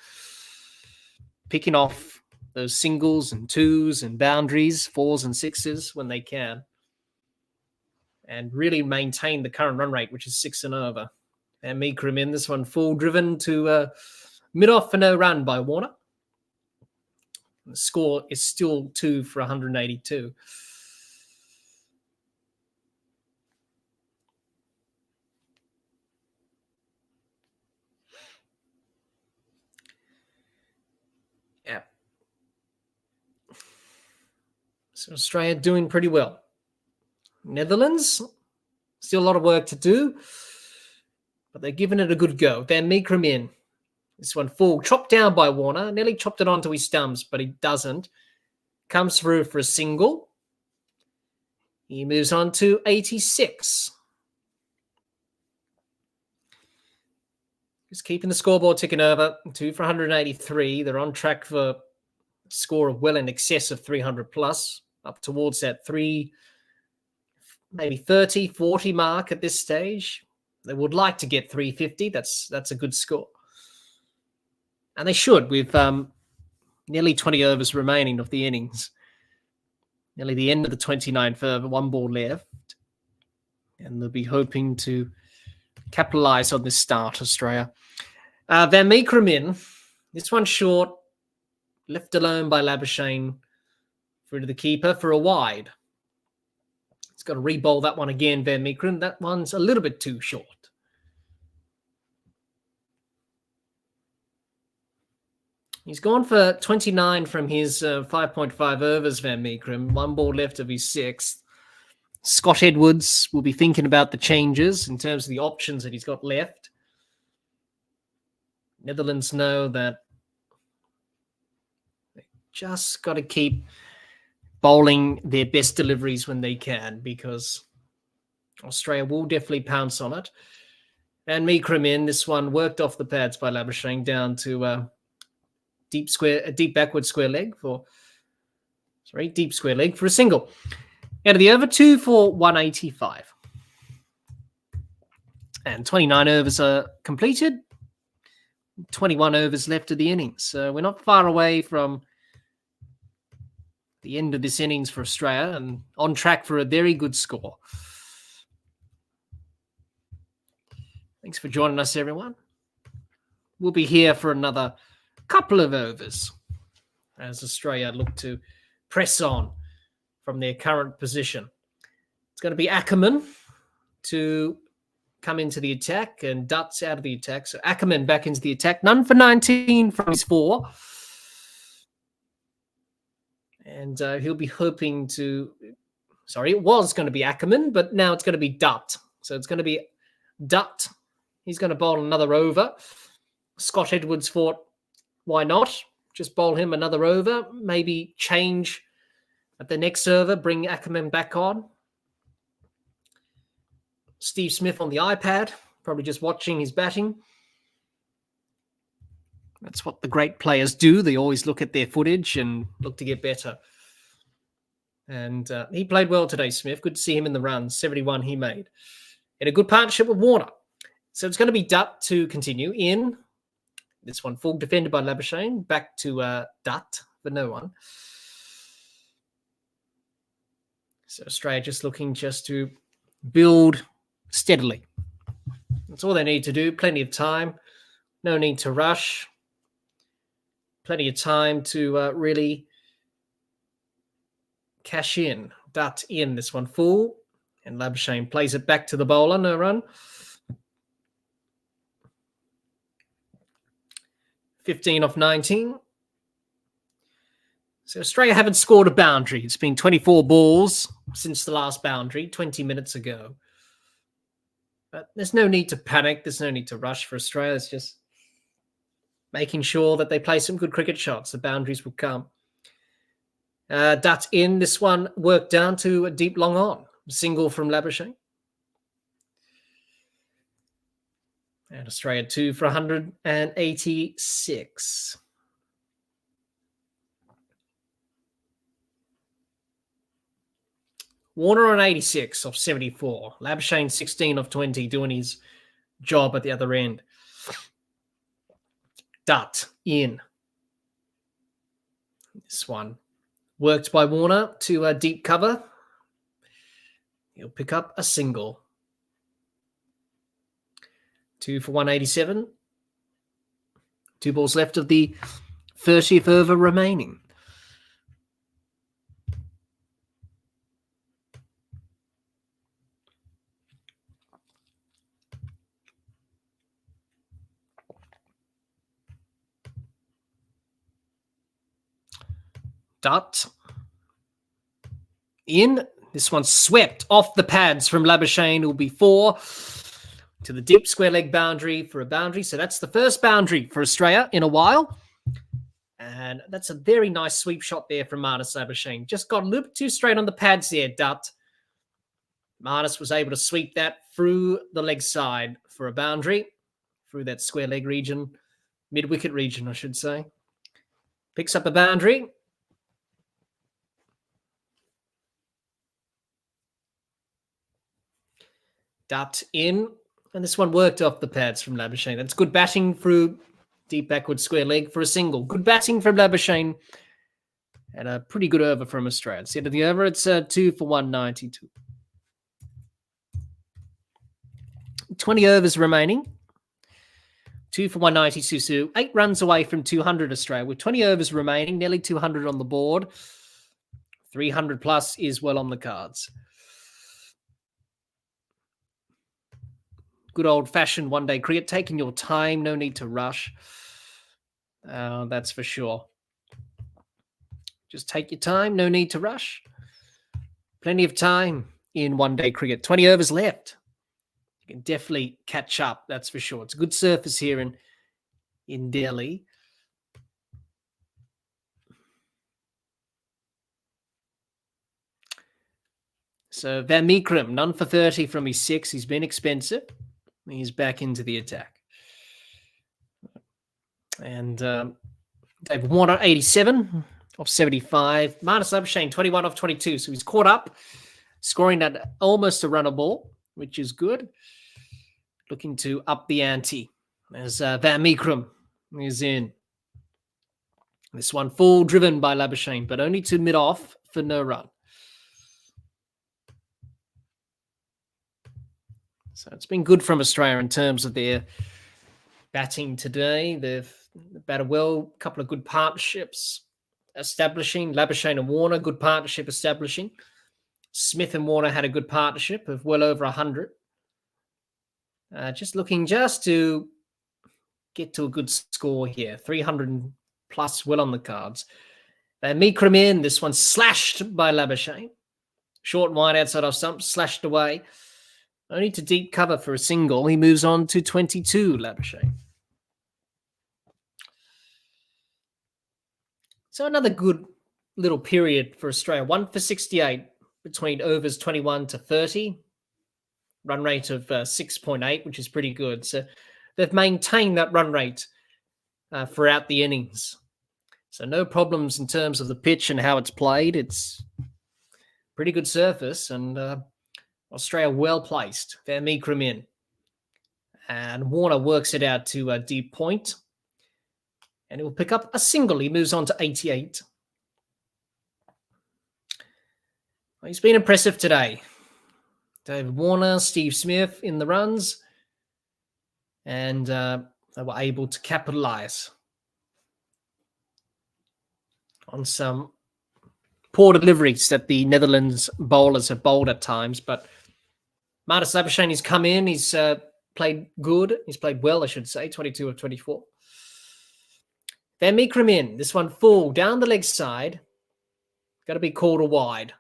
picking off those singles and twos and boundaries, fours and sixes when they can, and really maintain the current run rate, which is 6 and over. And Meekrum in this one, full driven to mid-off for no run by Warner. The score is still 2 for 182. Yeah. So Australia doing pretty well. Netherlands, still a lot of work to do, but they're giving it a good go. Van Meekrum in. This one full, chopped down by Warner. Nearly chopped it onto his stumps, but he doesn't. Comes through for a single. He moves on to 86. Just keeping the scoreboard ticking over. 2 for 183. They're on track for a score of well in excess of 300 plus, up towards that 3, maybe 30, 40 mark at this stage. They would like to get 350. That's a good score. And they should, with nearly 20 overs remaining of the innings. Nearly the end of the 29th over, 1 ball left. And they'll be hoping to capitalise on this start, Australia. Van Meekrum in. This one short, left alone by Labuschagne through to the keeper for a wide. He's got to re-bowl that one again, Van Meekrum. That one's a little bit too short. He's gone for 29 from his 5.5 overs, Van Meekrum. 1 ball left of his 6th. Scott Edwards will be thinking about the changes in terms of the options that he's got left. Netherlands know that they just got to keep bowling their best deliveries when they can, because Australia will definitely pounce on it. And Meekrum in. This one worked off the pads by Labuschagne down to deep backward square leg for a single. Out of the over, 2 for 185. And 29 overs are completed. 21 overs left of the innings. So we're not far away from the end of this innings for Australia and on track for a very good score. Thanks for joining us, everyone. We'll be here for another couple of overs as Australia look to press on from their current position. It's going to be Ackerman to come into the attack and Dutts out of the attack. So Ackerman back into the attack. None for 19 from his 4. And he'll be hoping to... Sorry, it was going to be Ackerman, but now it's going to be Dutt. So it's going to be Dutt. He's going to bowl another over. Scott Edwards thought, why not? Just bowl him another over. Maybe change at the next over, bring Ackerman back on. Steve Smith on the iPad, probably just watching his batting. That's what the great players do. They always look at their footage and look to get better. And he played well today, Smith. Good to see him in the runs. 71 he made. In a good partnership with Warner. So it's going to be Dutt to continue in. This one full defended by Labuschagne. Back to Dutt for no one. So Australia just looking just to build steadily. That's all they need to do. Plenty of time. No need to rush. Plenty of time to really cash in. Dutt in. This one full. And Labuschagne plays it back to the bowler. No run. 15 off 19. So Australia haven't scored a boundary. It's been 24 balls since the last boundary, 20 minutes ago. But there's no need to panic. There's no need to rush for Australia. It's just making sure that they play some good cricket shots. The boundaries will come. Dutt in. This one worked down to a deep long on. Single from Labuschagne. And Australia 2 for 186. Warner on 86 off 74. Labuschagne 16 off 20, doing his job at the other end. Dutt in. This one worked by Warner to deep cover. He'll pick up a single. 2 for 187. 2 balls left of the 30th over remaining. Dutt in. This one swept off the pads from Labuschagne. It will be 4 to the deep square leg boundary for a boundary. So that's the first boundary for Australia in a while. And that's a very nice sweep shot there from Marnus Labuschagne. Just got a little bit too straight on the pads there, Dutt. Marnus was able to sweep that through the leg side for a boundary, through that square leg region, mid-wicket region, I should say. Picks up a boundary. Dutt in. And this one worked off the pads from Labuschagne. That's good batting through deep backward square leg for a single. Good batting from Labuschagne. And a pretty good over from Australia. At the end of the over, it's 2 for 192. 20 overs remaining. 2 for 192. So 8 runs away from 200 Australia. With 20 overs remaining, nearly 200 on the board. 300 plus is well on the cards. Good old-fashioned one-day cricket. Taking your time. No need to rush. That's for sure. Just take your time. No need to rush. Plenty of time in one-day cricket. 20 overs left. You can definitely catch up. That's for sure. It's a good surface here in Delhi. So Van Meekrum, none for 30 from his 6. He's been expensive. He's back into the attack. And David Warner, 87 off 75. Marnus Labuschagne, 21 off 22. So he's caught up, scoring at almost a runner ball, which is good. Looking to up the ante as Van Meekrum is in. This one full driven by Labuschagne, but only to mid-off for no run. So it's been good from Australia in terms of their batting today. They've batted well, a couple of good partnerships establishing. Labuschagne and Warner, good partnership establishing. Smith and Warner had a good partnership of well over 100. Just looking to get to a good score here. 300 plus well on the cards. Van Meekrum in. This one slashed by Labuschagne. Short and wide outside off stump, slashed away. Only to deep cover for a single. He moves on to 22, Labuschagne. So another good little period for Australia. 1 for 68 between overs 21 to 30. Run rate of 6.8, which is pretty good. So they've maintained that run rate throughout the innings. So no problems in terms of the pitch and how it's played. It's pretty good surface, and Australia well placed. Van Meekrum in. And Warner works it out to a deep point. And he will pick up a single. He moves on to 88. Well, he's been impressive today. David Warner, Steve Smith in the runs. And they were able to capitalise on some poor deliveries that the Netherlands bowlers have bowled at times. But Marnus Labuschagne has come in. He's played good. He's played well, I should say, 22 of 24. Van Meekrum in. This one full down the leg side. Got to be called a wide.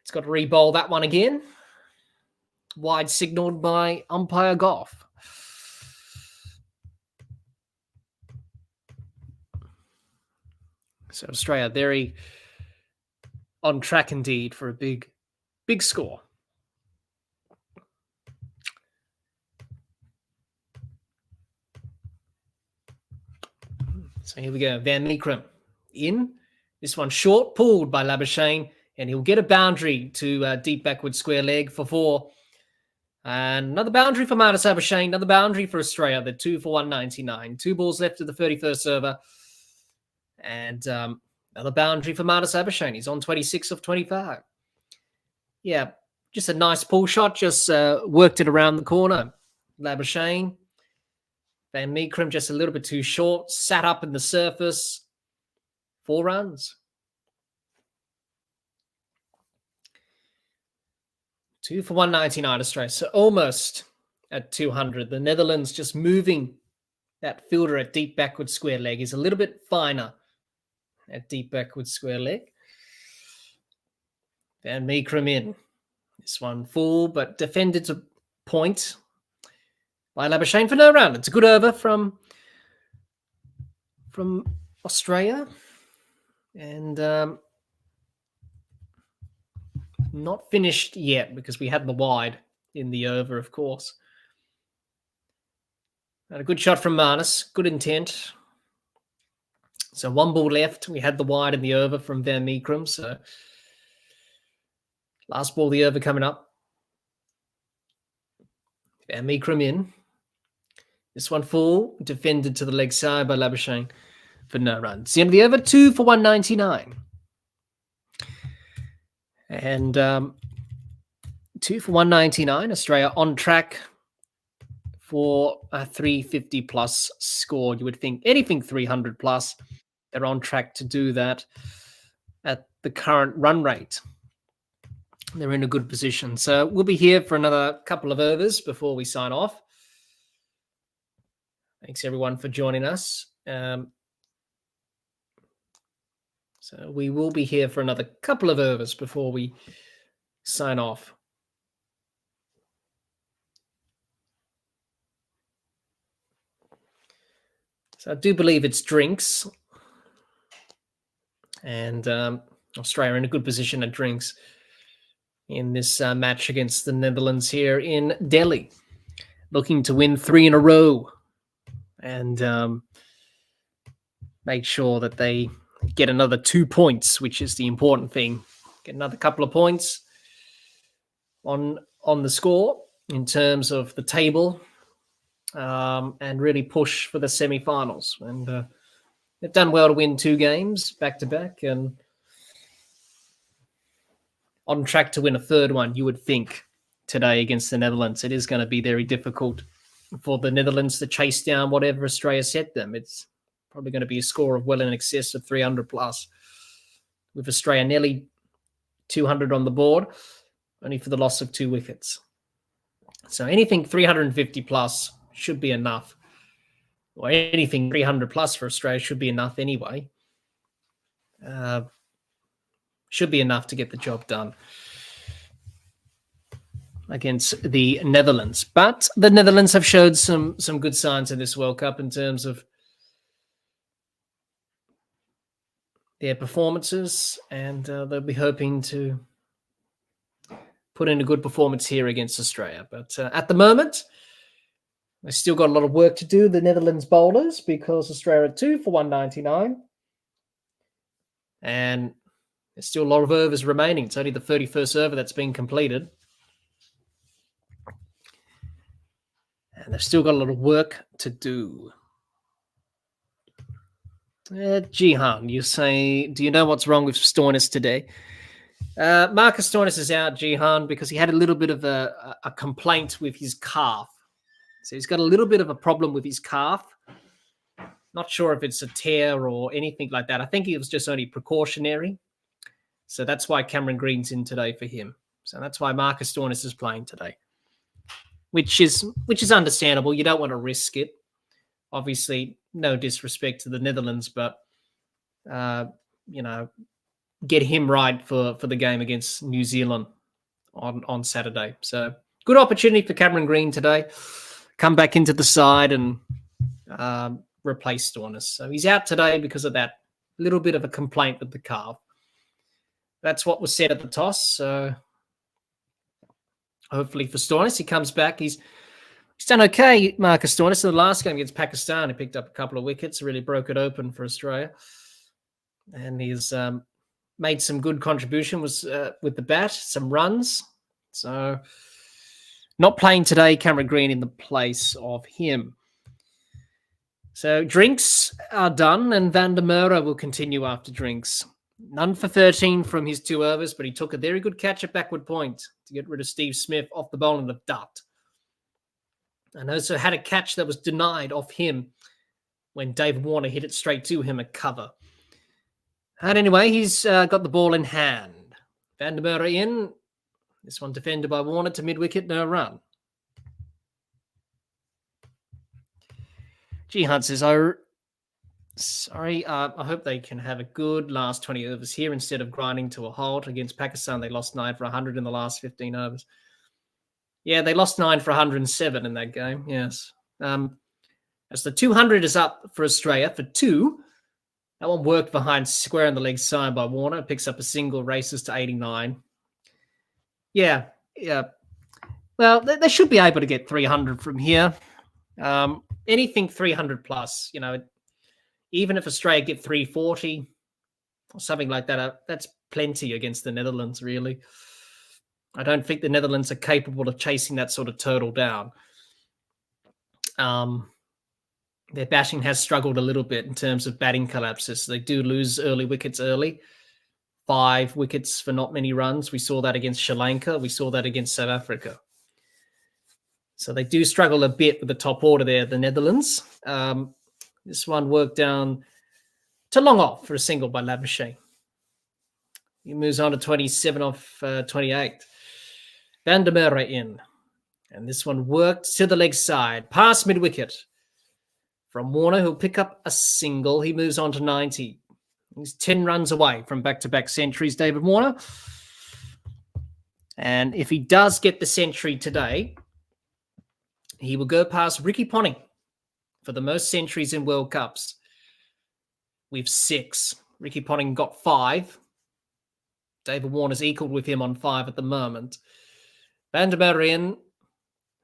It's got to re-bowl that one again. Wide signalled by umpire Goff. So Australia very on track indeed for a big score. So here we go. Van Meekrum in. This one short, pulled by Labuschagne. And he'll get a boundary to deep backward square leg for 4. And another boundary for Marnus Labuschagne, another boundary for Australia. They're 2 for 199. 2 balls left of the 31st over. And another boundary for Marnus Labuschagne. He's on 26 of 25. Yeah, just a nice pull shot. Just worked it around the corner. Labuschagne. Van Meekeren just a little bit too short. Sat up in the surface. 4 runs. 2 for 199 Australia. So almost at 200. The Netherlands just moving that fielder at deep backward square leg is a little bit finer at deep backward square leg. Van Meekeren in. This one full, but defended to point by Labuschagne for no run. It's a good over from Australia. And not finished yet because we had the wide in the over, of course. And a good shot from Marnus. Good intent. So 1 ball left. We had the wide in the over from Van Meekeren. So last ball, the over coming up. Van Meekeren in. This one full. Defended to the leg side by Labuschagne for no runs. The end of the over, 2 for 199. And 2 for 199. Australia on track for a 350 plus score. You would think anything 300 plus, they're on track to do that at the current run rate. They're in a good position. So we'll be here for another couple of overs before we sign off. Thanks everyone for joining us. So we will be here for another couple of overs before we sign off. So I do believe it's drinks. And Australia in a good position at drinks in this match against the Netherlands here in Delhi. Looking to win 3 in a row. And make sure that they get another 2 points, which is the important thing. Get another couple of points on the score in terms of the table, and really push for the semi-finals. And they've done well to win 2 games back-to-back and on track to win a 3rd one, you would think, today against the Netherlands. It is going to be very difficult for the Netherlands to chase down whatever Australia set them. It's probably going to be a score of well in excess of 300 plus, with Australia nearly 200 on the board, only for the loss of 2 wickets. So anything 350 plus should be enough, or anything 300 plus for Australia should be enough anyway. Should be enough to get the job done against the Netherlands. But the Netherlands have showed some good signs in this World Cup in terms of their performances, and they'll be hoping to put in a good performance here against Australia. But at the moment, they've still got a lot of work to do, the Netherlands bowlers, because Australia are 2 for 199. And there's still a lot of overs remaining. It's only the 31st over that's been completed. And they've still got a lot of work to do. Jihan, you say, do you know what's wrong with Stoinis today? Marcus Stoinis is out, Jihan, because he had a little bit of a complaint with his calf. So he's got a little bit of a problem with his calf. Not sure if it's a tear or anything like that. I think it was just only precautionary. So that's why Cameron Green's in today for him. So that's why Marcus Stoinis is playing today, which is understandable. You don't want to risk it. Obviously, no disrespect to the Netherlands, but get him right for the game against New Zealand on Saturday. So good opportunity for Cameron Green today. Come back into the side and replace Stoinis. So he's out today because of that little bit of a complaint with the calf. That's what was said at the toss. So hopefully for Stoinis, he comes back. He's done okay, Marcus Stoinis. In the last game against Pakistan, he picked up a couple of wickets, really broke it open for Australia. And he's made some good contribution with the bat, some runs. So not playing today, Cameron Green in the place of him. So drinks are done, and Van der Merwe will continue after drinks. None for 13 from his 2 overs, but he took a very good catch at backward point to get rid of Steve Smith off the bowling of Dutt. And also had a catch that was denied off him when David Warner hit it straight to him at cover. And anyway, he's got the ball in hand. Van der Merwe in. This one defended by Warner to mid-wicket, no run. Jihan says, I hope they can have a good last 20 overs here instead of grinding to a halt. Against Pakistan, they lost 9 for 100 in the last 15 overs. Yeah, they lost 9 for 107 in that game, yes. As the 200 is up for Australia for 2, that one worked behind square in the leg side by Warner. Picks up a single, races to 89. Yeah. Well, they should be able to get 300 from here. Anything 300 plus, even if Australia get 340 or something like that, that's plenty against the Netherlands, really. I don't think the Netherlands are capable of chasing that sort of total down. Their batting has struggled a little bit in terms of batting collapses. They do lose early wickets early. 5 wickets for not many runs. We saw that against Sri Lanka. We saw that against South Africa. So they do struggle a bit with the top order there, the Netherlands. This one worked down to long off for a single by Labuschagne. He moves on to 27 off 28. Van der Merwe in. And this one worked to the leg side, past mid-wicket. From Warner, who'll pick up a single. He moves on to 90. He's 10 runs away from back-to-back centuries, David Warner. And if he does get the century today, he will go past Ricky Ponting for the most centuries in World Cups with 6. Ricky Ponting got 5. David Warner's equal with him on 5 at the moment. Van der Merwe in.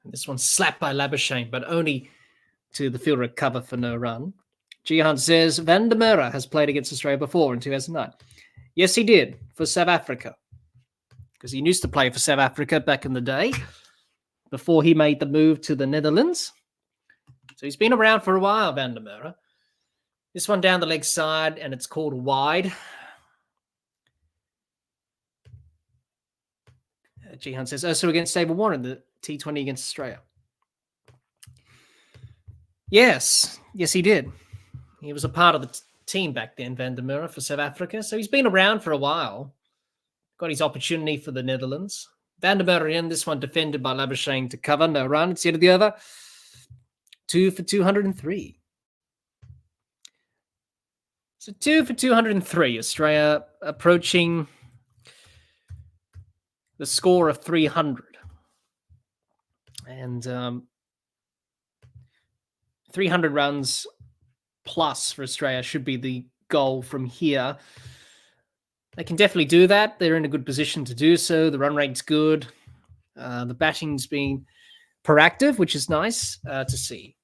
This one's slapped by Labuschagne, but only to the fielder at cover for no run. Jihan says, Van der Merwe has played against Australia before in 2009. Yes, he did, for South Africa. Because he used to play for South Africa back in the day, before he made the move to the Netherlands. So he's been around for a while, Van der Merwe. This one down the leg side, and it's called wide. Jihan says, also against David Warner in the T20 against Australia. Yes, he did. He was a part of the team back then, Van der Merwe, for South Africa. So he's been around for a while. Got his opportunity for the Netherlands. Van der Merwe in, this one defended by Labuschagne to cover, no run. It's the end of the over. 2 for 203. So 2 for 203. Australia approaching the score of 300. And 300 runs plus for Australia should be the goal from here. They can definitely do that. They're in a good position to do so. The run rate's good. The batting's been proactive, which is nice to see.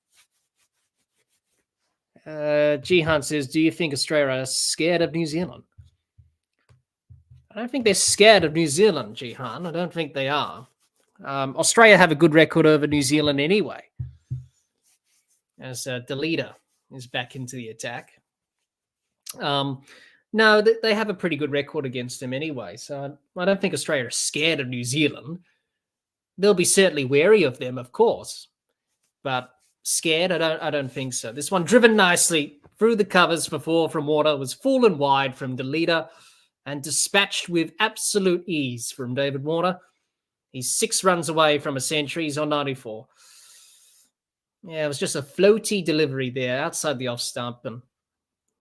Jihan says, do you think Australia are scared of New Zealand? I don't think they're scared of New Zealand, Jihan. I don't think they are. Australia have a good record over New Zealand anyway, as the leader is back into the attack. No, they have a pretty good record against them anyway, so I don't think Australia are scared of New Zealand. They'll be certainly wary of them, of course, but scared, I don't think so. This one driven nicely through the covers for 4 from Warner, was full and wide from the leader and dispatched with absolute ease from David Warner. He's 6 runs away from a century. He's on 94. Yeah, it was just a floaty delivery there outside the off stump, and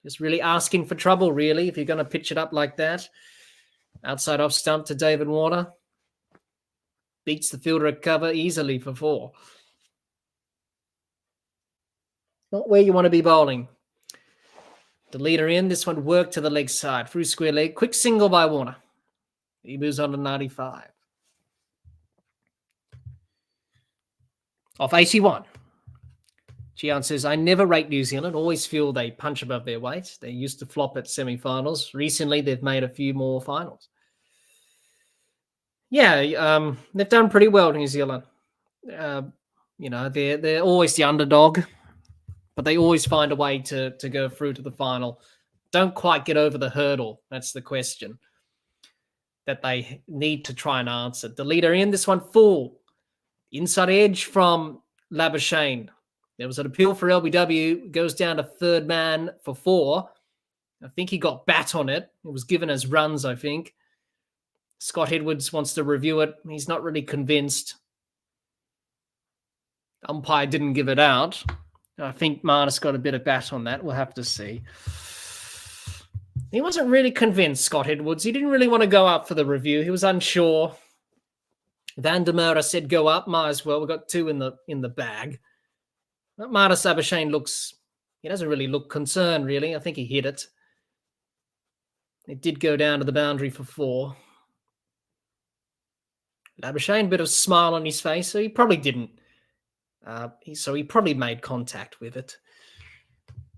just really asking for trouble, really, if you're going to pitch it up like that. Outside off stump to David Warner. Beats the fielder at cover easily for 4. Not where you want to be bowling. The leader in. This one worked to the leg side. Through square leg. Quick single by Warner. He moves on to 95. Off 81. Gian says, I never rate New Zealand. Always feel they punch above their weight. They used to flop at semi-finals. Recently, they've made a few more finals. Yeah, they've done pretty well, New Zealand. They're always the underdog, but they always find a way to go through to the final. Don't quite get over the hurdle. That's the question that they need to try and answer. The leader in this one, full. Inside edge from Labuschagne. There was an appeal for LBW. Goes down to third man for 4. I think he got bat on it. It was given as runs, I think. Scott Edwards wants to review it. He's not really convinced. Umpire didn't give it out. I think Marnus got a bit of bat on that. We'll have to see. He wasn't really convinced, Scott Edwards. He didn't really want to go up for the review. He was unsure. Van der Merwe said go up. Might as well. We've got 2 in the bag. But Marnus Labuschagne he doesn't really look concerned, really. I think he hit it. It did go down to the boundary for 4. Labuschagne, a bit of a smile on his face, so he probably didn't. He probably made contact with it.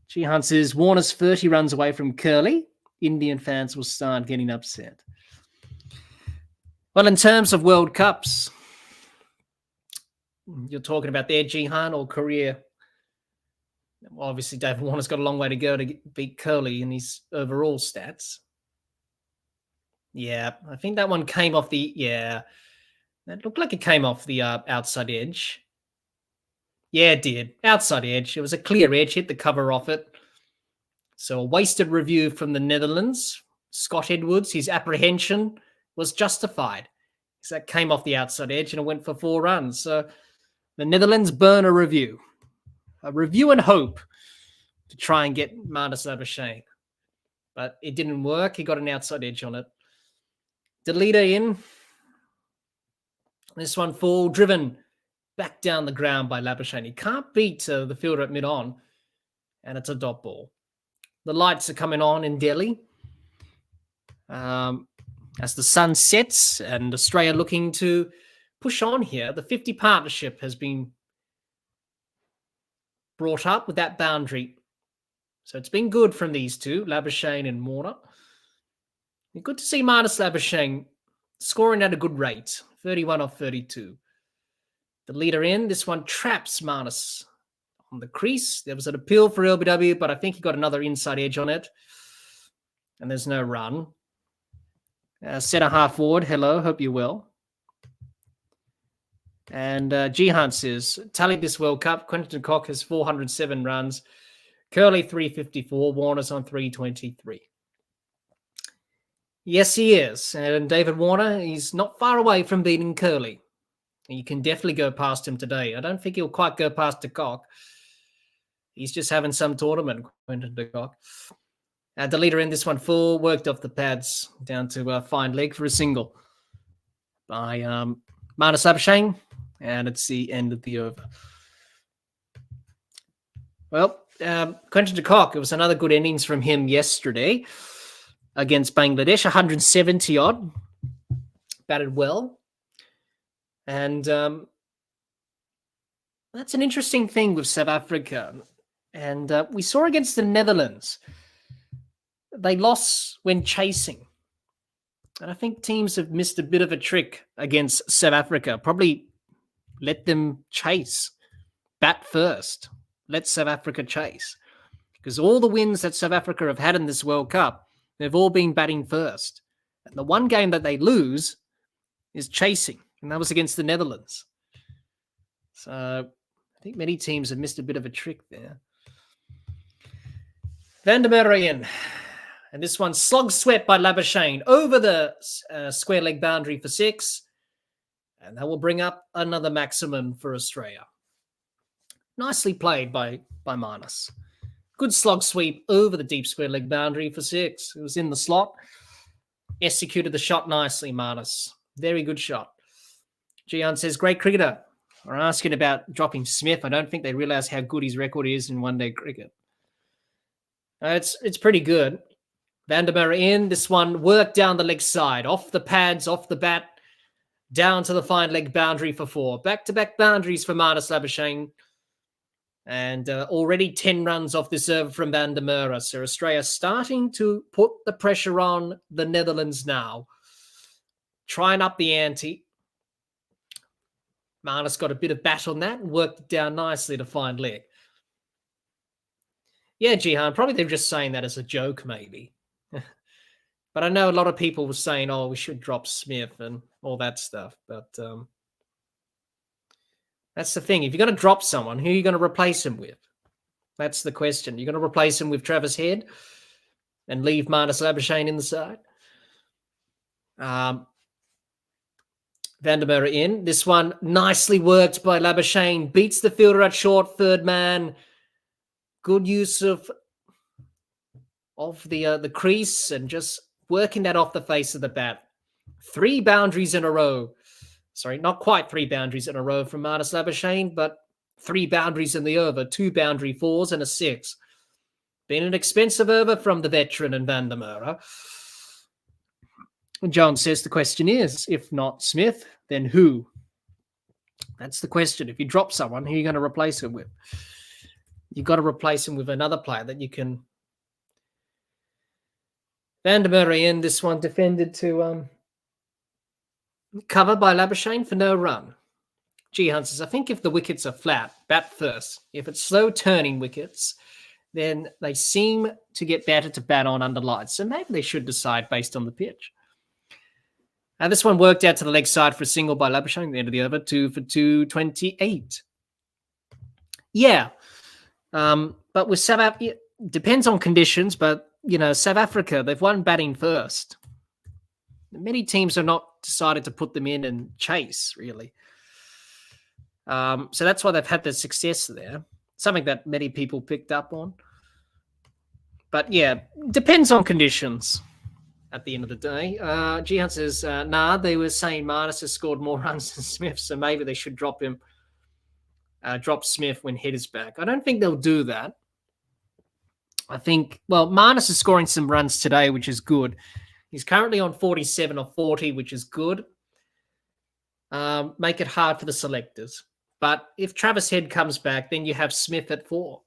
Jihan says, Warner's 30 runs away from Curly. Indian fans will start getting upset. Well, in terms of World Cups, you're talking about their Jihan or career. Well, obviously, David Warner's got a long way to go to beat Curly in his overall stats. Yeah, I think that one came off that looked like it came off the outside edge. Yeah, it did. Outside edge. It was a clear edge, hit the cover off it. So a wasted review from the Netherlands. Scott Edwards, his apprehension was justified. So that came off the outside edge and it went for 4 runs. So the Netherlands burn a review. A review and hope to try and get Marnus Labuschagne. But it didn't work. He got an outside edge on it. The leader in. This one full, driven back down the ground by Labuschagne. He can't beat the fielder at mid-on, and it's a dot ball. The lights are coming on in Delhi as the sun sets, and Australia looking to push on here. The 50 partnership has been brought up with that boundary. So it's been good from these two, Labuschagne and Warner. Good to see Marnus Labuschagne scoring at a good rate, 31 off 32. The leader in, this one traps Marnus on the crease. There was an appeal for LBW, but I think he got another inside edge on it. And there's no run. Centre half forward, hello, hope you're well. And Jihan says, tallied this World Cup, Quinton de Kock has 407 runs, Curly 354, Warner's on 323. Yes, he is. And David Warner, he's not far away from beating Curly. You can definitely go past him today. I don't think he'll quite go past de Kock. He's just having some tournament, Quinton de Kock. The leader in this one full, worked off the pads down to fine leg for a single by Marnus Labuschagne, and it's the end of the over. Well, Quinton de Kock, it was another good innings from him yesterday against Bangladesh, 170 odd, batted well. And that's an interesting thing with South Africa. And we saw against the Netherlands, they lost when chasing. And I think teams have missed a bit of a trick against South Africa. Probably let them chase. Bat first. Let South Africa chase. Because all the wins that South Africa have had in this World Cup, they've all been batting first. And the one game that they lose is chasing. And that was against the Netherlands. So I think many teams have missed a bit of a trick there. Van der Merwe in. And this one slog swept by Labuschagne over the square leg boundary for 6. And that will bring up another maximum for Australia. Nicely played by Marnus. Good slog sweep over the deep square leg boundary for 6. It was in the slot. Executed the shot nicely, Marnus. Very good shot. Gian says, great cricketer. We're asking about dropping Smith. I don't think they realise how good his record is in one-day cricket. It's pretty good. Van der Merwe in. This one worked down the leg side. Off the pads, off the bat. Down to the fine leg boundary for 4. Back-to-back boundaries for Marnus Labuschagne. And already 10 runs off this over from Van der Merwe. So Australia starting to put the pressure on the Netherlands now. Trying up the ante. Marnus got a bit of bat on that and worked it down nicely to find leg. Yeah, Jihan, probably they're just saying that as a joke, maybe. But I know a lot of people were saying, oh, we should drop Smith and all that stuff. But that's the thing. If you're going to drop someone, who are you going to replace him with? That's the question. You're going to replace him with Travis Head and leave Marnus Labuschagne in the side? Van der Merwe in. This one nicely worked by Labuschagne. Beats the fielder at short, third man. Good use of the crease and just working that off the face of the bat. 3 boundaries in a row. Sorry, not quite 3 boundaries in a row from Marnus Labuschagne, but 3 boundaries in the over, 2 boundary 4s and a 6. Been an expensive over from the veteran and Van der Merwe. And John says the question is, if not Smith, then who? That's the question. If you drop someone, who are you going to replace him with? You've got to replace him with another player that you can. Van der Merwe in, this one defended to cover by Labuschagne for no run. Jihan says, I think if the wickets are flat, bat first. If it's slow turning wickets, then they seem to get better to bat on under lights. So maybe they should decide based on the pitch. And this one worked out to the leg side for a single by Labuschagne at the end of the over, 2 for 228. Yeah. But with South Africa, depends on conditions, but, South Africa, they've won batting first. Many teams have not decided to put them in and chase, really. So that's why they've had the success there. Something that many people picked up on. But, yeah, depends on conditions at the end of the day. Jihan says, they were saying Marnus has scored more runs than Smith, so maybe they should drop him. Drop Smith when Head is back. I don't think they'll do that. I think, Marnus is scoring some runs today, which is good. He's currently on 47 or 40, which is good. Make it hard for the selectors. But if Travis Head comes back, then you have Smith at 4.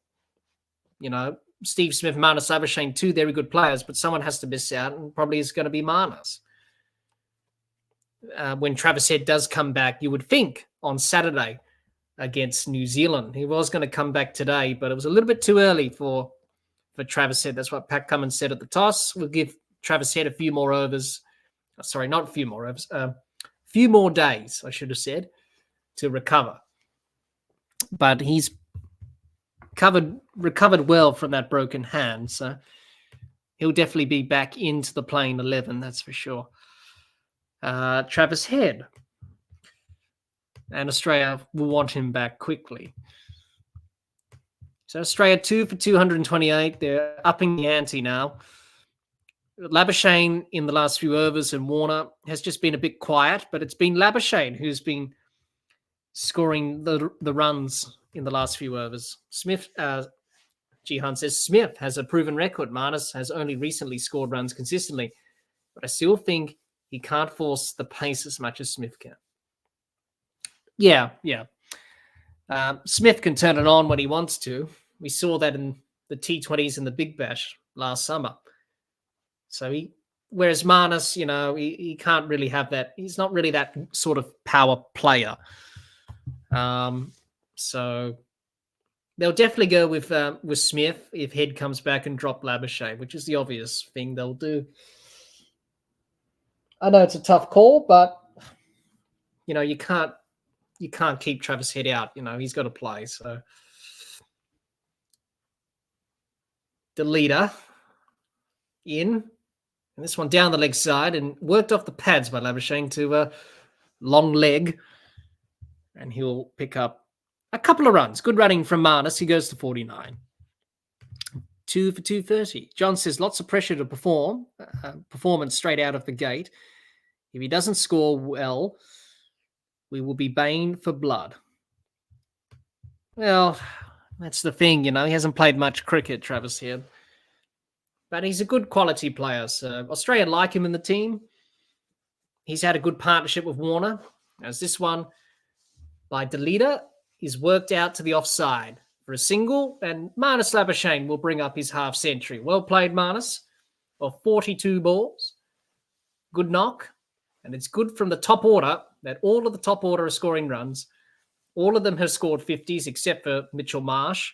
Steve Smith, Marnus Labuschagne, 2 very good players, but someone has to miss out, and probably is going to be Marnus. When Travis Head does come back, you would think on Saturday against New Zealand. He was going to come back today, but it was a little bit too early for Travis Head. That's what Pat Cummins said at the toss. We'll give Travis Head a few more overs. Sorry, not a few more overs. A few more days, I should have said, to recover. But he's recovered well from that broken hand, so he'll definitely be back into the playing 11, that's for sure. Travis Head. And Australia will want him back quickly. So Australia 2 for 228. They're upping the ante now. Labuschagne in the last few overs and Warner has just been a bit quiet, but it's been Labuschagne who's been scoring the runs in the last few overs. Smith, Jihan says, Smith has a proven record. Marnus has only recently scored runs consistently, but I still think he can't force the pace as much as Smith can. Yeah. Smith can turn it on when he wants to. We saw that in the T20s and the Big Bash last summer. So whereas Marnus, he can't really have that. He's not really that sort of power player. So they'll definitely go with Smith if Head comes back and drop Labuschagne, which is the obvious thing they'll do. I know it's a tough call, but you can't keep Travis Head out. He's got to play. So the leader in, and this one down the leg side and worked off the pads by Labuschagne to a long leg, and he'll pick up a couple of runs. Good running from Marnus. He goes to 49. 2 for 230. John says lots of pressure to performance straight out of the gate. If he doesn't score well, we will be baying for blood. Well, that's the thing, He hasn't played much cricket, Travis Head. But he's a good quality player. So Australia like him in the team. He's had a good partnership with Warner. As this one by Delita is worked out to the offside for a single, and Marnus Labuschagne will bring up his half century. Well played, Marnus, of 42 balls. Good knock, and it's good from the top order that all of the top order are scoring runs. All of them have scored 50s except for Mitchell Marsh.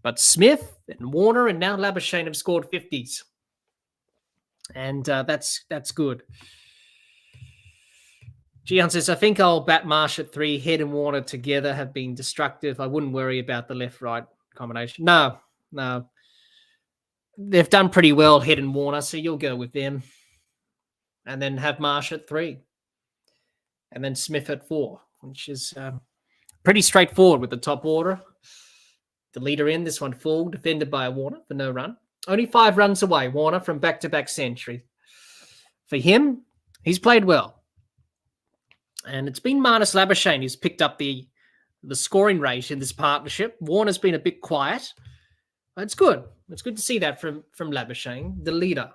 But Smith and Warner and now Labuschagne have scored 50s. And that's good. Gian says, I think I'll bat Marsh at 3. Head and Warner together have been destructive. I wouldn't worry about the left-right combination. No. They've done pretty well, Head and Warner, so you'll go with them. And then have Marsh at 3. And then Smith at 4, which is pretty straightforward with the top order. The leader in, this one full, defended by a Warner for no run. Only 5 runs away, Warner, from back-to-back century. For him, he's played well. And it's been Marnus Labuschagne who's picked up the scoring rate in this partnership. Warner's been a bit quiet. It's good. It's good to see that from Labuschagne, the leader.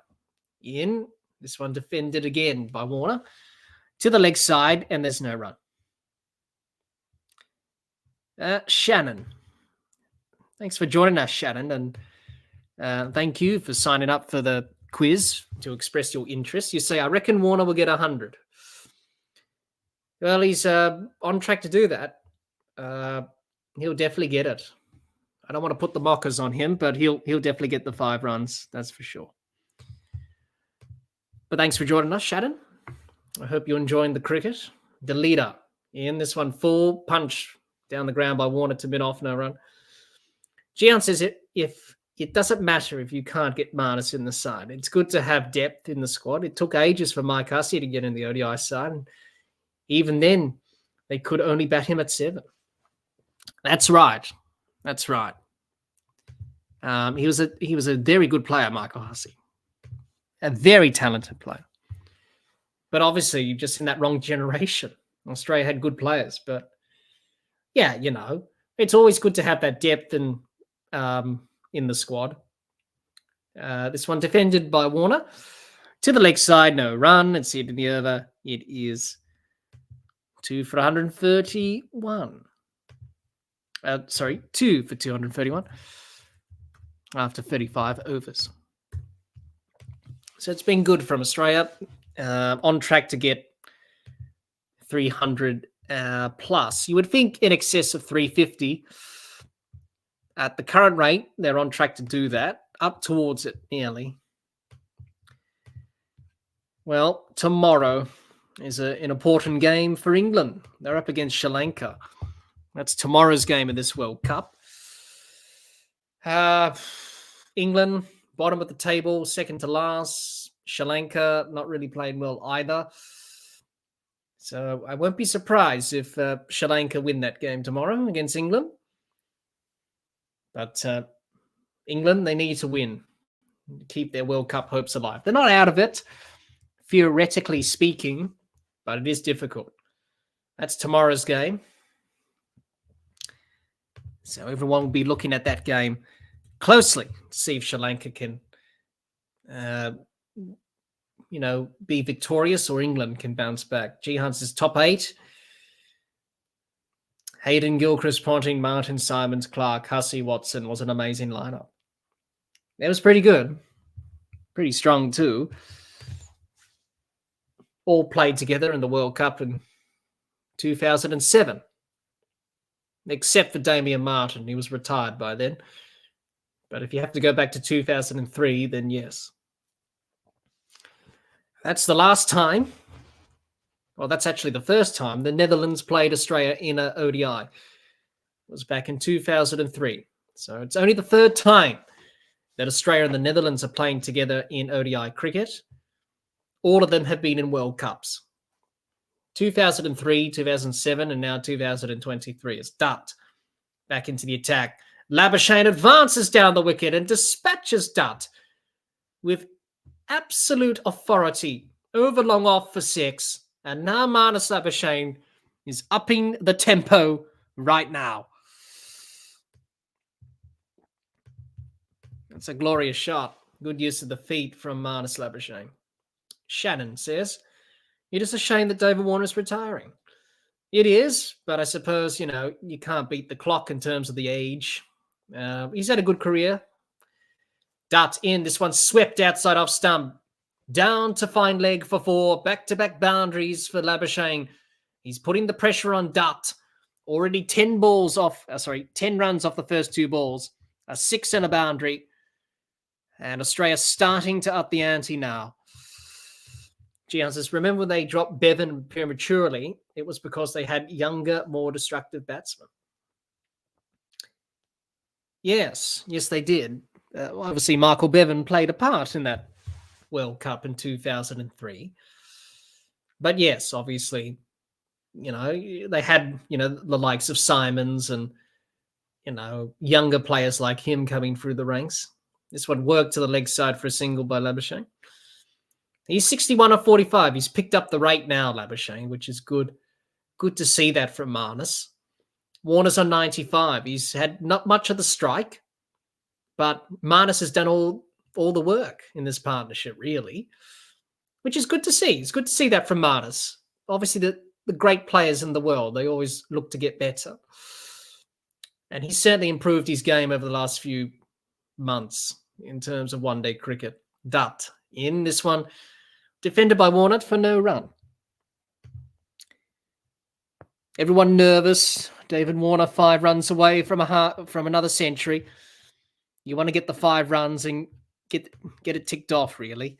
In, this one defended again by Warner. To the leg side, and there's no run. Shannon. Thanks for joining us, Shannon. And thank you for signing up for the quiz to express your interest. You say, I reckon Warner will get 100. Well, he's on track to do that. He'll definitely get it. I don't want to put the mockers on him, but he'll definitely get the 5 runs. That's for sure. But thanks for joining us, Shannon. I hope you're enjoying the cricket. The leader in this one, full punch down the ground by Warner to mid-off, no run. Gian says if it doesn't matter if you can't get Marnus in the side. It's good to have depth in the squad. It took ages for Mike Hussey to get in the ODI side. And even then, they could only bat him at 7. That's right. He was a very good player, Michael Hussey. A very talented player. But obviously, you're just in that wrong generation. Australia had good players. But, yeah, it's always good to have that depth in the squad. This one defended by Warner. To the leg side, no run. Let's see it in the over. It is 2 for 131. 2 for 231 after 35 overs. So it's been good from Australia. On track to get 300 plus. You would think in excess of 350. At the current rate, they're on track to do that. Up towards it, nearly. Well, tomorrow is an important game for England. They're up against Sri Lanka. That's tomorrow's game of this World Cup. England, bottom of the table, second to last. Sri Lanka, not really playing well either. So I won't be surprised if Sri Lanka win that game tomorrow against England. But England, they need to win to keep their World Cup hopes alive. They're not out of it, theoretically speaking, but it is difficult. That's tomorrow's game. So everyone will be looking at that game closely to see if Sri Lanka can, be victorious or England can bounce back. Jihan says top 8. Hayden, Gilchrist, Ponting, Martin, Simons, Clark, Hussey, Watson was an amazing lineup. That was pretty good. Pretty strong too. All played together in the World Cup in 2007. Except for Damian Martin. He was retired by then. But if you have to go back to 2003, then yes. That's the last time. Well, that's actually the first time the Netherlands played Australia in an ODI. It was back in 2003. So it's only the third time that Australia and the Netherlands are playing together in ODI cricket. All of them have been in World Cups. 2003, 2007, and now 2023. It's Dutt back into the attack. Labuschagne advances down the wicket and dispatches Dutt with absolute authority over long off for 6. And now Marnus Labuschagne is upping the tempo right now. That's a glorious shot. Good use of the feet from Marnus Labuschagne. Shannon says, it is a shame that David Warner is retiring. It is, but I suppose, you can't beat the clock in terms of the age. He's had a good career. Dart in. This one swept outside off stump. Down to fine leg for 4. Back-to-back boundaries for Labuschagne. He's putting the pressure on Dart. Already 10 runs off the first 2 balls. A 6 and a boundary. And Australia starting to up the ante now. Gian says, remember when they dropped Bevan prematurely? It was because they had younger, more destructive batsmen. Yes, they did. Obviously, Michael Bevan played a part in that World Cup in 2003. But yes, obviously, they had, the likes of Simons and, younger players like him coming through the ranks. This one worked to the leg side for a single by Labuschagne. He's 61 of 45. He's picked up the rate now, Labuschagne, which is good. Good to see that from Marnus. Warner's on 95. He's had not much of the strike, but Marnus has done all the work in this partnership, really, which is good to see. It's good to see that from Marnus. Obviously, the great players in the world, they always look to get better. And he's certainly improved his game over the last few months in terms of one-day cricket. Dutt in this one. Defended by Warner for no run. Everyone nervous. David Warner 5 runs away from another century. You want to get the 5 runs and get it ticked off, really.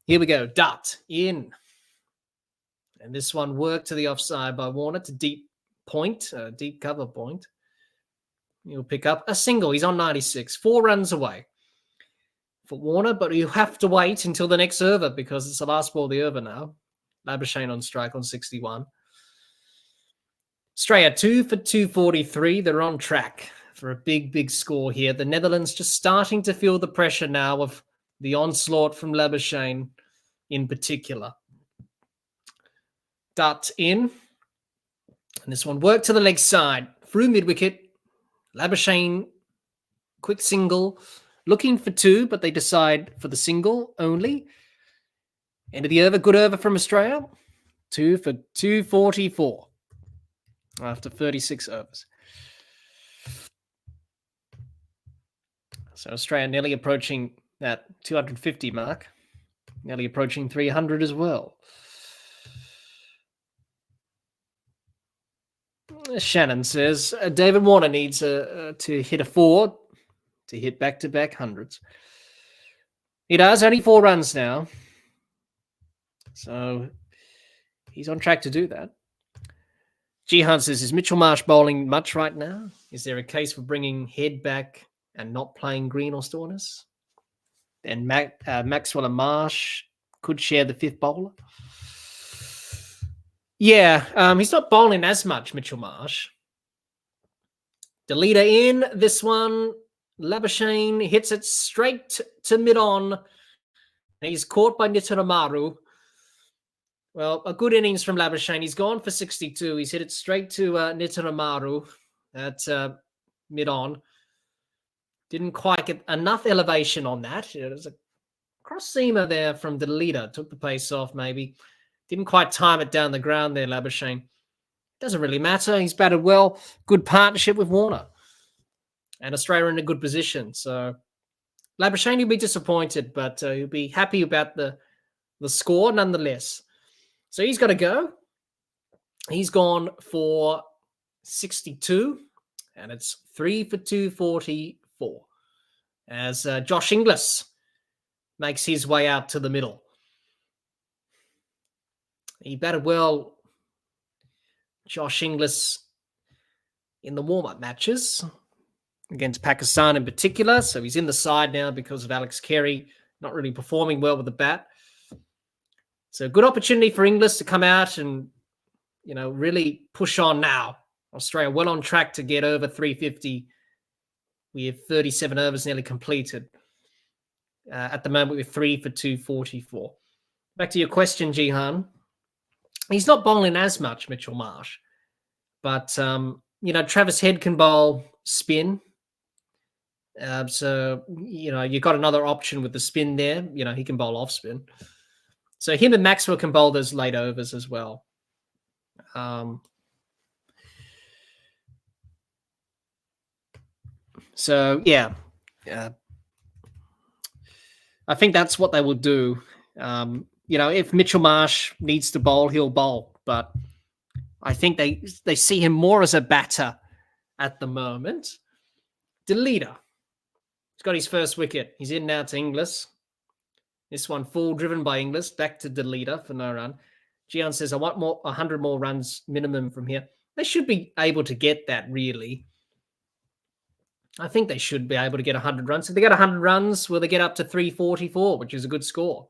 Here we go. Dutt in. And this one worked to the offside by Warner to deep cover point. He'll pick up a single. He's on 96. 4 runs away for Warner, but you have to wait until the next over because it's the last ball of the over now. Labuschagne on strike on 61. Australia 2 for 243. They're on track for a big score here. The Netherlands just starting to feel the pressure now of the onslaught from Labuschagne in particular. Dutt in. And this one worked to the leg side. Through mid-wicket. Labuschagne, quick single. Looking for 2, but they decide for the single only. End of the over. Good over from Australia. 2 for 244 after 36 overs. So Australia nearly approaching that 250 mark. Nearly approaching 300 as well. Shannon says, David Warner needs to hit a 4 to hit back-to-back hundreds. He does. Only 4 runs now. So he's on track to do that. Jihan says, is Mitchell Marsh bowling much right now? Is there a case for bringing Head back and not playing Green or Stoinis? And Maxwell and Marsh could share the 5th bowler. Yeah, he's not bowling as much, Mitchell Marsh. The leader in this one. Labuschagne hits it straight to mid-on. He's caught by Nitaramaru. Well, a good innings from Labuschagne. He's gone for 62. He's hit it straight to Nitaramaru at mid-on. Didn't quite get enough elevation on that. It was a cross-seamer there from the leader. Took the pace off, maybe. Didn't quite time it down the ground there, Labuschagne. Doesn't really matter. He's batted well. Good partnership with Warner. And Australia in a good position. So Labuschagne will be disappointed, but he'll be happy about the score nonetheless. So he's got to go. He's gone for 62, and it's 3 for 244 as Josh Inglis makes his way out to the middle. He batted well, Josh Inglis, in the warm-up matches against Pakistan in particular. So he's in the side now because of Alex Carey not really performing well with the bat. So good opportunity for Inglis to come out and, really push on now. Australia well on track to get over 350. We have 37 overs nearly completed. At the moment, we're 3 for 244. Back to your question, Jihan. He's not bowling as much, Mitchell Marsh. But, Travis Head can bowl spin. So, you've got another option with the spin there. He can bowl off spin. So him and Maxwell can bowl those late overs as well. So, yeah. I think that's what they will do. If Mitchell Marsh needs to bowl, he'll bowl. But I think they see him more as a batter at the moment. Delita. He's got his first wicket. He's in now to Inglis. This one full driven by Inglis. Back to Delita for no run. Gian says, I want 100 more runs minimum from here. They should be able to get that, really. I think they should be able to get 100 runs. If they get 100 runs, will they get up to 344, which is a good score?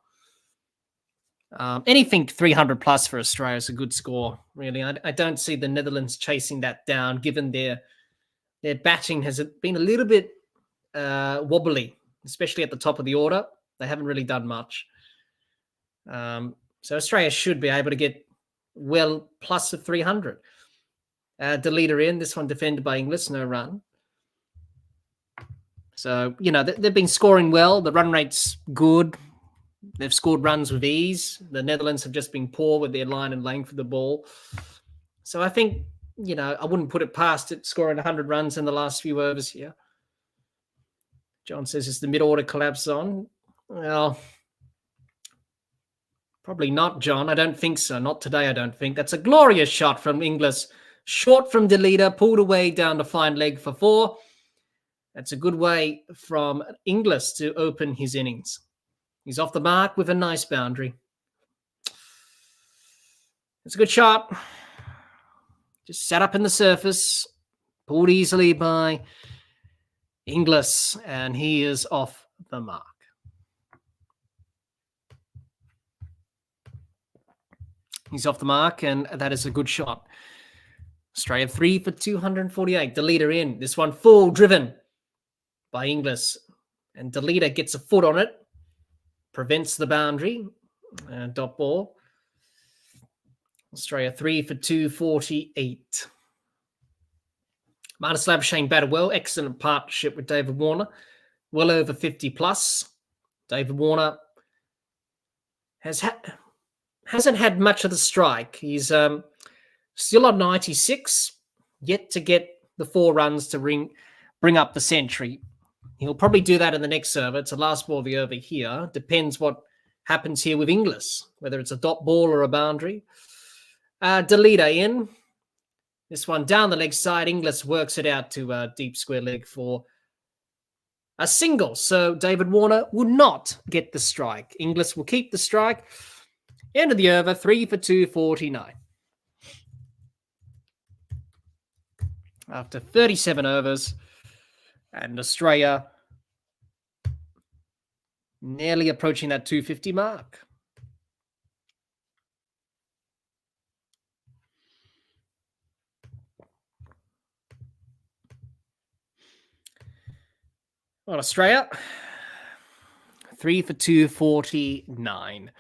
Anything 300 plus for Australia is a good score, really. I don't see the Netherlands chasing that down, given their batting has been a little bit wobbly, especially at the top of the order. They haven't really done much. So Australia should be able to get well plus of 300. Delita in. This one defended by Inglis, no run. So, they've been scoring well. The run rate's good. They've scored runs with ease. The Netherlands have just been poor with their line and length of the ball. So I think, I wouldn't put it past it, scoring 100 runs in the last few overs here. John says, is the mid-order collapse on? Well, probably not, John. I don't think so. Not today, I don't think. That's a glorious shot from Inglis. Short from Delita, pulled away down to fine leg for 4. That's a good way from Inglis to open his innings. He's off the mark with a nice boundary. It's a good shot. Just sat up in the surface, pulled easily by Inglis, and he is off the mark. He's off the mark, and that is a good shot. Australia 3 for 248. Delita in. This one full driven by Inglis. And Delita gets a foot on it. Prevents the boundary. Dot ball. Australia 3 for 248. Marnus Labuschagne batted well. Excellent partnership with David Warner. Well over 50 plus. David Warner hasn't had much of the strike. He's still on 96. Yet to get the 4 runs to bring up the century. He'll probably do that in the next over. It's the last ball of the over here. Depends what happens here with Inglis, whether it's a dot ball or a boundary. Delita in. This one down the leg side. Inglis works it out to a deep square leg for a single. So David Warner will not get the strike. Inglis will keep the strike. End of the over, 3 for 249. After 37 overs. And Australia nearly approaching that 250 mark. Well, Australia, 3 for 249.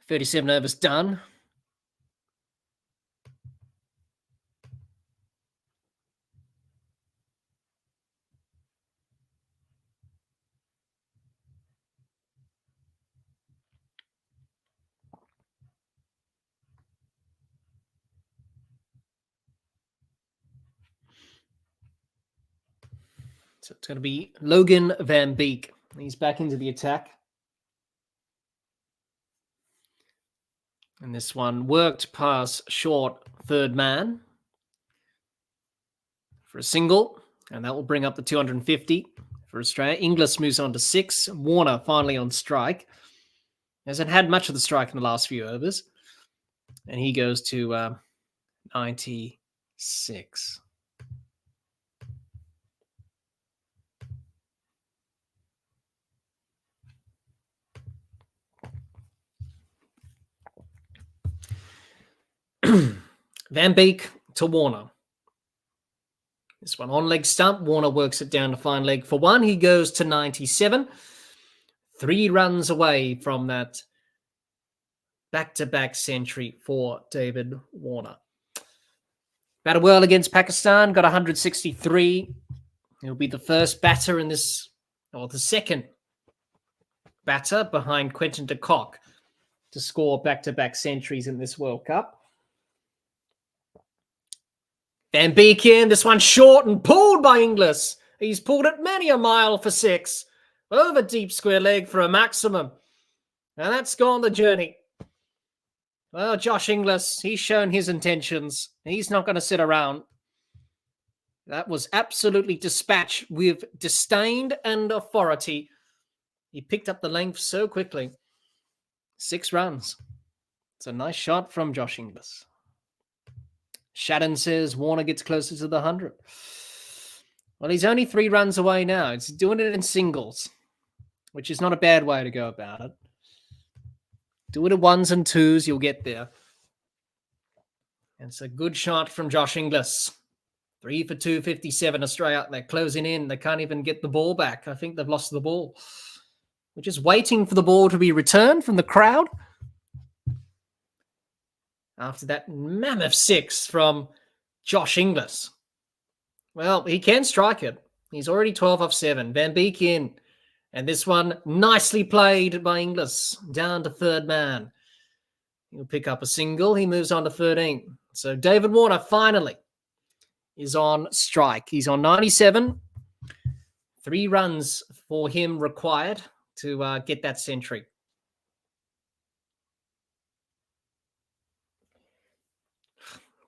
$37 overs done. So it's going to be Logan Van Beek. He's back into the attack. And this one worked past short third man for a single. And that will bring up the 250 for Australia. Inglis moves on to 6. Warner finally on strike. Hasn't had much of the strike in the last few overs. And he goes to 96. Van Beek to Warner. This one on leg stump. Warner works it down to fine leg for 1. He goes to 97. 3 runs away from that back-to-back century for David Warner. Batted well against Pakistan. Got 163. He'll be the first batter in this, or the second batter behind Quentin de Kock to score back-to-back centuries in this World Cup. Van Beek in, this one short and pulled by Inglis. He's pulled it many a mile for 6. Over deep square leg for a maximum. And that's gone the journey. Well, Josh Inglis, he's shown his intentions. He's not going to sit around. That was absolutely dispatched with disdain and authority. He picked up the length so quickly. 6 runs. It's a nice shot from Josh Inglis. Shadden says Warner gets closer to the 100. Well, he's only 3 runs away now. He's doing it in singles, which is not a bad way to go about it. Do it at 1s and 2s, you'll get there. And it's a good shot from Josh Inglis. 3 for 257, Australia. They're closing in. They can't even get the ball back. I think they've lost the ball. We're just waiting for the ball to be returned from the crowd. After that mammoth 6 from Josh Inglis. Well, he can strike it. He's already 12 off 7. Van Beek in. And this one nicely played by Inglis. Down to third man. He'll pick up a single. He moves on to 13. So David Warner finally is on strike. He's on 97. 3 runs for him required to get that century.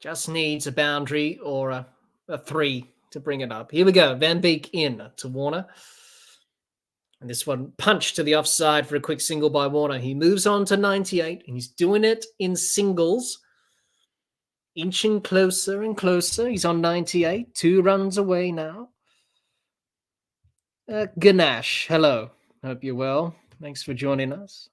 Just needs a boundary or a 3 to bring it up. Here we go. Van Beek in to Warner. And this one punched to the offside for a quick single by Warner. He moves on to 98, and he's doing it in singles. Inching closer and closer. He's on 98. 2 runs away now. Ganesh, hello. Hope you're well. Thanks for joining us.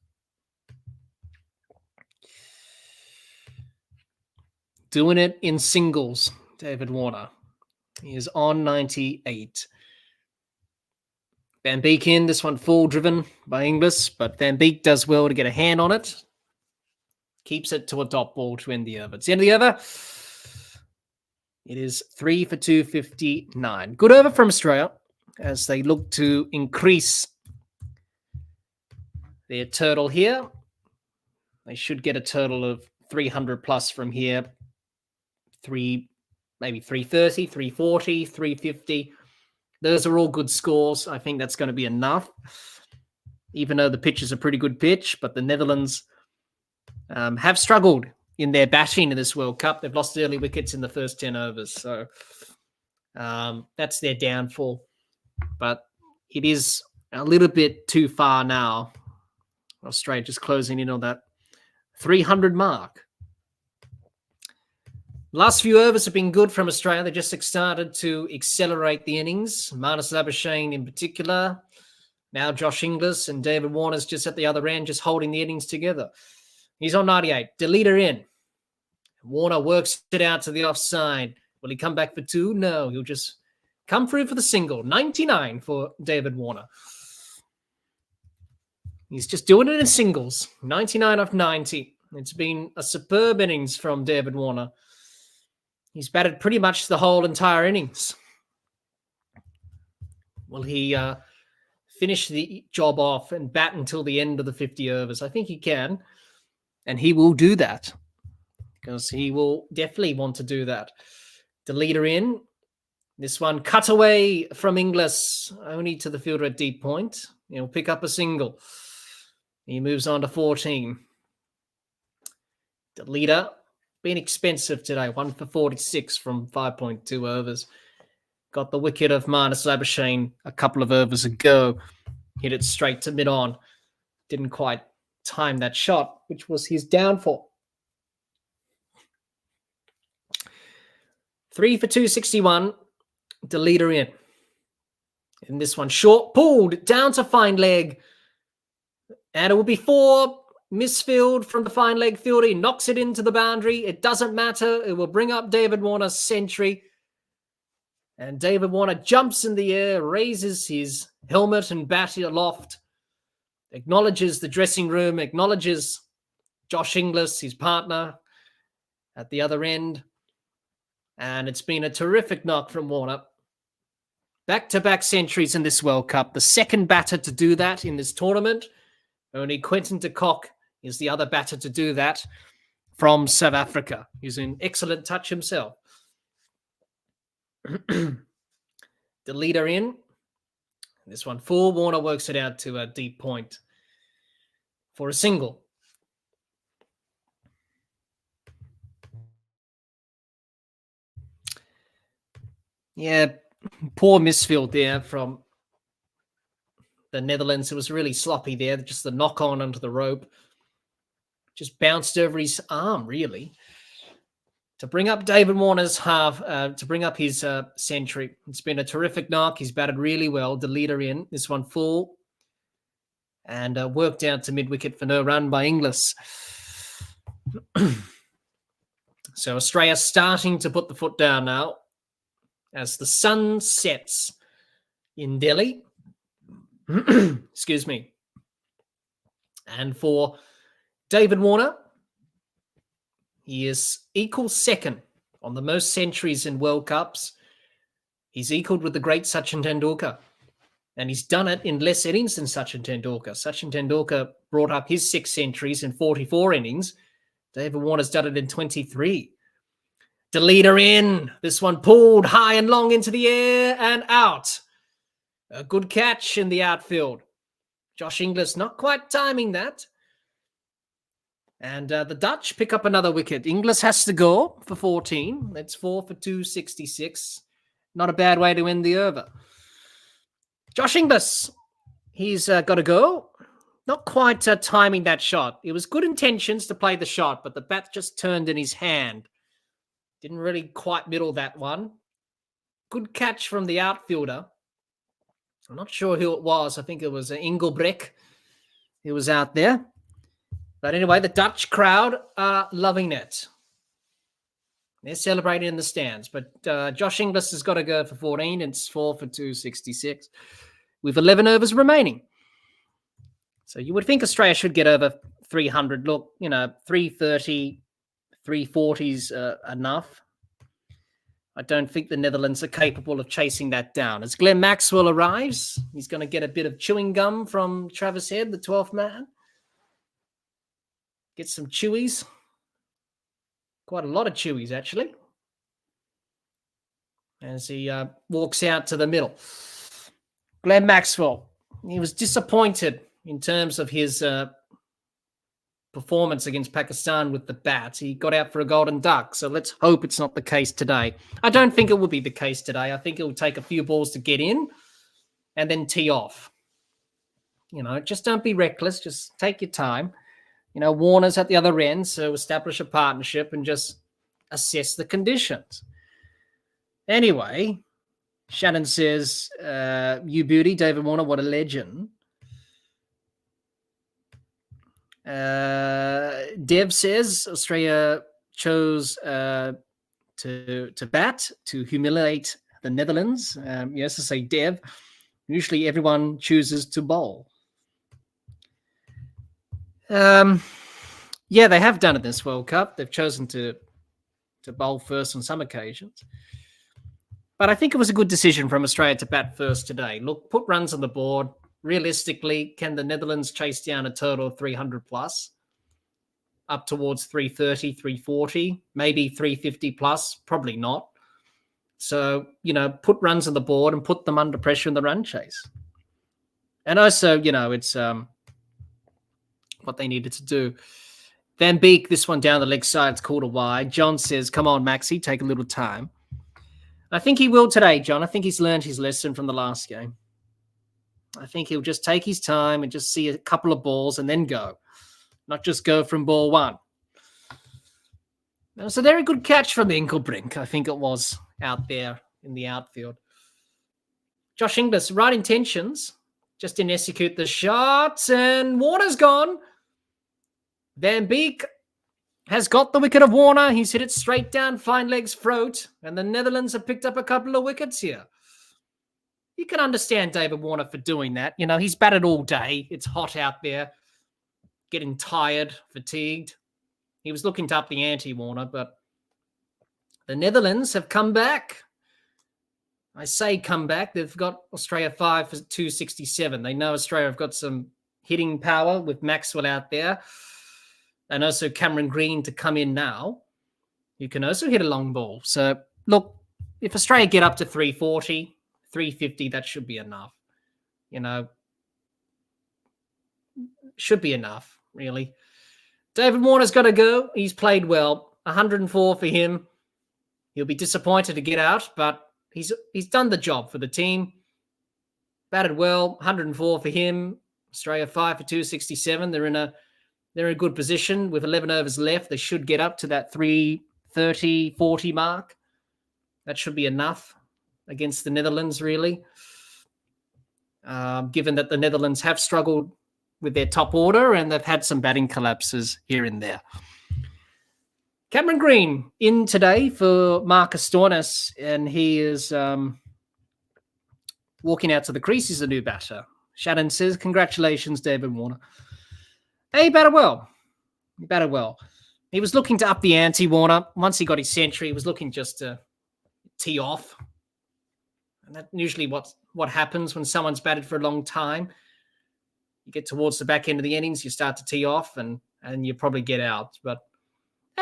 Doing it in singles, David Warner. He is on 98. Van Beek in, this one full driven by Inglis, but Van Beek does well to get a hand on it. Keeps it to a dot ball to end the over. It's the end of the over. It is 3 for 259. Good over from Australia as they look to increase their total here. They should get a total of 300 plus from here. Maybe 330, 340, 350. Those are all good scores. I think that's going to be enough. Even though the pitch is a pretty good pitch, but the Netherlands have struggled in their batting in this World Cup. They've lost early wickets in the first 10 overs. So that's their downfall. But it is a little bit too far now. Australia just closing in on that 300 mark. Last few overs have been good from Australia. They just started to accelerate the innings. Marnus Labuschagne in particular. Now Josh Inglis and David Warner's just at the other end, just holding the innings together. He's on 98. Deleter in. Warner works it out to the offside. Will he come back for 2? No, he'll just come through for the single. 99 for David Warner. He's just doing it in singles. 99 off 90. It's been a superb innings from David Warner. He's batted pretty much the whole entire innings. Will he finish the job off and bat until the end of the 50 overs? I think he can. And he will do that. Because he will definitely want to do that. The leader in. This one cut away from Inglis. Only to the fielder at deep point. He'll pick up a single. He moves on to 14. The leader. Been expensive today, 1 for 46 from 5.2 overs. Got the wicket of Marnus Labuschagne a couple of overs ago. Hit it straight to mid-on. Didn't quite time that shot, which was his downfall. 3 for 261. The leader in. And this one short, pulled down to fine leg. And it will be 4. Misfield from the fine leg fielder. He knocks it into the boundary. It doesn't matter. It will bring up David Warner's century. And David Warner jumps in the air, raises his helmet and bat aloft, acknowledges the dressing room, acknowledges Josh Inglis, his partner, at the other end. And it's been a terrific knock from Warner. Back-to-back centuries in this World Cup. The second batter to do that in this tournament. Only Quentin de Kock is the other batter to do that from South Africa. He's in excellent touch himself. The leader in. This one full. Warner works it out to a deep point for a single. Yeah, poor misfield there from the Netherlands. It was really sloppy there. Just the knock on onto the rope. Just bounced over his arm, really. To bring up David Warner's half, to bring up his century. It's been a terrific knock. He's batted really well. The leader in. This one full. And worked out to mid-wicket for no run by Inglis. So Australia starting to put the foot down now as the sun sets in Delhi. Excuse me. And for David Warner, he is equal second on the most centuries in World Cups. He's equaled with the great Sachin Tendulkar. And he's done it in less innings than Sachin Tendulkar. Sachin Tendulkar brought up his 6 centuries in 44 innings. David Warner's done it in 23. The leader in. This one pulled high and long into the air and out. A good catch in the outfield. Josh Inglis not quite timing that. And the Dutch pick up another wicket. Inglis has to go for 14. That's 4 for 266. Not a bad way to end the over. Josh Inglis, he's got to go. Not quite timing that shot. It was good intentions to play the shot, but the bat just turned in his hand. Didn't really quite middle that one. Good catch from the outfielder. I'm not sure who it was. I think it was Engelbrecht. He was out there. But anyway, the Dutch crowd are loving it. They're celebrating in the stands. But Josh Inglis has got to go for 14. It's 4 for 266 with 11 overs remaining. So you would think Australia should get over 300. Look, 330, 340's enough. I don't think the Netherlands are capable of chasing that down. As Glenn Maxwell arrives, he's going to get a bit of chewing gum from Travis Head, the 12th man. Get some chewies. Quite a lot of chewies, actually. As he walks out to the middle. Glenn Maxwell, he was disappointed in terms of his performance against Pakistan with the bat. He got out for a golden duck, so let's hope it's not the case today. I don't think it will be the case today. I think it will take a few balls to get in and then tee off. Just don't be reckless. Just take your time. Warner's at the other end, so establish a partnership and just assess the conditions. Anyway, Shannon says, you beauty, David Warner, what a legend. Dev says Australia chose to bat to humiliate the Netherlands. Yes, to say Dev. Usually everyone chooses to bowl. Yeah, they have done it this World Cup. They've chosen to bowl first on some occasions. But I think it was a good decision from Australia to bat first today. Look, put runs on the board. Realistically, can the Netherlands chase down a total of 300 plus? Up towards 330, 340, maybe 350 plus? Probably not. So, put runs on the board and put them under pressure in the run chase. And also, it's what they needed to do. Van Beek, this one down the leg side, it's called a wide. John says, come on, Maxi, take a little time. I think he will today, John. I think he's learned his lesson from the last game. I think he'll just take his time and just see a couple of balls and then go. Not just go from ball one. It was a very good catch from Engelbrink, I think it was, out there in the outfield. Josh Inglis, right intentions. Just didn't execute the shot, and Warner's gone. Van Beek has got the wicket of Warner. He's hit it straight down fine legs throat, and the Netherlands have picked up a couple of wickets here. You can understand David Warner for doing that. He's batted all day. It's hot out there, getting tired, fatigued. He was looking to up the ante, Warner, but the Netherlands have come back. I say come back. They've got Australia 5 for 267. They know Australia have got some hitting power with Maxwell out there, and also Cameron Green to come in now, you can also hit a long ball. So, look, if Australia get up to 340, 350, that should be enough. Should be enough, really. David Warner's got to go. He's played well. 104 for him. He'll be disappointed to get out, but he's done the job for the team. Batted well. 104 for him. Australia 5 for 267. They're in a good position with 11 overs left. They should get up to that 330, 40 mark. That should be enough against the Netherlands, really. Given that the Netherlands have struggled with their top order and they've had some batting collapses here and there. Cameron Green in today for Marcus Stoinis, and he is walking out to the crease. He's a new batter. Shannon says, congratulations, David Warner. Hey, he batted well. He was looking to up the ante, Warner. Once he got his century, he was looking just to tee off. And that's usually what happens when someone's batted for a long time. You get towards the back end of the innings, you start to tee off, and you probably get out. But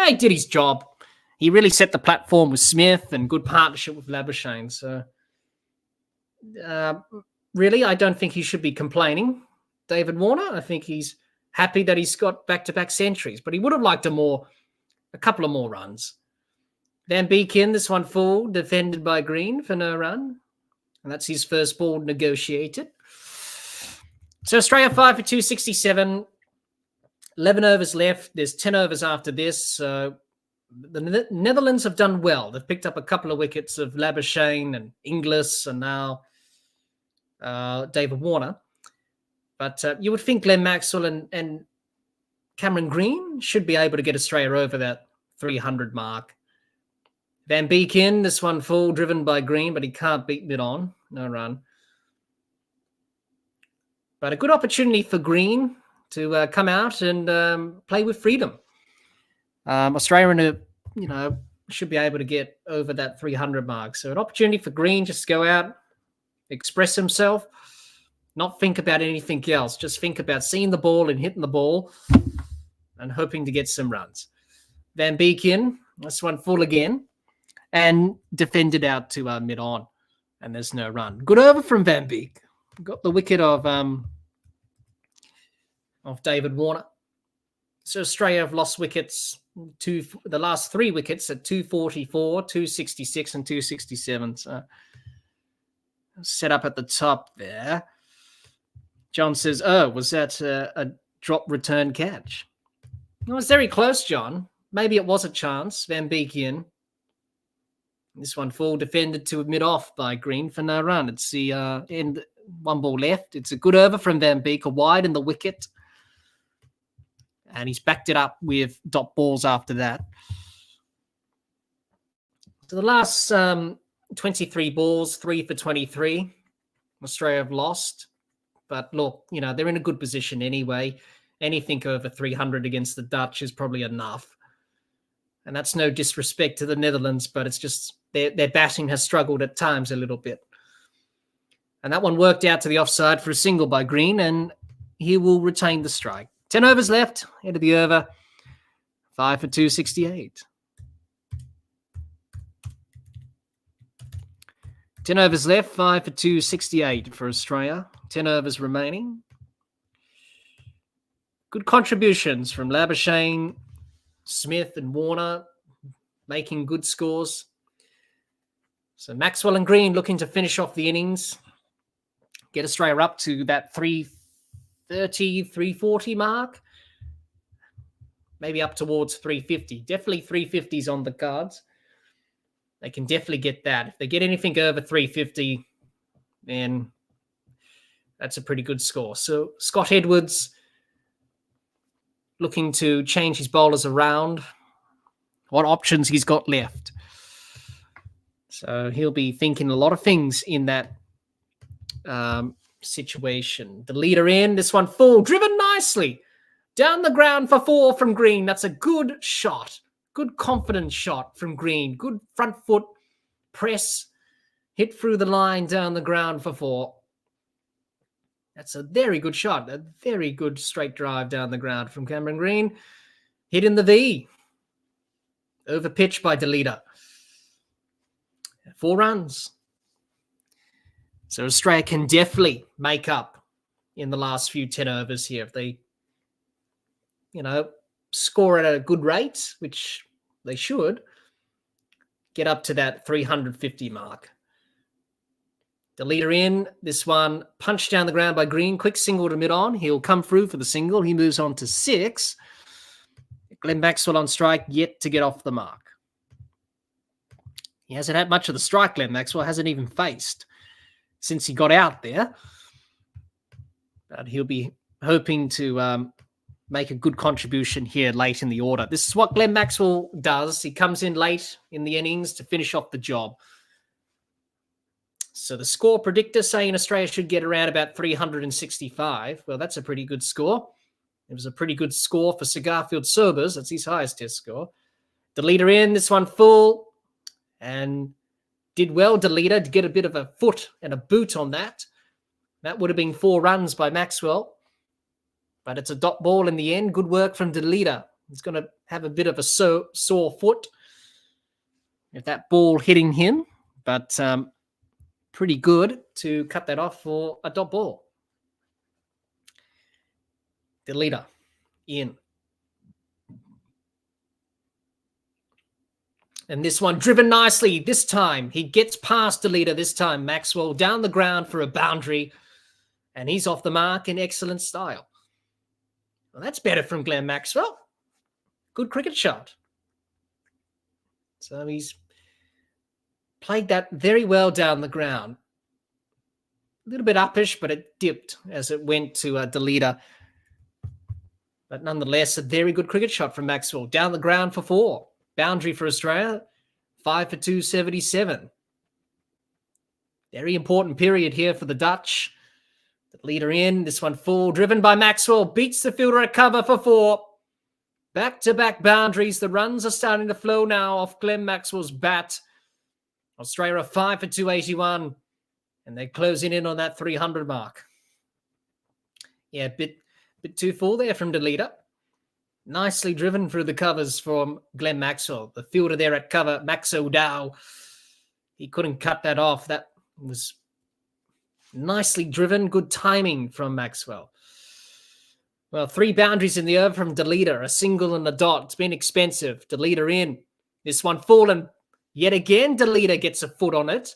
he did his job. He really set the platform with Smith and good partnership with Labuschagne. So, really, I don't think he should be complaining, David Warner. I think he's happy that he's got back-to-back centuries, but he would have liked a couple of more runs. Van Beek in, this one full, defended by Green for no run. And that's his first ball negotiated. So Australia 5 for 267, 11 overs left. There's 10 overs after this. So the Netherlands have done well. They've picked up a couple of wickets of Labuschagne and Inglis and now David Warner. But you would think Glenn Maxwell and Cameron Green should be able to get Australia over that 300 mark. Van Beek in, this one full, driven by Green, but he can't beat mid-on. No run. But a good opportunity for Green to come out and play with freedom. Australia should be able to get over that 300 mark. So an opportunity for Green just to go out, express himself, not think about anything else. Just think about seeing the ball and hitting the ball and hoping to get some runs. Van Beek in, this one full again, and defended out to mid-on, and there's no run. Good over from Van Beek. Got the wicket of David Warner. So Australia have lost wickets, the last 3 wickets at 244, 266 and 267. So set up at the top there. John says, was that a drop return catch? It was very close, John. Maybe it was a chance. Van Beek in. This one full, defended to mid-off by Green for no run. It's the end, 1 ball left. It's a good over from Van Beek, a wide in the wicket. And he's backed it up with dot balls after that. So the last 23 balls, 3 for 23. Australia have lost. But look, they're in a good position anyway. Anything over 300 against the Dutch is probably enough. And that's no disrespect to the Netherlands, but it's just their batting has struggled at times a little bit. And that one worked out to the offside for a single by Green, and he will retain the strike. 10 overs left, end of the over, 5 for 268. 10 overs left, 5 for 268 for Australia. 10 overs remaining. Good contributions from Labuschagne, Smith and Warner, making good scores. So Maxwell and Green looking to finish off the innings, get Australia up to that 330, 340 mark, maybe up towards 350. Definitely 350s on the cards. They can definitely get that. If they get anything over 350, then that's a pretty good score. So Scott Edwards looking to change his bowlers around, what options he's got left. So he'll be thinking a lot of things in that situation. The leader in, this one full, driven nicely. Down the ground for 4 from Green. That's a good shot. Good confident shot from Green. Good front foot press. Hit through the line down the ground for 4. That's a very good shot. A very good straight drive down the ground from Cameron Green. Hit in the V. Over pitch by Delita. 4 runs. So Australia can definitely make up in the last few 10 overs here. If they, score at a good rate, which they should, get up to that 350 mark. The leader in, this one punched down the ground by Green, quick single to mid-on. He'll come through for the single. He moves on to 6. Glenn Maxwell on strike, yet to get off the mark. He hasn't had much of the strike, Glenn Maxwell, hasn't even faced since he got out there. But he'll be hoping to make a good contribution here late in the order. This is what Glenn Maxwell does. He comes in late in the innings to finish off the job. So the score predictor saying Australia should get around about 365. Well, that's a pretty good score. It was a pretty good score for Sir Garfield Sobers. That's his highest test score. The leader in, this one full. And did well, Delita, to get a bit of a foot and a boot on that. That would have been 4 runs by Maxwell. But it's a dot ball in the end. Good work from Delita. He's going to have a bit of a sore foot if that ball hitting him. But pretty good to cut that off for a dot ball. Delita in. And this one driven nicely. This time he gets past Delita. This time Maxwell down the ground for a boundary. And he's off the mark in excellent style. Well, that's better from Glenn Maxwell. Good cricket shot. So he's played that very well down the ground. A little bit uppish, but it dipped as it went to Delita. But nonetheless, a very good cricket shot from Maxwell. Down the ground for 4. Boundary for Australia, 5 for 277. Very important period here for the Dutch. The leader in, this one full, driven by Maxwell, beats the fielder at cover for 4. Back-to-back boundaries. The runs are starting to flow now off Glenn Maxwell's bat. Australia are 5 for 281, and they're closing in on that 300 mark. Yeah, a bit too full there from Delita. Nicely driven through the covers from Glenn Maxwell. The fielder there at cover, Max O'Dow. He couldn't cut that off. That was nicely driven. Good timing from Maxwell. Well, 3 boundaries in the over from Delita. A single and a dot. It's been expensive. Delita in. This one full, and yet again Delita gets a foot on it.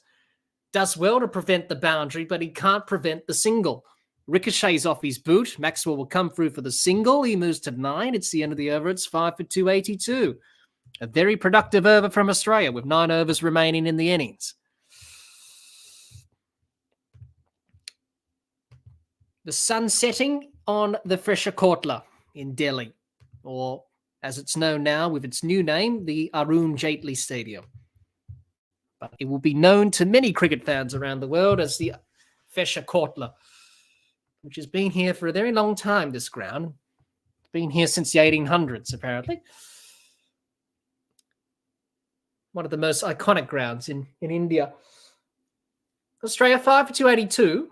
Does well to prevent the boundary, but he can't prevent the single. Ricochets off his boot. Maxwell will come through for the single. He moves to 9. It's the end of the over. It's 5 for 282. A very productive over from Australia with 9 overs remaining in the innings. The sun setting on the Fresher Kotla in Delhi, or as it's known now with its new name, the Arun Jaitley Stadium. But it will be known to many cricket fans around the world as the Fresher Kotla, which has been here for a very long time, this ground. It's been here since the 1800s, apparently. One of the most iconic grounds in India. Australia 5 for 282.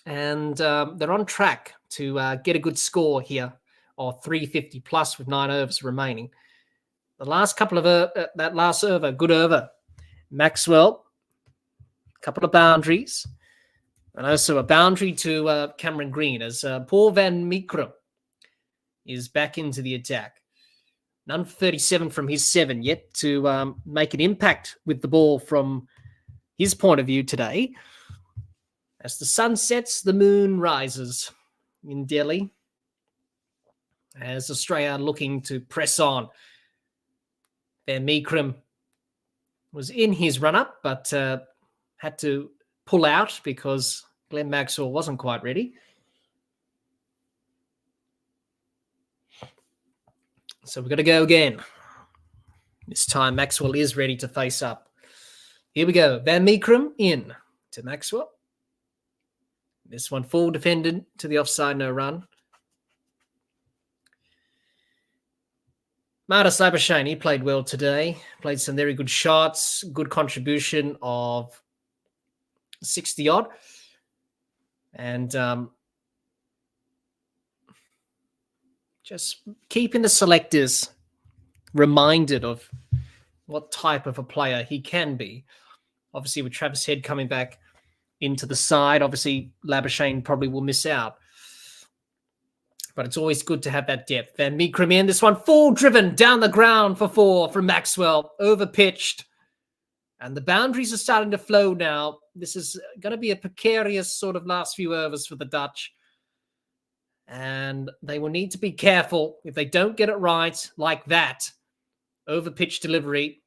And they're on track to get a good score here of 350 plus with 9 overs remaining. The last couple of that last over, good over. Maxwell, a couple of boundaries. And also a boundary to Cameron Green as Paul Van Meekeren is back into the attack. None for 37 from his 7 yet to make an impact with the ball from his point of view today. As the sun sets, the moon rises in Delhi. As Australia are looking to press on. Van Meekeren was in his run-up, but had to pull out because Glenn Maxwell wasn't quite ready. So we're going to go again. This time Maxwell is ready to face up. Here we go. Van Meekeren in to Maxwell. This one full defended to the offside, no run. Marnus Labuschagne, he played well today. Played some very good shots. Good contribution of 60-odd. And just keeping the selectors reminded of what type of a player he can be. Obviously, with Travis Head coming back into the side, obviously Labuschagne probably will miss out. But it's always good to have that depth. Van Meekrum in, this one full driven down the ground for 4 from Maxwell, over pitched. And the boundaries are starting to flow now. This is going to be a precarious sort of last few overs for the Dutch. And they will need to be careful if they don't get it right like that. Over pitch delivery,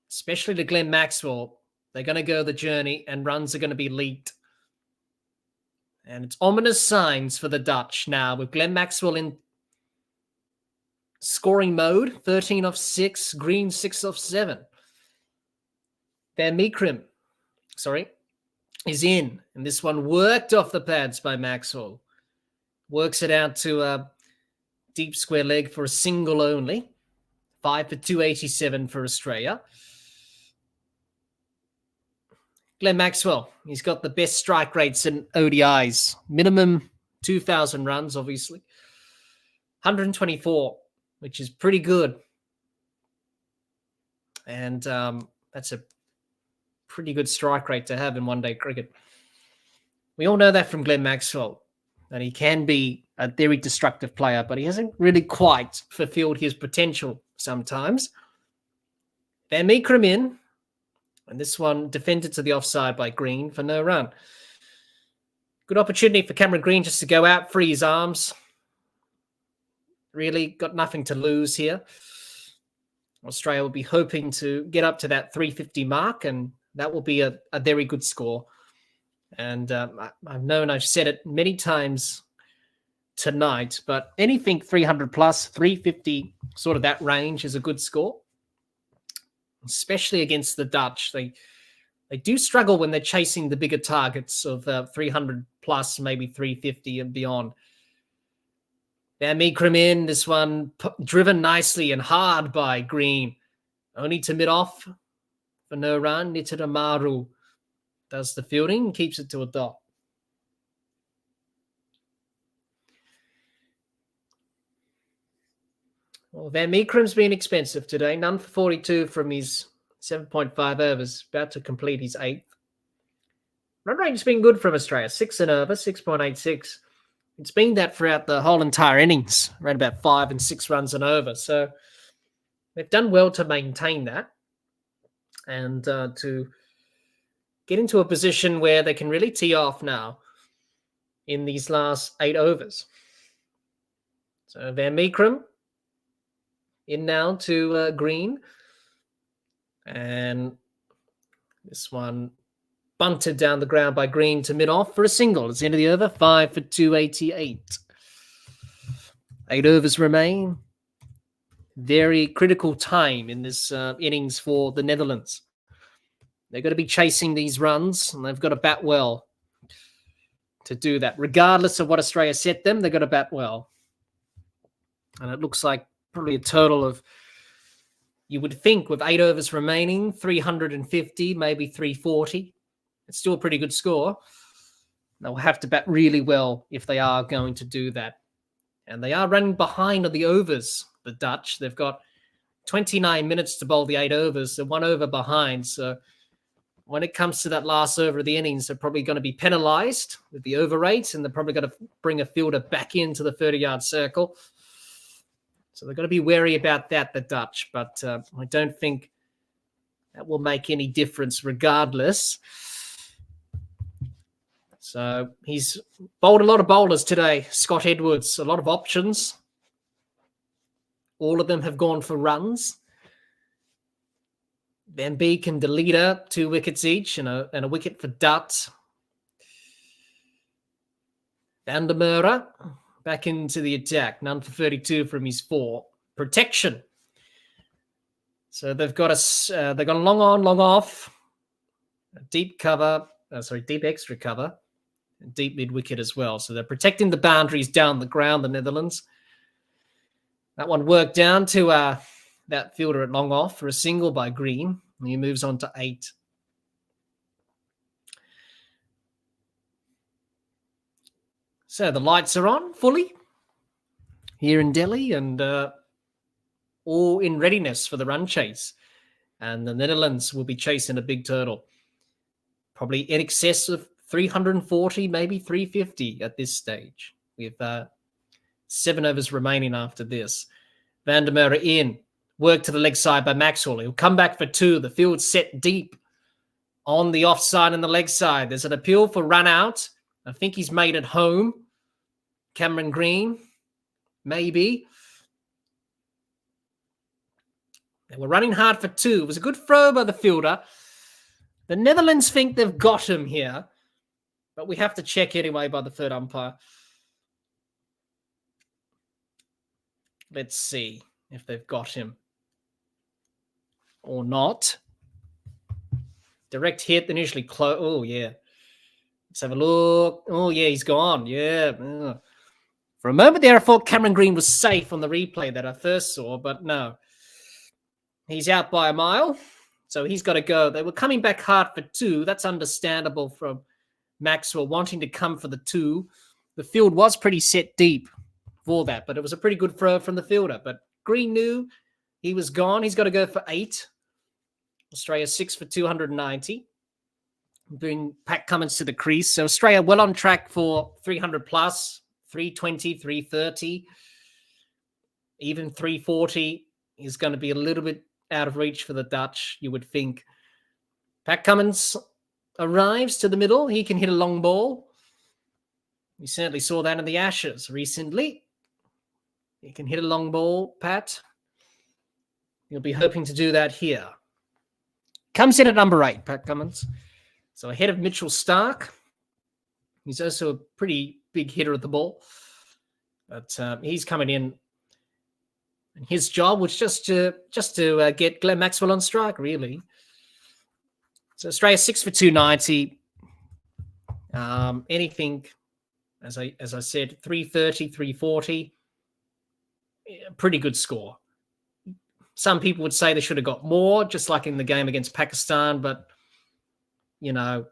especially to Glenn Maxwell. They're going to go the journey and runs are going to be leaked. And it's ominous signs for the Dutch now with Glenn Maxwell in scoring mode, 13 off 6, Green 6 off 7. Van Meekrum, is in. And this one worked off the pads by Maxwell. Works it out to a deep square leg for a single only. 5 for 287 for Australia. Glenn Maxwell, he's got the best strike rates in ODIs. Minimum 2,000 runs, obviously. 124, which is pretty good. And that's a pretty good strike rate to have in one-day cricket. We all know that from Glenn Maxwell, that he can be a very destructive player, but he hasn't really quite fulfilled his potential sometimes. Van Meekrum in. And this one defended to the offside by Green for no run. Good opportunity for Cameron Green just to go out, free his arms. Really got nothing to lose here. Australia will be hoping to get up to that 350 mark, and that will be a very good score. And I've said it many times tonight, but anything 300 plus, 350, sort of that range is a good score. Especially against the Dutch. They do struggle when they're chasing the bigger targets of 300 plus, maybe 350 and beyond. Van Meekrum in, this one driven nicely and hard by Green. Only to mid-off for no run. Nitin Amaru does the fielding and keeps it to a dot. Well, Van Meekrum's been expensive today. None for 42 from his 7.5 overs. About to complete his 8th. Run rate has been good from Australia. 6 and over, 6.86. It's been that throughout the whole entire innings. Around about 5 and 6 runs and over. So they've done well to maintain that. And to get into a position where they can really tee off now in these last 8 overs. So Van Meekrum in now to Green. And this one bunted down the ground by Green to mid-off for a single. It's the end of the over, 5 for 288. 8 overs remain. Very critical time in this innings for the Netherlands. They're going to be chasing these runs, and they've got to bat well to do that. Regardless of what Australia set them, they've got to bat well. And it looks like probably a total of, you would think with 8 overs remaining, 350, maybe 340. It's still a pretty good score. They'll have to bat really well if they are going to do that. And they are running behind on the overs, the Dutch. They've got 29 minutes to bowl the 8 overs. They're 1 over behind. So when it comes to that last over of the innings, they're probably going to be penalised with the over rate, and they're probably going to bring a fielder back into the 30-yard circle. So they're going to be wary about that, the Dutch. But I don't think that will make any difference regardless. So he's bowled a lot of bowlers today. Scott Edwards, a lot of options. All of them have gone for runs. Van Beek and De Leader, 2 wickets each, and a wicket for Dutt. Van der Merwe back into the attack. None for 32 from his 4. Protection. So they've got a long on, long off. A deep cover. Deep extra cover. And deep mid wicket as well. So they're protecting the boundaries down the ground, the Netherlands. That one worked down to that fielder at long off for a single by Green. And he moves on to 8. So the lights are on fully here in Delhi and all in readiness for the run chase. And the Netherlands will be chasing a big turtle. Probably in excess of 340, maybe 350 at this stage. With 7 overs remaining after this. Van der Merwe in. Work to the leg side by Maxwell. He'll come back for 2. The field's set deep on the offside and the leg side. There's an appeal for run out. I think he's made it home. Cameron Green, maybe. They were running hard for 2. It was a good throw by the fielder. The Netherlands think they've got him here, but we have to check anyway by the third umpire. Let's see if they've got him or not. Direct hit, then usually close. Oh, yeah. Let's have a look. Oh, yeah, he's gone. Yeah. For a moment there, I thought Cameron Green was safe on the replay that I first saw, but no. He's out by a mile, so he's got to go. They were coming back hard for 2. That's understandable from Maxwell wanting to come for the 2. The field was pretty set deep for that, but it was a pretty good throw from the fielder. But Green knew he was gone. He's got to go for 8. Australia 6 for 290. Bring Pat Cummins to the crease. So Australia well on track for 300 plus, 320, 330. Even 340 is going to be a little bit out of reach for the Dutch, you would think. Pat Cummins arrives to the middle. He can hit a long ball. We certainly saw that in the Ashes recently. He can hit a long ball, Pat. He'll be hoping to do that here. Comes in at number 8, Pat Cummins. So ahead of Mitchell Starc. He's also a pretty big hitter at the ball. But he's coming in. And his job was just to get Glenn Maxwell on strike, really. So Australia 6 for 290. Anything, as I said, 330, 340. Pretty good score. Some people would say they should have got more, just like in the game against Pakistan, but, you know,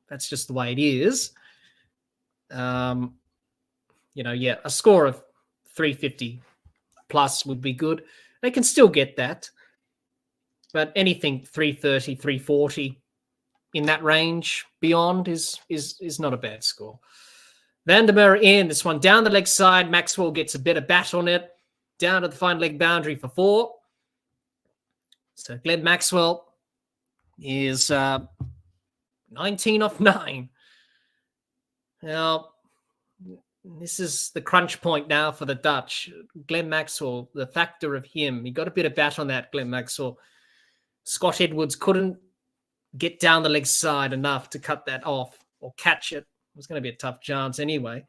that's just the way it is. A score of 350 plus would be good. They can still get that, but anything 330, 340 in that range beyond is not a bad score. Van der Merwe in, this one down the leg side. Maxwell gets a better bat on it. Down to the fine leg boundary for 4. So Glenn Maxwell is 19 off 9. Now, this is the crunch point now for the Dutch. Glenn Maxwell, the factor of him. He got a bit of bat on that, Glenn Maxwell. Scott Edwards couldn't get down the leg side enough to cut that off or catch it. It was going to be a tough chance anyway.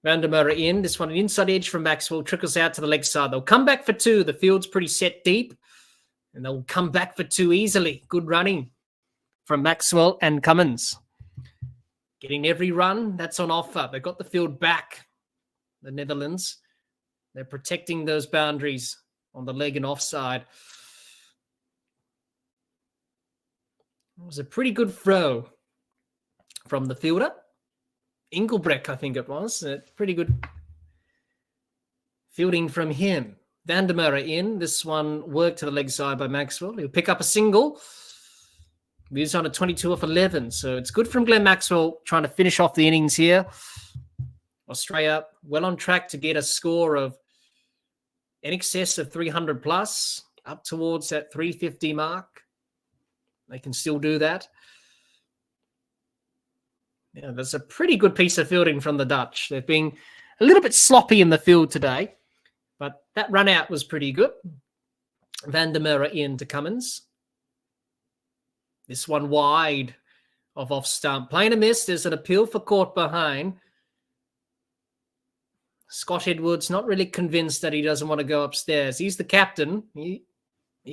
Van der Merwe in. This one, an inside edge from Maxwell. Trickles out to the leg side. They'll come back for 2. The field's pretty set deep. And they'll come back for 2 easily. Good running from Maxwell and Cummins. Getting every run that's on offer. They've got the field back, the Netherlands. They're protecting those boundaries on the leg and offside. It was a pretty good throw from the fielder. Engelbrecht, I think it was. Pretty good fielding from him. Van der Merwe in. This one worked to the leg side by Maxwell. He'll pick up a single. He's on a 22 off 11. So it's good from Glenn Maxwell trying to finish off the innings here. Australia well on track to get a score of in excess of 300 plus, up towards that 350 mark. They can still do that. Yeah, there's a pretty good piece of fielding from the Dutch. They've been a little bit sloppy in the field today, but that run out was pretty good. Van der Merwe in to Cummins. This one wide of off stump. Playing a miss. There's an appeal for caught behind. Scott Edwards not really convinced that he doesn't want to go upstairs. He's the captain. He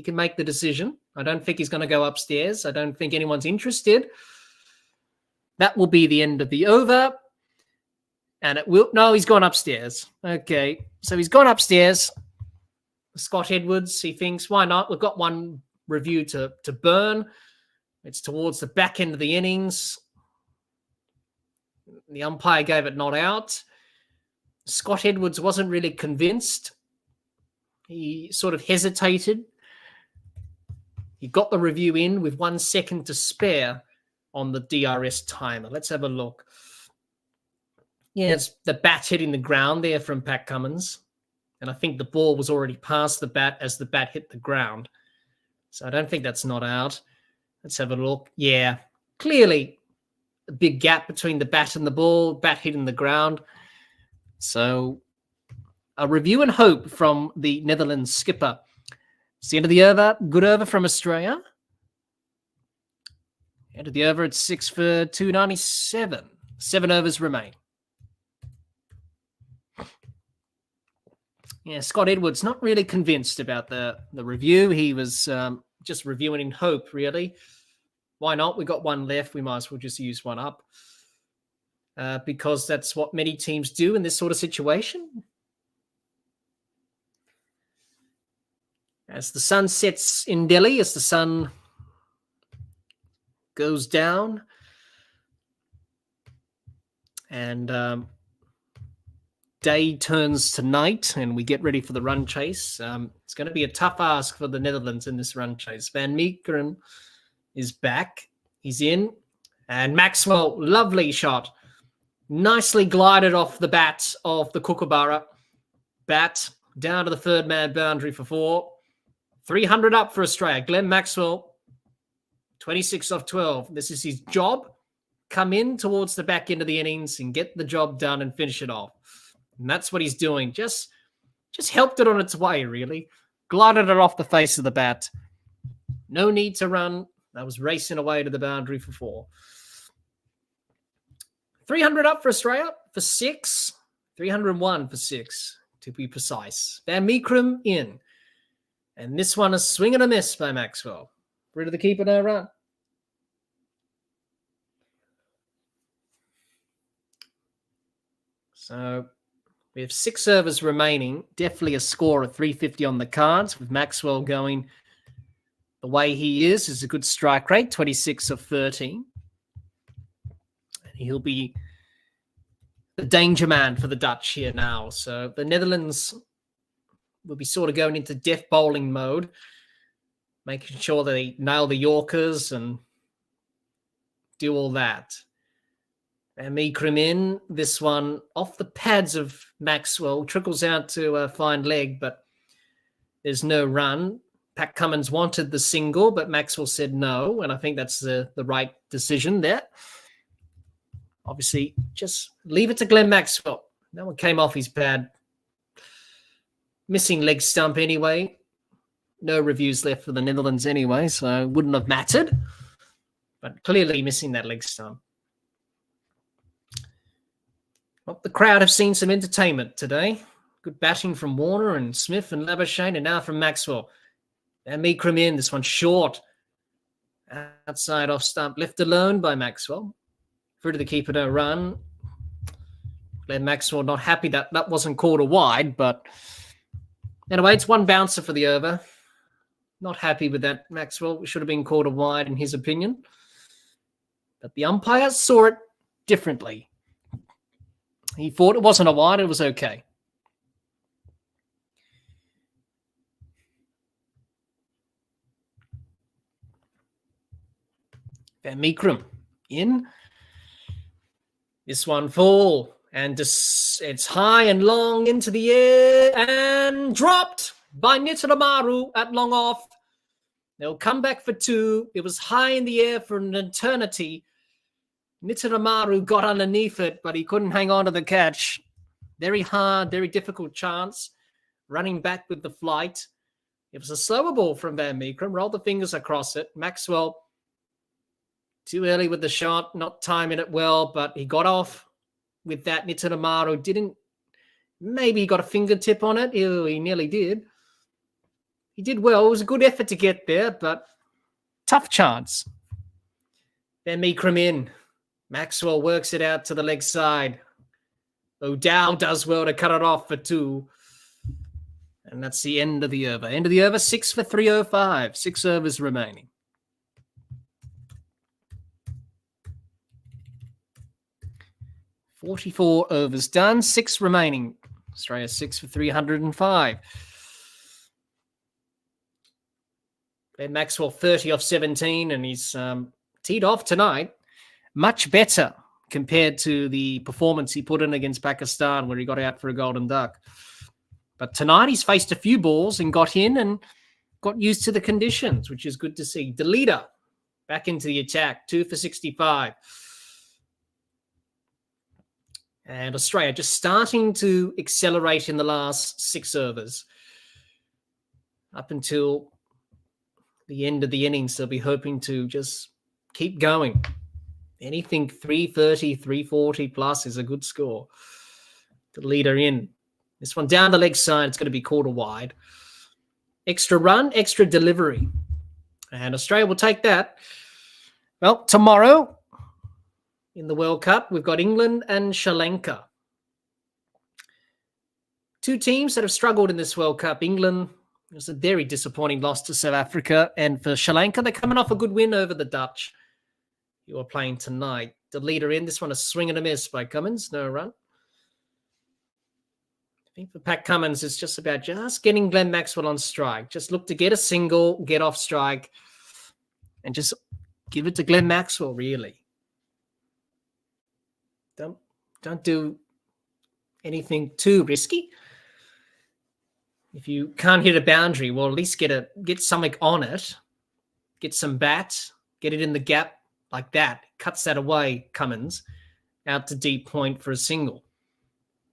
can make the decision. I don't think he's going to go upstairs. I don't think anyone's interested. That will be the end of the over. And it will... No, he's gone upstairs. Okay. So he's gone upstairs. Scott Edwards, he thinks, why not? We've got one review to burn. It's towards the back end of the innings. The umpire gave it not out. Scott Edwards wasn't really convinced. He sort of hesitated. He got the review in with 1 second to spare on the DRS timer. Let's have a look. Yeah, it's the bat hitting the ground there from Pat Cummins. And I think the ball was already past the bat as the bat hit the ground. So I don't think that's not out. Let's have a look. Yeah, clearly a big gap between the bat and the ball, bat hitting the ground. So a review and hope from the Netherlands skipper. It's the end of the over. Good over from Australia. End of the over at 6 for 297. 7 overs remain. Yeah, Scott Edwards not really convinced about the review. He was just reviewing in hope, really. Why not? We got one left. We might as well just use one up. Because that's what many teams do in this sort of situation. As the sun sets in Delhi, as the sun goes down, and day turns to night, and we get ready for the run chase. It's going to be a tough ask for the Netherlands in this run chase. Van Meekeren is back. He's in. And Maxwell, lovely shot. Nicely glided off the bat of the Kookaburra. Bat down to the third man boundary for 4. 300 up for Australia. Glenn Maxwell, 26 off 12. This is his job. Come in towards the back end of the innings and get the job done and finish it off. And that's what he's doing. Just helped it on its way, really. Glided it off the face of the bat. No need to run. That was racing away to the boundary for 4. 300 up for Australia for 6. 301 for 6, to be precise. Van Meekeren in. And this one is swing and a miss by Maxwell. Rid of the keeper, no run. So we have 6 overs remaining. Definitely a score of 350 on the cards with Maxwell going the way he is a good strike rate, 26 of 13. And he'll be the danger man for the Dutch here now. So the Netherlands will be sort of going into death bowling mode, making sure they nail the Yorkers and do all that. And Meekeren in, this one off the pads of Maxwell, trickles out to a fine leg, but there's no run. Pat Cummins wanted the single, but Maxwell said no, and I think that's the right decision there. Obviously, just leave it to Glenn Maxwell. That one came off his pad. Missing leg stump anyway. No reviews left for the Netherlands anyway, so it wouldn't have mattered. But clearly missing that leg stump. Well, the crowd have seen some entertainment today. Good batting from Warner and Smith and Labuschagne, and now from Maxwell. And Meekeren in, this one short. Outside off stump, left alone by Maxwell. Through to the keeper, no run. Glenn Maxwell not happy that wasn't called a wide, but anyway, it's one bouncer for the over. Not happy with that, Maxwell. It should have been called a wide in his opinion. But the umpires saw it differently. He thought it wasn't a wide, it was okay. Van Meekeren in. This one full. And it's high and long into the air and dropped by Nitaramaru at long off. They'll come back for 2. It was high in the air for an eternity. Nitaramaru got underneath it, but he couldn't hang on to the catch. Very hard, very difficult chance. Running back with the flight. It was a slower ball from Van Meekeren. Rolled the fingers across it. Maxwell too early with the shot, not timing it well, but he got off with that. Nitaramaru didn't, maybe he got a fingertip on it. Ew, he nearly did. He did well. It was a good effort to get there, but tough chance. Van Meekeren in. Maxwell works it out to the leg side. O'Dowd does well to cut it off for 2. And that's the end of the over. End of the over, 6 for 305. 6 overs remaining. 44 overs done, 6 remaining. Australia 6 for 305. Ben Maxwell 30 off 17, and he's teed off tonight. Much better compared to the performance he put in against Pakistan where he got out for a golden duck. But tonight he's faced a few balls and got in and got used to the conditions, which is good to see. The leader back into the attack, 2 for 65. And Australia just starting to accelerate in the last 6 overs. Up until the end of the innings, they'll be hoping to just keep going. Anything 330, 340 plus is a good score. The leader in. This one down the leg side, it's going to be quarter wide. Extra run, extra delivery. And Australia will take that. Well, tomorrow in the World Cup, we've got England and Sri Lanka. 2 teams that have struggled in this World Cup. England, it was a very disappointing loss to South Africa. And for Sri Lanka, they're coming off a good win over the Dutch, who are playing tonight. The leader in. This one, a swing and a miss by Cummins. No run. I think for Pat Cummins, it's just about just getting Glenn Maxwell on strike. Just look to get a single, get off strike, and just give it to Glenn Maxwell, really. Don't do anything too risky. If you can't hit a boundary, well, at least get something on it. Get some bats. Get it in the gap like that. Cuts that away, Cummins, out to deep point for a single.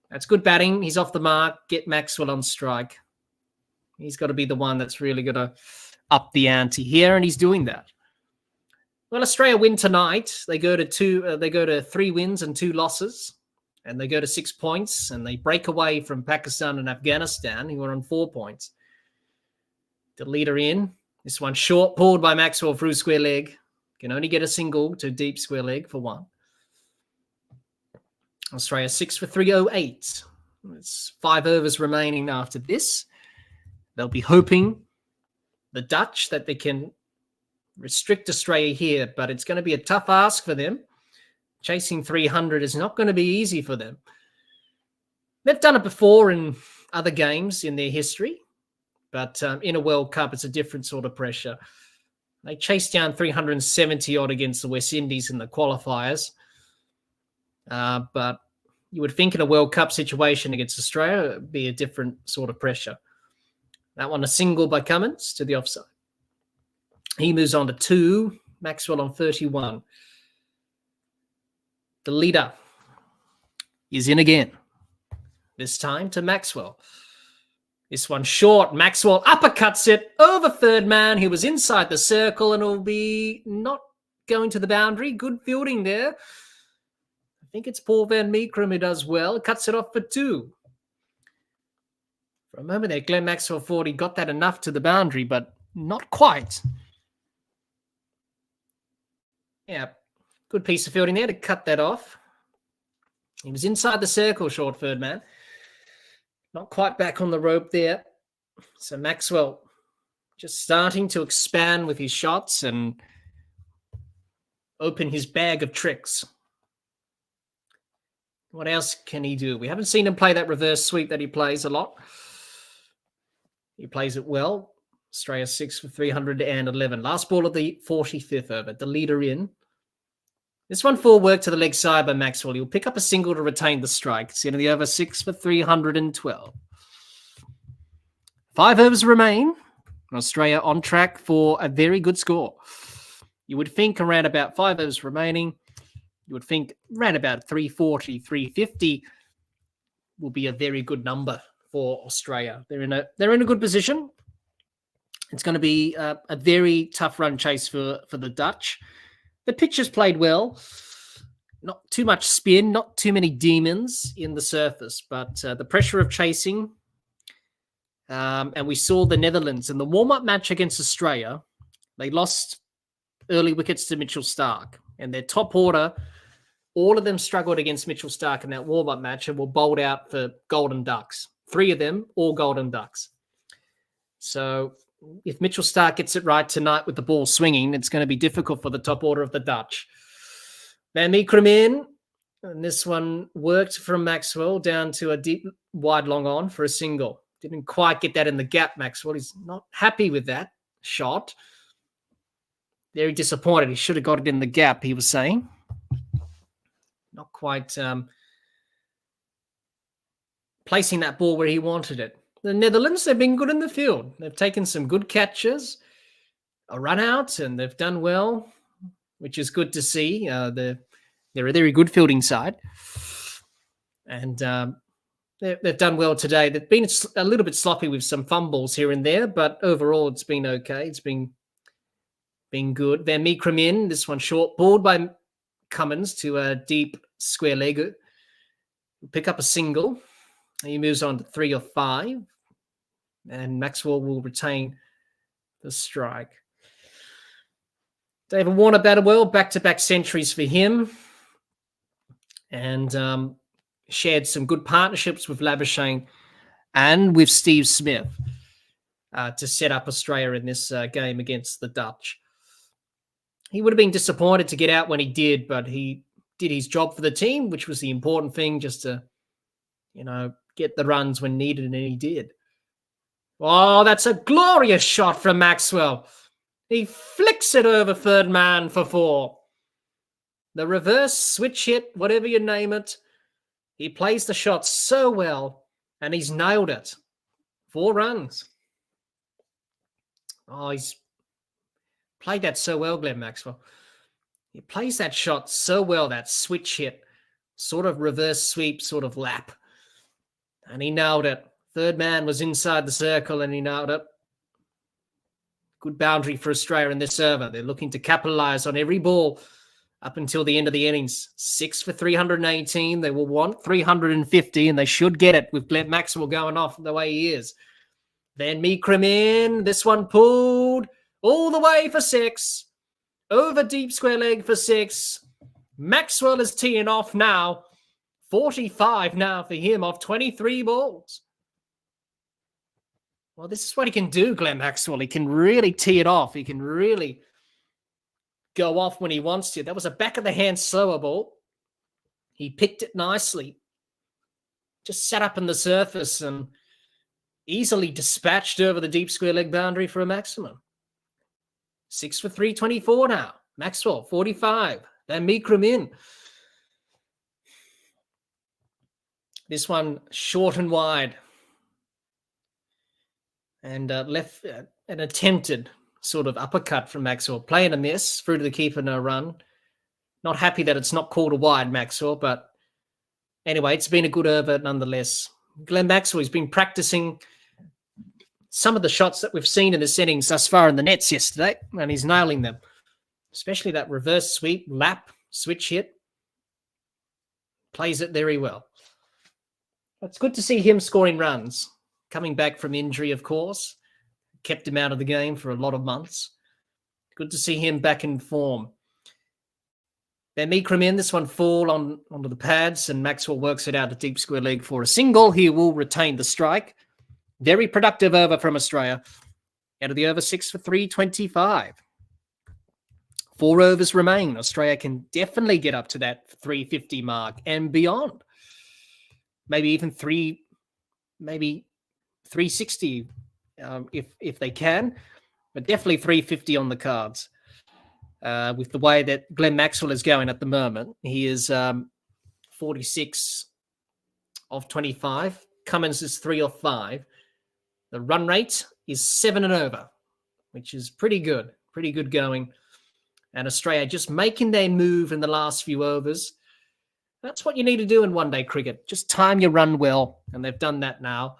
That's good batting. He's off the mark. Get Maxwell on strike. He's got to be the one that's really going to up the ante here, and he's doing that. Well, Australia win tonight. They go to 3 wins and 2 losses, and they go to 6 points, and they break away from Pakistan and Afghanistan, who are on 4 points. The leader in. This one short, pulled by Maxwell through square leg. Can only get a single to deep square leg for 1. Australia 6 for 308. It's 5 overs remaining after this. They'll be hoping, the Dutch, that they can restrict Australia here, but it's going to be a tough ask for them. Chasing 300 is not going to be easy for them. They've done it before in other games in their history, but in a World Cup, it's a different sort of pressure. They chased down 370 odd against the West Indies in the qualifiers. But you would think in a World Cup situation against Australia, it would be a different sort of pressure. That one, a single by Cummins to the offside. He moves on to 2. Maxwell on 31. The leader is in again. This time to Maxwell. This one short. Maxwell uppercuts it over third man. He was inside the circle and will be not going to the boundary. Good fielding there. I think it's Paul Van Meekeren who does well. Cuts it off for 2. For a moment there, Glenn Maxwell thought he got that enough to the boundary, but not quite. Yeah, good piece of fielding there to cut that off. He was inside the circle, short third man. Not quite back on the rope there. So Maxwell just starting to expand with his shots and open his bag of tricks. What else can he do? We haven't seen him play that reverse sweep that he plays a lot. He plays it well. Australia 6 for 311. Last ball of the 45th over. The leader in. This one full work to the leg side by Maxwell. He'll pick up a single to retain the strike. It's into the over 6 for 312. 5 overs remain. Australia on track for a very good score. You would think around about 5 overs remaining. You would think around about 340, 350 will be a very good number for Australia. They're in a good position. It's going to be a very tough run chase for the Dutch. The pitch has played well. Not too much spin, not too many demons in the surface, but the pressure of chasing. And we saw the Netherlands in the warm-up match against Australia. They lost early wickets to Mitchell Starc. And their top order, all of them struggled against Mitchell Starc in that warm-up match and were bowled out for golden ducks. 3 of them, all golden ducks. So if Mitchell Starc gets it right tonight with the ball swinging, it's going to be difficult for the top order of the Dutch. Van Meekeren in. And this one worked from Maxwell down to a deep wide long on for a single. Didn't quite get that in the gap, Maxwell. He's not happy with that shot. Very disappointed. He should have got it in the gap, he was saying. Not quite placing that ball where he wanted it. The Netherlands, they've been good in the field. They've taken some good catches, a run out, and they've done well, which is good to see. They're a very good fielding side. And they've done well today. They've been a little bit sloppy with some fumbles here and there, but overall it's been okay. It's been good. Van Meekrum in. This one short balled by Cummins to a deep square leg. Pick up a single. He moves on to 3 or 5. And Maxwell will retain the strike. David Warner batted well. Back-to-back centuries for him. And shared some good partnerships with Labuschagne and with Steve Smith to set up Australia in this game against the Dutch. He would have been disappointed to get out when he did, but he did his job for the team, which was the important thing, just to, get the runs when needed, and he did. Oh, that's a glorious shot from Maxwell. He flicks it over third man for 4. The reverse switch hit, whatever you name it. He plays the shot so well, and he's nailed it. 4 runs. Oh, he's played that so well, Glenn Maxwell. He plays that shot so well, that switch hit, sort of reverse sweep, sort of lap. And he nailed it. Third man was inside the circle, and he nailed it. Good boundary for Australia in this over. They're looking to capitalise on every ball up until the end of the innings. 6 for 318. They will want 350, and they should get it with Glenn Maxwell going off the way he is. Van Meekrum in. This one pulled all the way for 6. Over deep square leg for 6. Maxwell is teeing off now. 45 now for him off 23 balls. Well, this is what he can do, Glenn Maxwell. He can really tee it off. He can really go off when he wants to. That was a back-of-the-hand slower ball. He picked it nicely. Just sat up in the surface and easily dispatched over the deep square leg boundary for a maximum. 6 for 324 now. Maxwell, 45. Then Meekrum in. This one short and wide. And left an attempted sort of uppercut from Maxwell. Play and a miss, through to the keeper, no run. Not happy that it's not called a wide, Maxwell, but anyway, it's been a good over nonetheless. Glenn Maxwell, he's been practicing some of the shots that we've seen in the settings thus far in the nets yesterday, and he's nailing them, especially that reverse sweep, lap, switch hit. Plays it very well. It's good to see him scoring runs. Coming back from injury, of course. Kept him out of the game for a lot of months. Good to see him back in form. Then Meekrum in. This one fall onto the pads, and Maxwell works it out to deep square leg for a single. He will retain the strike. Very productive over from Australia. Out of the over, 6 for 325. 4 overs remain. Australia can definitely get up to that 350 mark and beyond. Maybe even 360 if they can, but definitely 350 on the cards. With the way that Glenn Maxwell is going at the moment, he is 46 of 25. Cummins is 3 or 5. The run rate is 7 and over, which is pretty good going. And Australia just making their move in the last few overs. That's what you need to do in one-day cricket. Just time your run well, and they've done that now.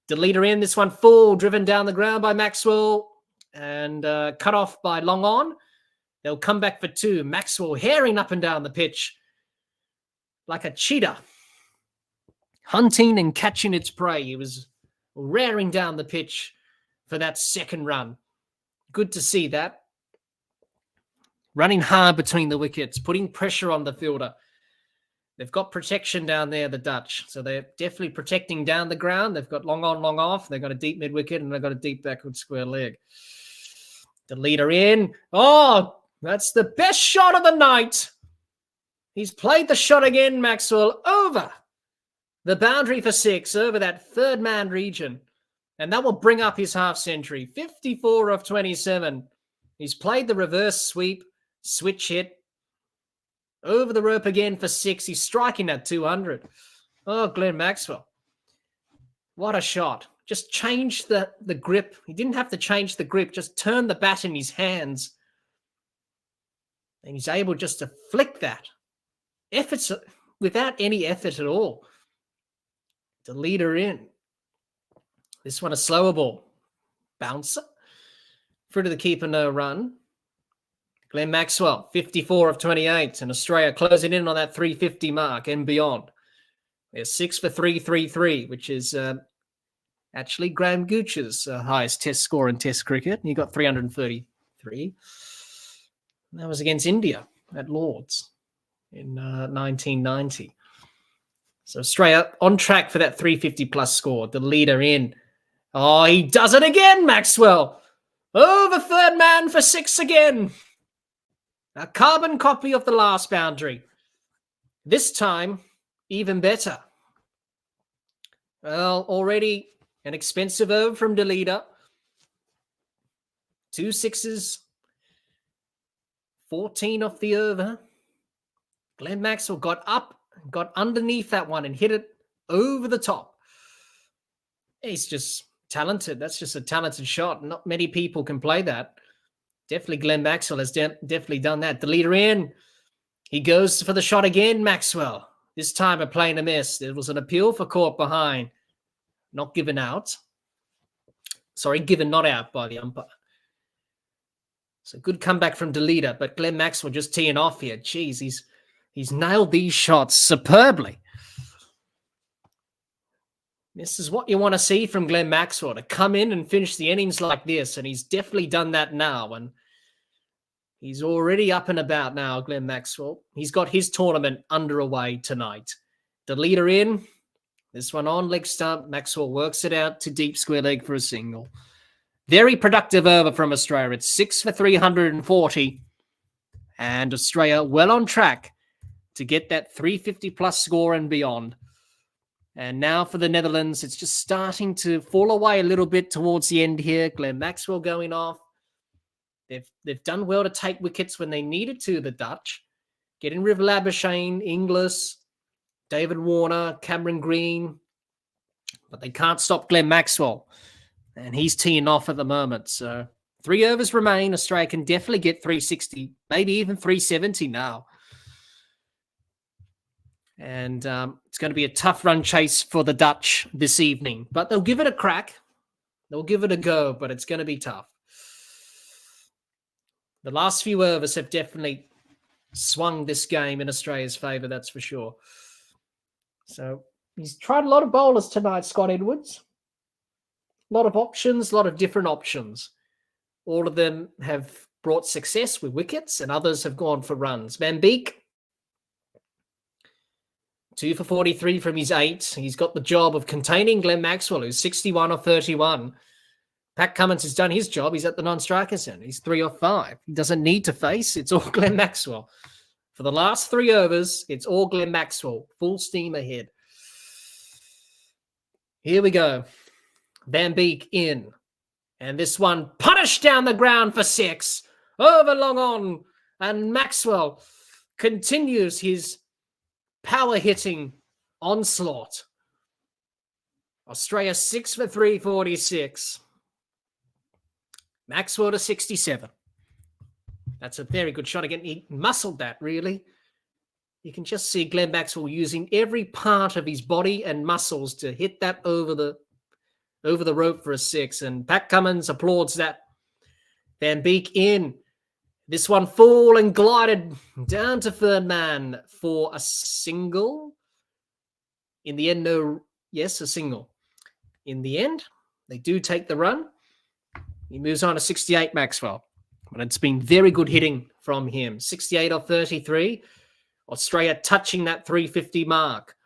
The leader in, this one full, driven down the ground by Maxwell and cut off by long on. They'll come back for 2. Maxwell herring up and down the pitch like a cheetah, hunting and catching its prey. He was raring down the pitch for that second run. Good to see that. Running hard between the wickets, putting pressure on the fielder. They've got protection down there, the Dutch. So they're definitely protecting down the ground. They've got long on, long off. They've got a deep mid-wicket, and they've got a deep backward square leg. The leader in. Oh, that's the best shot of the night. He's played the shot again, Maxwell, over the boundary for 6, over that third man region. And that will bring up his half century. 54 of 27. He's played the reverse sweep, switch hit. Over the rope again for 6. He's striking at 200. Oh, Glenn Maxwell. What a shot. Just change the grip. He didn't have to change the grip. Just turn the bat in his hands. And he's able just to flick that. Efforts without any effort at all. To lead her in. This one a slower ball. Bouncer. Through to the keeper, no run. Glenn Maxwell, 54 of 28. And Australia closing in on that 350 mark and beyond. They're 6 for 333, which is actually Graham Gooch's highest test score in test cricket. He got 333. That was against India at Lord's in 1990. So Australia on track for that 350 plus score. The leader in. Oh, he does it again, Maxwell. Over third man for 6 again. A carbon copy of the last boundary. This time, even better. Well, already an expensive over from the leader. 2 sixes. 14 off the over. Glenn Maxwell got up, got underneath that one and hit it over the top. He's just talented. That's just a talented shot. Not many people can play that. Definitely Glenn Maxwell has definitely done that. The leader in. He goes for the shot again, Maxwell. This time a play and a miss. There was an appeal for caught behind. Not given out. Sorry, given not out by the umpire. So good comeback from Delita, but Glenn Maxwell just teeing off here. Jeez, he's nailed these shots superbly. This is what you want to see from Glenn Maxwell, to come in and finish the innings like this, and he's definitely done that now, and he's already up and about now, Glenn Maxwell. He's got his tournament underway tonight. The leader in, this one on leg stump. Maxwell works it out to deep square leg for a single. Very productive over from Australia. It's 6 for 340, and Australia well on track to get that 350 plus score and beyond. And now for the Netherlands, it's just starting to fall away a little bit towards the end here. Glenn Maxwell going off. They've done well to take wickets when they needed to, the Dutch. Getting rid of Labuschagne, Inglis, David Warner, Cameron Green. But they can't stop Glenn Maxwell. And he's teeing off at the moment. So 3 overs remain. Australia can definitely get 360, maybe even 370 now. And it's going to be a tough run chase for the Dutch this evening. But they'll give it a crack. They'll give it a go, but it's going to be tough. The last few overs have definitely swung this game in Australia's favour, that's for sure. So he's tried a lot of bowlers tonight, Scott Edwards. A lot of options, a lot of different options. All of them have brought success with wickets, and others have gone for runs. Van Beek, 2 for 43 from his 8. He's got the job of containing Glenn Maxwell, who's 61 of 31. Pat Cummins has done his job. He's at the non-strikers end. He's 3 of 5. He doesn't need to face. It's all Glenn Maxwell. For the last 3 overs, it's all Glenn Maxwell. Full steam ahead. Here we go. Van Beek in. And this one punished down the ground for 6. Over long on. And Maxwell continues his power hitting onslaught. Australia 6 for 346. Maxwell to 67. That's a very good shot again. He muscled that, really. You can just see Glenn Maxwell using every part of his body and muscles to hit that over the rope for a 6. And Pat Cummins applauds that. Van Beek in. This one full and glided down to third man for a single. In the end, a single. In the end, they do take the run. He moves on to 68, Maxwell. But it's been very good hitting from him. 68 of 33. Australia touching that 350 mark.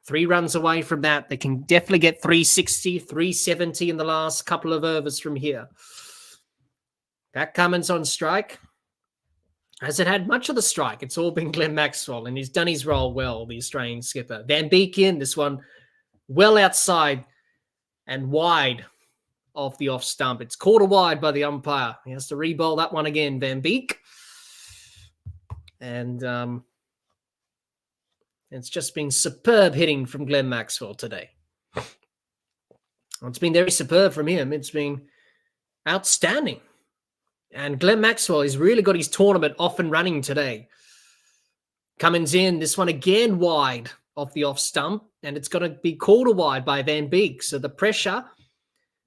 3 runs away from that. They can definitely get 360, 370 in the last couple of overs from here. Pat Cummins on strike. hasn't had much of the strike. It's all been Glenn Maxwell, and he's done his role well, the Australian skipper. Van Beek in, this one well outside and wide of the off stump. It's quarter wide by the umpire. He has to re-bowl that one again, Van Beek. And it's just been superb hitting from Glenn Maxwell today. It's been very superb from him. It's been outstanding. And Glenn Maxwell has really got his tournament off and running today. Cummins in, this one again wide off the off stump, and it's going to be quarter wide by Van Beek. So the pressure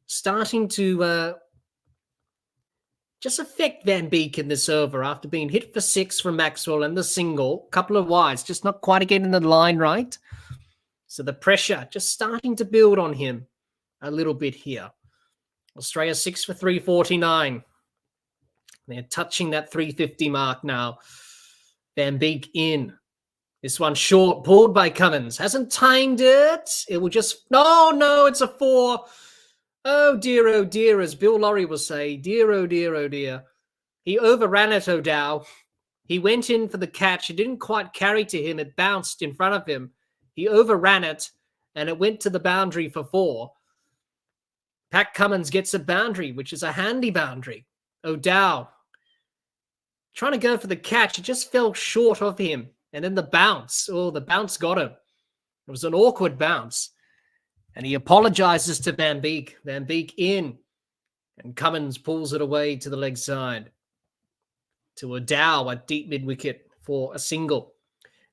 starting to just affect Van Beek in this over after being hit for 6 from Maxwell and the single, couple of wides, just not quite getting the line right. So the pressure just starting to build on him a little bit here. Australia 6 for 349. They're touching that 350 mark now. Van Beek in. This one short, pulled by Cummins. Hasn't timed it. It will just... No, it's a 4. Oh dear, as Bill Lawry will say. Dear, oh dear. He overran it, O'Dow. He went in for the catch. It didn't quite carry to him. It bounced in front of him. He overran it, and it went to the boundary for 4. Pat Cummins gets a boundary, which is a handy boundary. O'Dow trying to go for the catch. It just fell short of him. And then the bounce. Oh, the bounce got him. It was an awkward bounce. And he apologizes to Van Beek. Van Beek in. And Cummins pulls it away to the leg side. To O'Dow at deep mid-wicket for a single.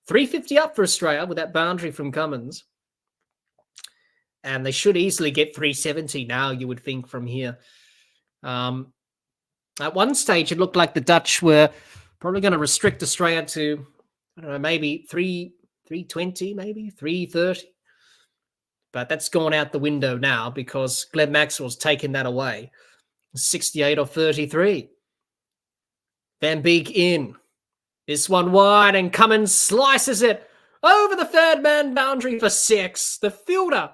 350 up for Australia with that boundary from Cummins. And they should easily get 370 now, you would think, from here. At one stage, it looked like the Dutch were probably going to restrict Australia to, I don't know, maybe 320, maybe 330. But that's gone out the window now because Glenn Maxwell's taken that away. 68 or 33. Van Beek in. This one wide, and Cummins slices it over the third man boundary for 6. The fielder,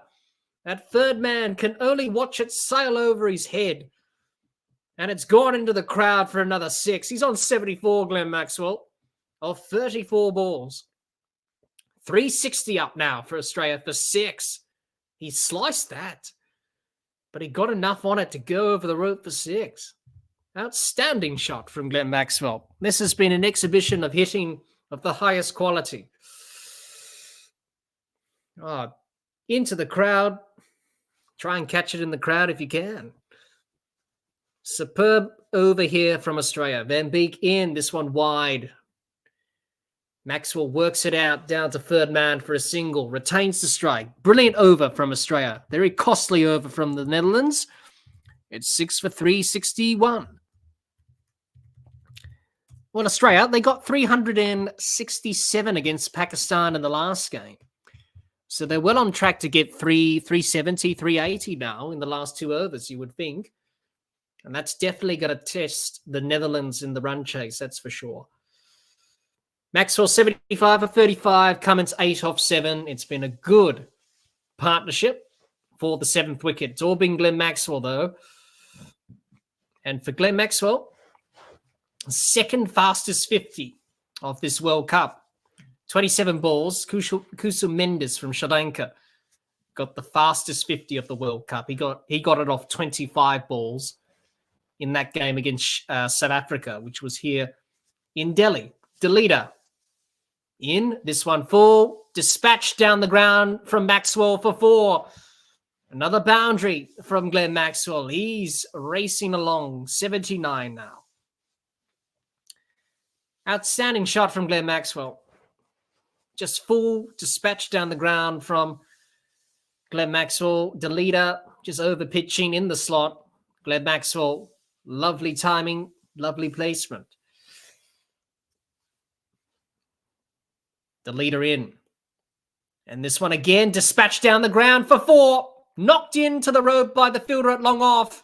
that third man, can only watch it sail over his head. And it's gone into the crowd for another 6. He's on 74, Glenn Maxwell, of 34 balls. 360 up now for Australia for 6. He sliced that, but he got enough on it to go over the rope for 6. Outstanding shot from Glenn Maxwell. This has been an exhibition of hitting of the highest quality. Oh, into the crowd. Try and catch it in the crowd if you can. Superb over here from Australia. Van Beek in, this one wide. Maxwell works it out down to third man for a single. Retains the strike. Brilliant over from Australia. Very costly over from the Netherlands. It's 6 for 361. Well, Australia, they got 367 against Pakistan in the last game. So they're well on track to get 370, 380 now in the last 2 overs, you would think. And that's definitely going to test the Netherlands in the run chase, that's for sure. Maxwell 75 of 35, Cummins 8 off 7. It's been a good partnership for the 7th wicket. It's all been Glenn Maxwell, though. And for Glenn Maxwell, second fastest 50 of this World Cup. 27 balls. Kusum Mendes from Sri Lanka got the fastest 50 of the World Cup. He got it off 25 balls in that game against South Africa, which was here in Delhi. Delita in. This one full. Dispatched down the ground from Maxwell for 4. Another boundary from Glenn Maxwell. He's racing along. 79 now. Outstanding shot from Glenn Maxwell. Just full dispatch down the ground from Glenn Maxwell. Delita just over pitching in the slot. Glenn Maxwell, lovely timing, lovely placement. Delita in. And this one again, dispatched down the ground for 4. Knocked into the rope by the fielder at long off.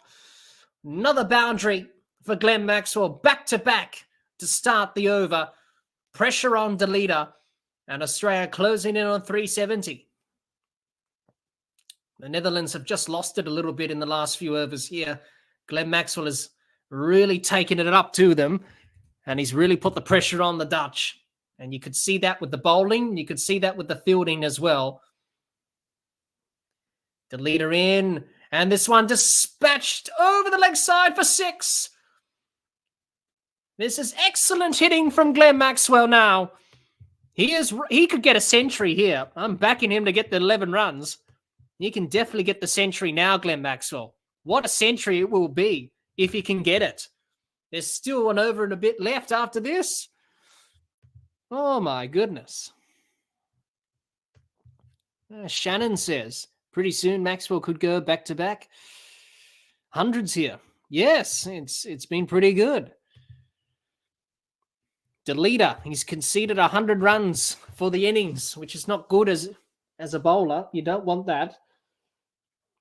Another boundary for Glenn Maxwell. Back to back to start the over. Pressure on Delita. And Australia closing in on 370. The Netherlands have just lost it a little bit in the last few overs here. Glenn Maxwell has really taken it up to them. And he's really put the pressure on the Dutch. And you could see that with the bowling. You could see that with the fielding as well. The leader in. And this one dispatched over the leg side for 6. This is excellent hitting from Glenn Maxwell now. He could get a century here. I'm backing him to get the 11 runs. He can definitely get the century now, Glenn Maxwell. What a century it will be if he can get it. There's still an over and a bit left after this. Oh, my goodness. Shannon says, pretty soon Maxwell could go back-to-back. Hundreds here. Yes, it's been pretty good. Delita, he's conceded 100 runs for the innings, which is not good as a bowler. You don't want that.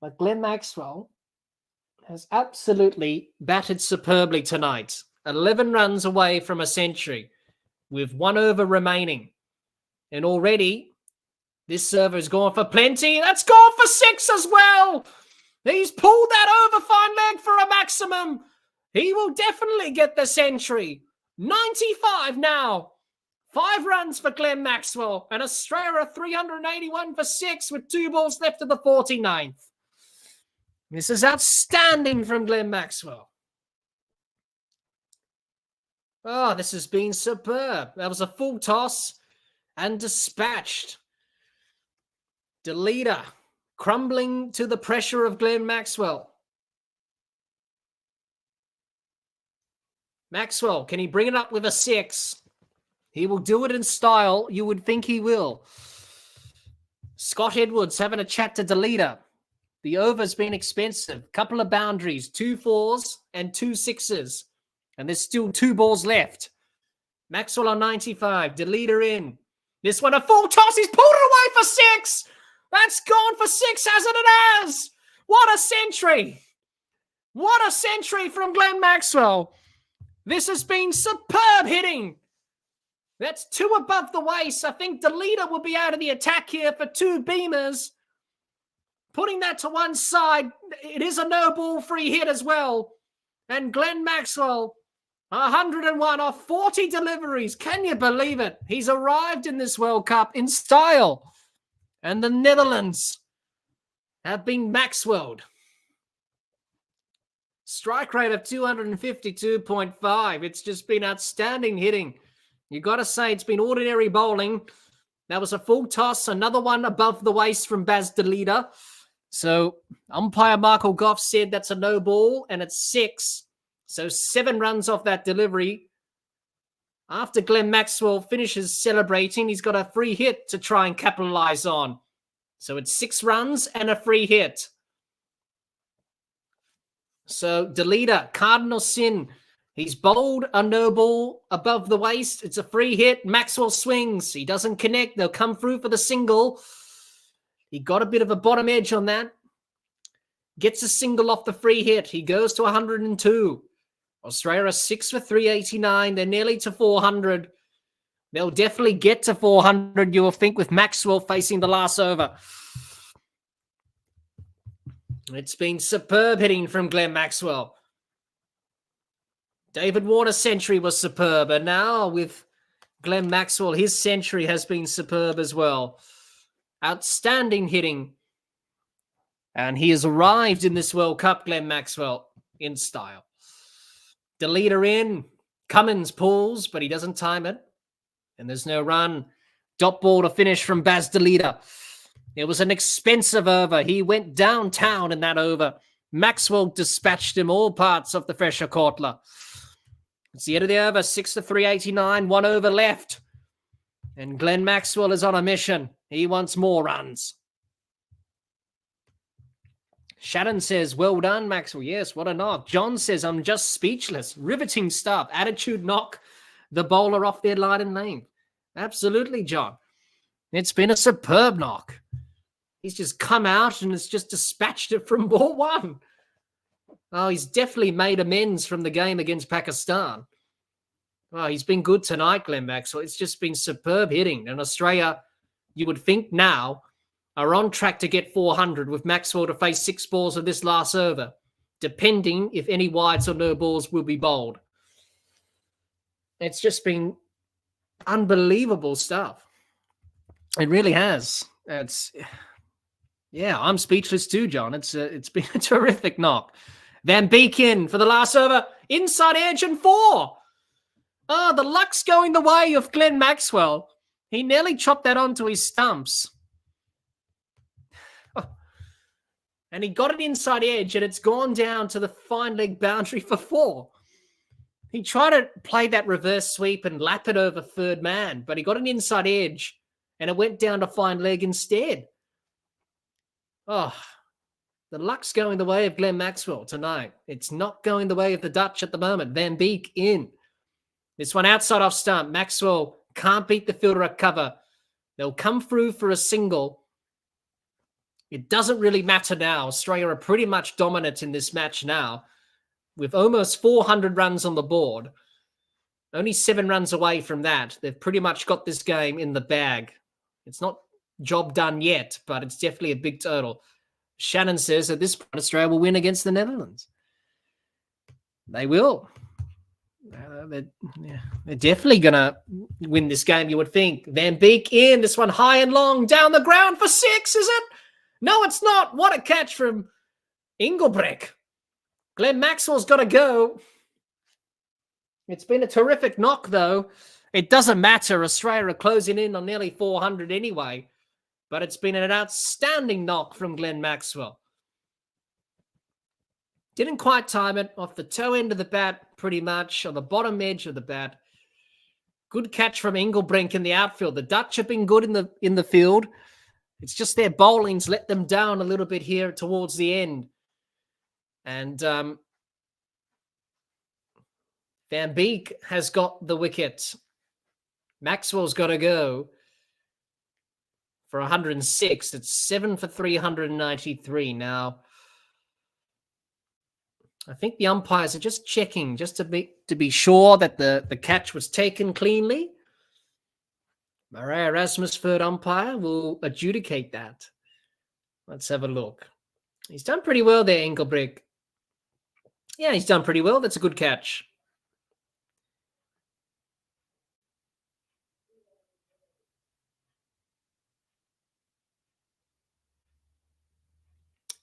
But Glenn Maxwell has absolutely batted superbly tonight. 11 runs away from a century with 1 over remaining. And already, this server has gone for plenty. That's gone for 6 as well. He's pulled that over fine leg for a maximum. He will definitely get the century. 95 now. 5 runs for Glenn Maxwell. And Australia 381 for 6 with 2 balls left of the 49th. This is outstanding from Glenn Maxwell. Oh, this has been superb. That was a full toss and dispatched. Delita crumbling to the pressure of Glenn Maxwell. Maxwell, can he bring it up with a 6? He will do it in style. You would think he will. Scott Edwards having a chat to Delita. The over's been expensive. Couple of boundaries, 2 4s and 2 6s. And there's still 2 balls left. Maxwell on 95. Delita in. This one a full toss. He's pulled it away for 6. That's gone for 6, hasn't it? Has. What a century. What a century from Glenn Maxwell. This has been superb hitting. That's 2 above the waist. I think Delita will be out of the attack here for 2 beamers. Putting that to one side, it is a no-ball free hit as well. And Glenn Maxwell, 101 off 40 deliveries. Can you believe it? He's arrived in this World Cup in style. And the Netherlands have been Maxwelled. Strike rate of 252.5. It's just been outstanding hitting. You got to say it's been ordinary bowling. That was a full toss. Another one above the waist from Baz Delita. So umpire Michael Goff said that's a no ball and it's 6. So 7 runs off that delivery. After Glenn Maxwell finishes celebrating, he's got a free hit to try and capitalize on. So it's 6 runs and a free hit. So Delita, cardinal sin. He's bowled a no ball above the waist. It's a free hit. Maxwell swings. He doesn't connect. They'll come through for the single. He got a bit of a bottom edge on that. Gets a single off the free hit. He goes to 102. Australia 6 for 389. They're nearly to 400. They'll definitely get to 400, you will think, with Maxwell facing the last over. It's been superb hitting from Glenn Maxwell. David Warner's century was superb. And now with Glenn Maxwell, his century has been superb as well. Outstanding hitting. And he has arrived in this World Cup, Glenn Maxwell, in style. Delita in. Cummins pulls, but he doesn't time it. And there's no run. Dot ball to finish from Baz Delita. It was an expensive over. He went downtown in that over. Maxwell dispatched him all parts of the fresher Kortler. It's the end of the over. 6 for 389. 1 over left. And Glenn Maxwell is on a mission. He wants more runs. Shannon says, well done, Maxwell. Yes, what a knock. John says, I'm just speechless. Riveting stuff. Attitude knock the bowler off their line and lane. Absolutely, John. It's been a superb knock. He's just come out and has just dispatched it from ball 1. Oh, he's definitely made amends from the game against Pakistan. Oh, he's been good tonight, Glenn Maxwell. It's just been superb hitting. And Australia, you would think now, are on track to get 400 with Maxwell to face 6 balls of this last over, depending if any wides or no balls will be bowled. It's just been unbelievable stuff. It really has. I'm speechless too, John. It's been a terrific knock. Van Beek in for the last over. Inside edge and 4. Oh, the luck's going the way of Glenn Maxwell. He nearly chopped that onto his stumps. Oh. And he got it inside edge, and it's gone down to the fine leg boundary for 4. He tried to play that reverse sweep and lap it over third man, but he got an inside edge, and it went down to fine leg instead. Oh, the luck's going the way of Glenn Maxwell tonight. It's not going the way of the Dutch at the moment. Van Beek in. This one outside off stump. Maxwell can't beat the fielder at cover. They'll come through for a single. It doesn't really matter now. Australia are pretty much dominant in this match now, with almost 400 runs on the board. Only 7 runs away from that. They've pretty much got this game in the bag. It's not job done yet, but it's definitely a big total. Shannon says at this point, Australia will win against the Netherlands. They will. They're definitely going to win this game, you would think. Van Beek in. This one high and long. Down the ground for 6, is it? No, it's not. What a catch from Engelbrecht. Glenn Maxwell's got to go. It's been a terrific knock, though. It doesn't matter. Australia are closing in on nearly 400 anyway. But it's been an outstanding knock from Glenn Maxwell. Didn't quite time it. Off the toe end of the bat, pretty much. On the bottom edge of the bat. Good catch from Engelbrecht in the outfield. The Dutch have been good in the field. It's just their bowling's let them down a little bit here towards the end. And Van Beek has got the wicket. Maxwell's got to go for 106. It's 7 for 393 now. I think the umpires are just checking just to be sure that the catch was taken cleanly. Maria Erasmus, third umpire, will adjudicate that. Let's have a look. He's done pretty well there, Engelbrecht. Yeah, he's done pretty well. That's a good catch.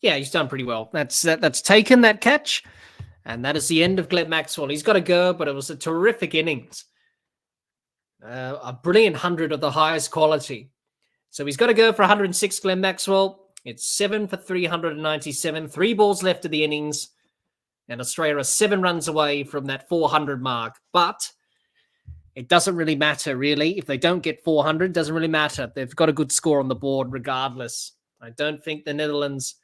Yeah, he's done pretty well. That's taken that catch, and that is the end of Glenn Maxwell. He's got to go, but it was a terrific innings. A brilliant 100 of the highest quality. So he's got to go for 106, Glenn Maxwell. It's 7 for 397. 3 balls left of the innings, and Australia are 7 runs away from that 400 mark. But it doesn't really matter, really. If they don't get 400, it doesn't really matter. They've got a good score on the board regardless. I don't think the Netherlands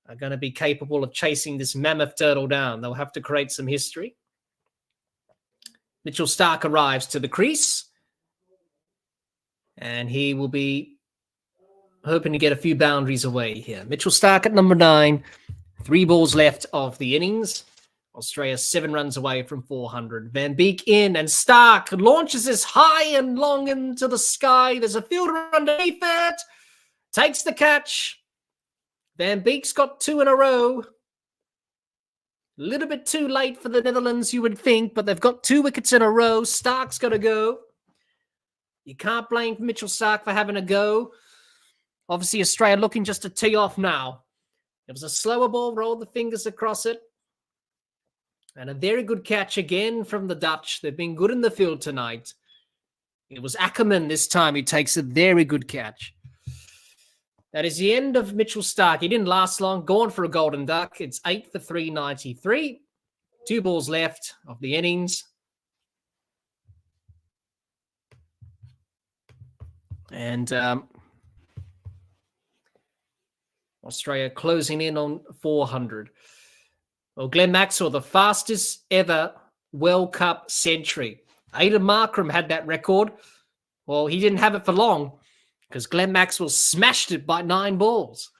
are going to be capable of chasing this mammoth turtle down. They'll have to create some history. Mitchell Starc arrives to the crease, and he will be hoping to get a few boundaries away here. Mitchell Starc at number 9, 3 balls left of the innings. Australia 7 runs away from 400. Van Beek in, and Starc launches this high and long into the sky. There's a fielder underneath it. Takes the catch. Van Beek's got 2 in a row. A little bit too late for the Netherlands, you would think, but they've got 2 wickets in a row. Stark's got to go. You can't blame Mitchell Starc for having a go. Obviously, Australia looking just to tee off now. It was a slower ball, rolled the fingers across it. And a very good catch again from the Dutch. They've been good in the field tonight. It was Ackerman this time who takes a very good catch. That is the end of Mitchell Starc. He didn't last long. Gone for a golden duck. It's 8 for 393. 2 balls left of the innings. And Australia closing in on 400. Well, Glenn Maxwell, the fastest ever World Cup century. Aidan Markram had that record. Well, he didn't have it for long, because Glenn Maxwell smashed it by 9 balls.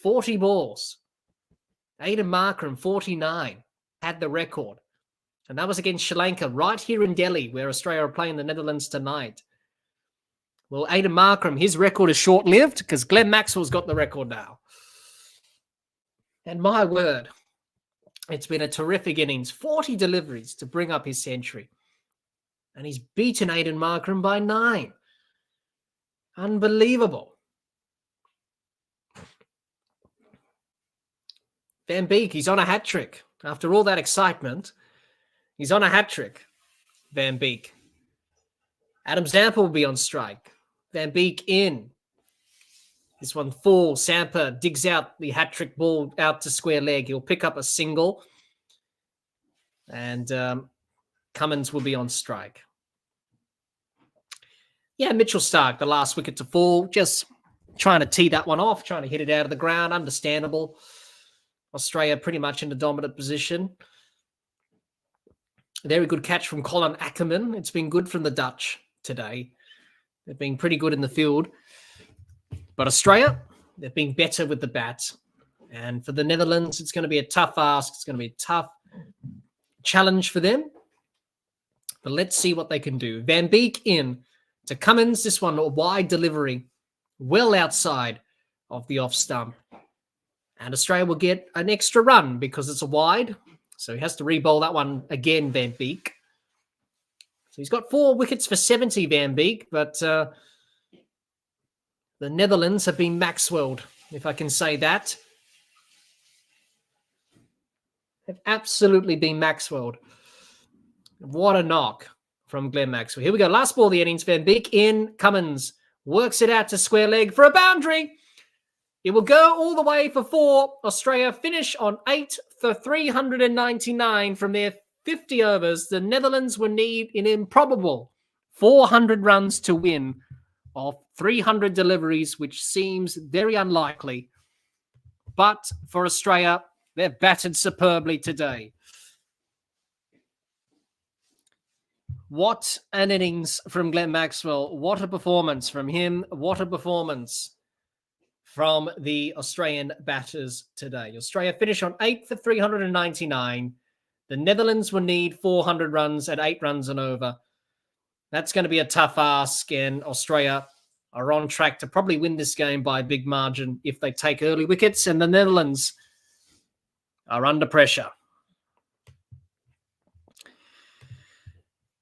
40 balls. Aidan Markram, 49, had the record. And that was against Sri Lanka right here in Delhi, where Australia are playing the Netherlands tonight. Well, Aidan Markram, his record is short-lived because Glenn Maxwell's got the record now. And my word, it's been a terrific innings. 40 deliveries to bring up his century. And he's beaten Aiden Markram by 9. Unbelievable. Van Beek, he's on a hat-trick. After all that excitement, he's on a hat-trick, Van Beek. Adam Zampa will be on strike. Van Beek in. This one falls. Zampa digs out the hat-trick ball out to square leg. He'll pick up a single. And Cummins will be on strike. Yeah, Mitchell Starc, the last wicket to fall. Just trying to tee that one off, trying to hit it out of the ground. Understandable. Australia pretty much in the dominant position. Very good catch from Colin Ackerman. It's been good from the Dutch today. They've been pretty good in the field. But Australia, they've been better with the bat. And for the Netherlands, it's going to be a tough ask. It's going to be a tough challenge for them. But let's see what they can do. Van Beek in to Cummins. This one, a wide delivery, well outside of the off stump. And Australia will get an extra run because it's a wide. So he has to re-bowl that one again, Van Beek. So he's got 4 wickets for 70, Van Beek. But the Netherlands have been Maxwelled, if I can say that. They've absolutely been Maxwelled. What a knock from Glenn Maxwell. Here we go. Last ball of the innings. Van Beek in. Cummins works it out to square leg for a boundary. It will go all the way for 4. Australia finish on 8 for 399 from their 50 overs. The Netherlands will need an improbable 400 runs to win of 300 deliveries, which seems very unlikely. But for Australia, they've batted superbly today. What an innings from Glenn Maxwell. What a performance from him. What a performance from the Australian batters today. Australia finish on 8 for 399. The Netherlands will need 400 runs at 8 runs and over. That's going to be a tough ask, and Australia are on track to probably win this game by a big margin if they take early wickets, and the Netherlands are under pressure.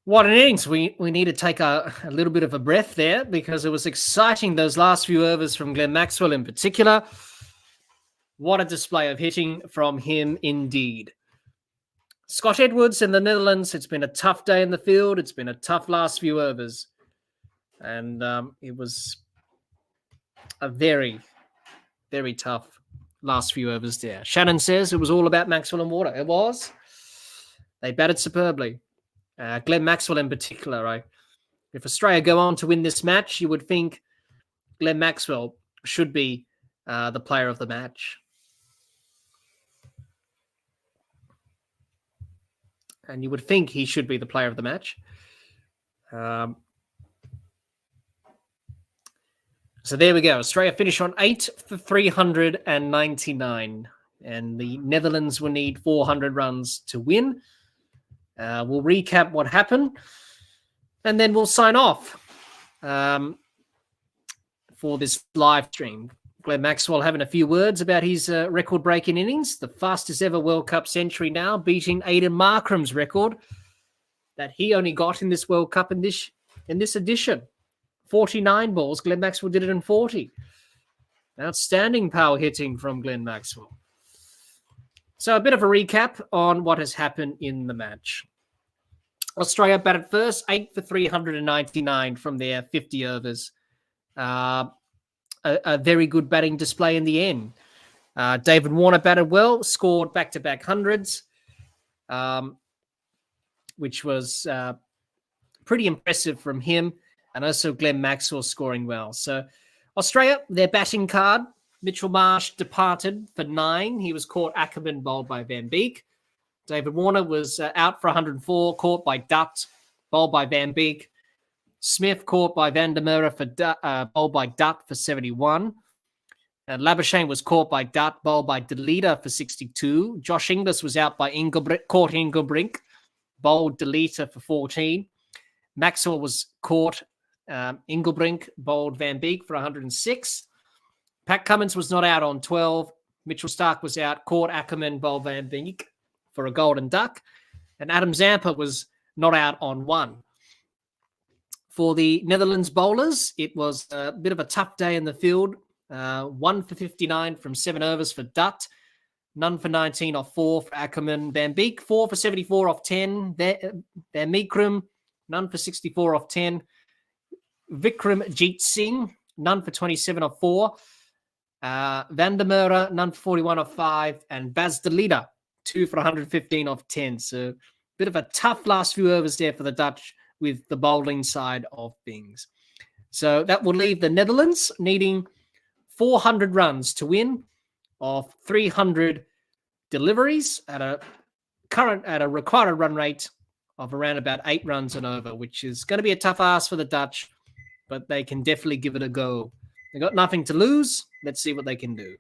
What an innings. We need to take a little bit of a breath there because it was exciting, those last few overs from Glenn Maxwell in particular. What a display of hitting from him indeed. Scott Edwards in the Netherlands, it's been a tough day in the field. It's been a tough last few overs. And it was a very, very tough last few overs there. Shannon says it was all about Maxwell and Water. It was. They batted superbly. Glenn Maxwell in particular. If Australia go on to win this match, you would think Glenn Maxwell should be the player of the match. And you would think he should be the player of the match. So there we go. Australia finish on 8 for 399. And the Netherlands will need 400 runs to win. We'll recap what happened. And then we'll sign off for this live stream. Glenn Maxwell having a few words about his record-breaking innings. The fastest ever World Cup century now, beating Aiden Markram's record that he only got in this World Cup in this edition. 49 balls. Glenn Maxwell did it in 40. Outstanding power hitting from Glenn Maxwell. So a bit of a recap on what has happened in the match. Australia batted first, 8 for 399 from their 50 overs. A very good batting display in the end. David Warner batted well, scored back-to-back hundreds, which was pretty impressive from him. And also Glenn Maxwell scoring well. So Australia, their batting card, Mitchell Marsh departed for 9. He was caught Ackerman, bowled by Van Beek. David Warner was out for 104, caught by Dutt, bowled by Van Beek. Smith caught by Van der Merwe for bowled by Dutt for 71. And Labuschagne was caught by Dutt, bowled by Delita for 62. Josh Inglis was out by caught Inglebrink, bowled Delita for 14. Maxwell was caught Inglebrink, bowled Van Beek for 106. Pat Cummins was not out on 12. Mitchell Starc was out, caught Ackerman, bowled Van Beek for a golden duck. And Adam Zampa was not out on 1. For the Netherlands bowlers, it was a bit of a tough day in the field. 1 for 59 from 7 overs for Dutt. None for 19 off 4 for Ackerman. Van Beek, 4 for 74 off 10. Van Meekrum, none for 64 off 10. Vikramjit Singh, none for 27 off 4. Van der Merwe, none for 41 off 5. And Bas de Leader, 2 for 115 off 10. So a bit of a tough last few overs there for the Dutch with the bowling side of things. So that will leave the Netherlands needing 400 runs to win of 300 deliveries at a required run rate of around about 8 runs and over, which is going to be a tough ask for the Dutch, but they can definitely give it a go. They got nothing to lose. Let's see what they can do.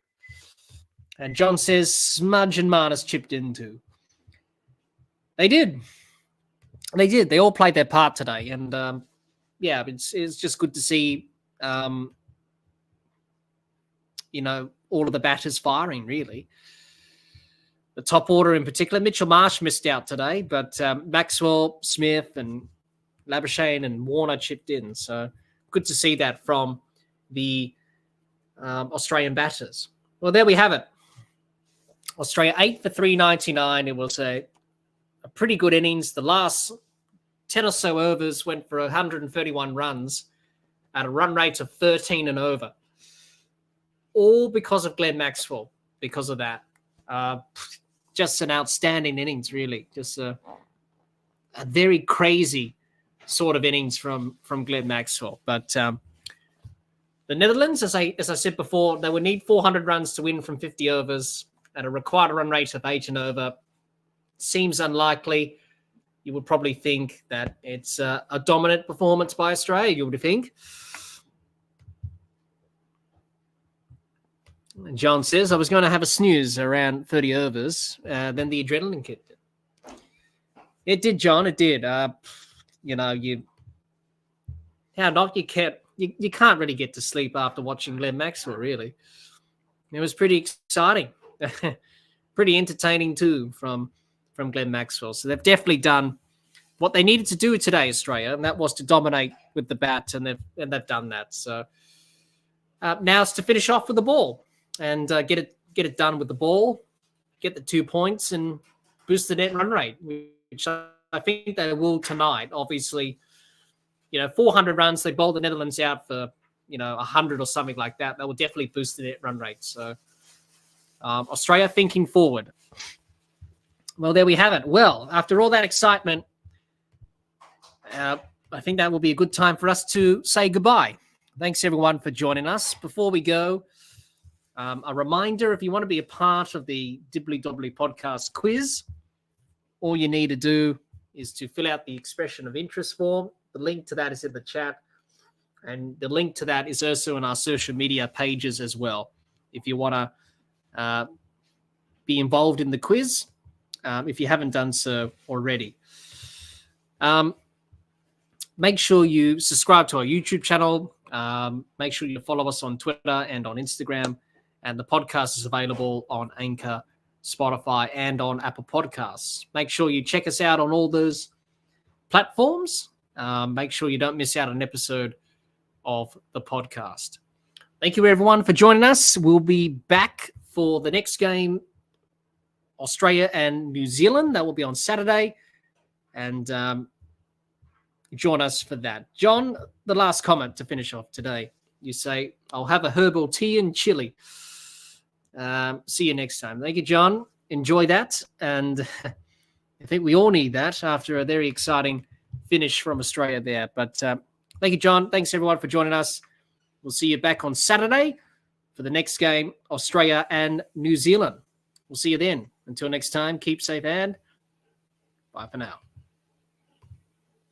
And John says Smudge and Marnus chipped in too. They did. They did. They all played their part today. And, it's just good to see, all of the batters firing, really. The top order in particular. Mitchell Marsh missed out today, but Maxwell, Smith, and Labuschagne and Warner chipped in. So good to see that from the Australian batters. Well, there we have it. Australia 8 for 399. It was a pretty good innings. The last 10 or so overs went for 131 runs at a run rate of 13 and over. All because of Glenn Maxwell, because of that. Just an outstanding innings, really. Just a very crazy sort of innings from Glenn Maxwell. But the Netherlands, as I said before, they would need 400 runs to win from 50 overs at a required run rate of 8 and over. Seems unlikely. You would probably think that it's a dominant performance by Australia, you would think. And John says, I was going to have a snooze around 30 overs. Then the adrenaline kicked in. It did, John. It did. You can't really get to sleep after watching Glenn Maxwell, really. It was pretty exciting. Pretty entertaining, too, from Glenn Maxwell. So they've definitely done what they needed to do today, Australia, and that was to dominate with the bat, and they've done that. So now it's to finish off with the ball and get it done with the ball, get the 2 points, and boost the net run rate, which I think they will tonight. Obviously, 400 runs. They bowled the Netherlands out for 100 or something like that. That will definitely boost the net run rate. So Australia thinking forward. Well, there we have it. Well, after all that excitement, I think that will be a good time for us to say goodbye. Thanks, everyone, for joining us. Before we go, a reminder, if you want to be a part of the Dibbly-Dobbly podcast quiz, all you need to do is to fill out the expression of interest form. The link to that is in the chat. And the link to that is also on our social media pages as well, if you want to be involved in the quiz, if you haven't done so already. Make sure you subscribe to our YouTube channel. Make sure you follow us on Twitter and on Instagram. And the podcast is available on Anchor, Spotify, and on Apple Podcasts. Make sure you check us out on all those platforms. Make sure you don't miss out on an episode of the podcast. Thank you, everyone, for joining us. We'll be back for the next game, Australia and New Zealand. That will be on Saturday. And join us for that. John, the last comment to finish off today. You say, I'll have a herbal tea and chili. See you next time. Thank you, John. Enjoy that. And I think we all need that after a very exciting finish from Australia there. But thank you, John. Thanks, everyone, for joining us. We'll see you back on Saturday for the next game, Australia and New Zealand. We'll see you then. Until next time, keep safe and bye for now.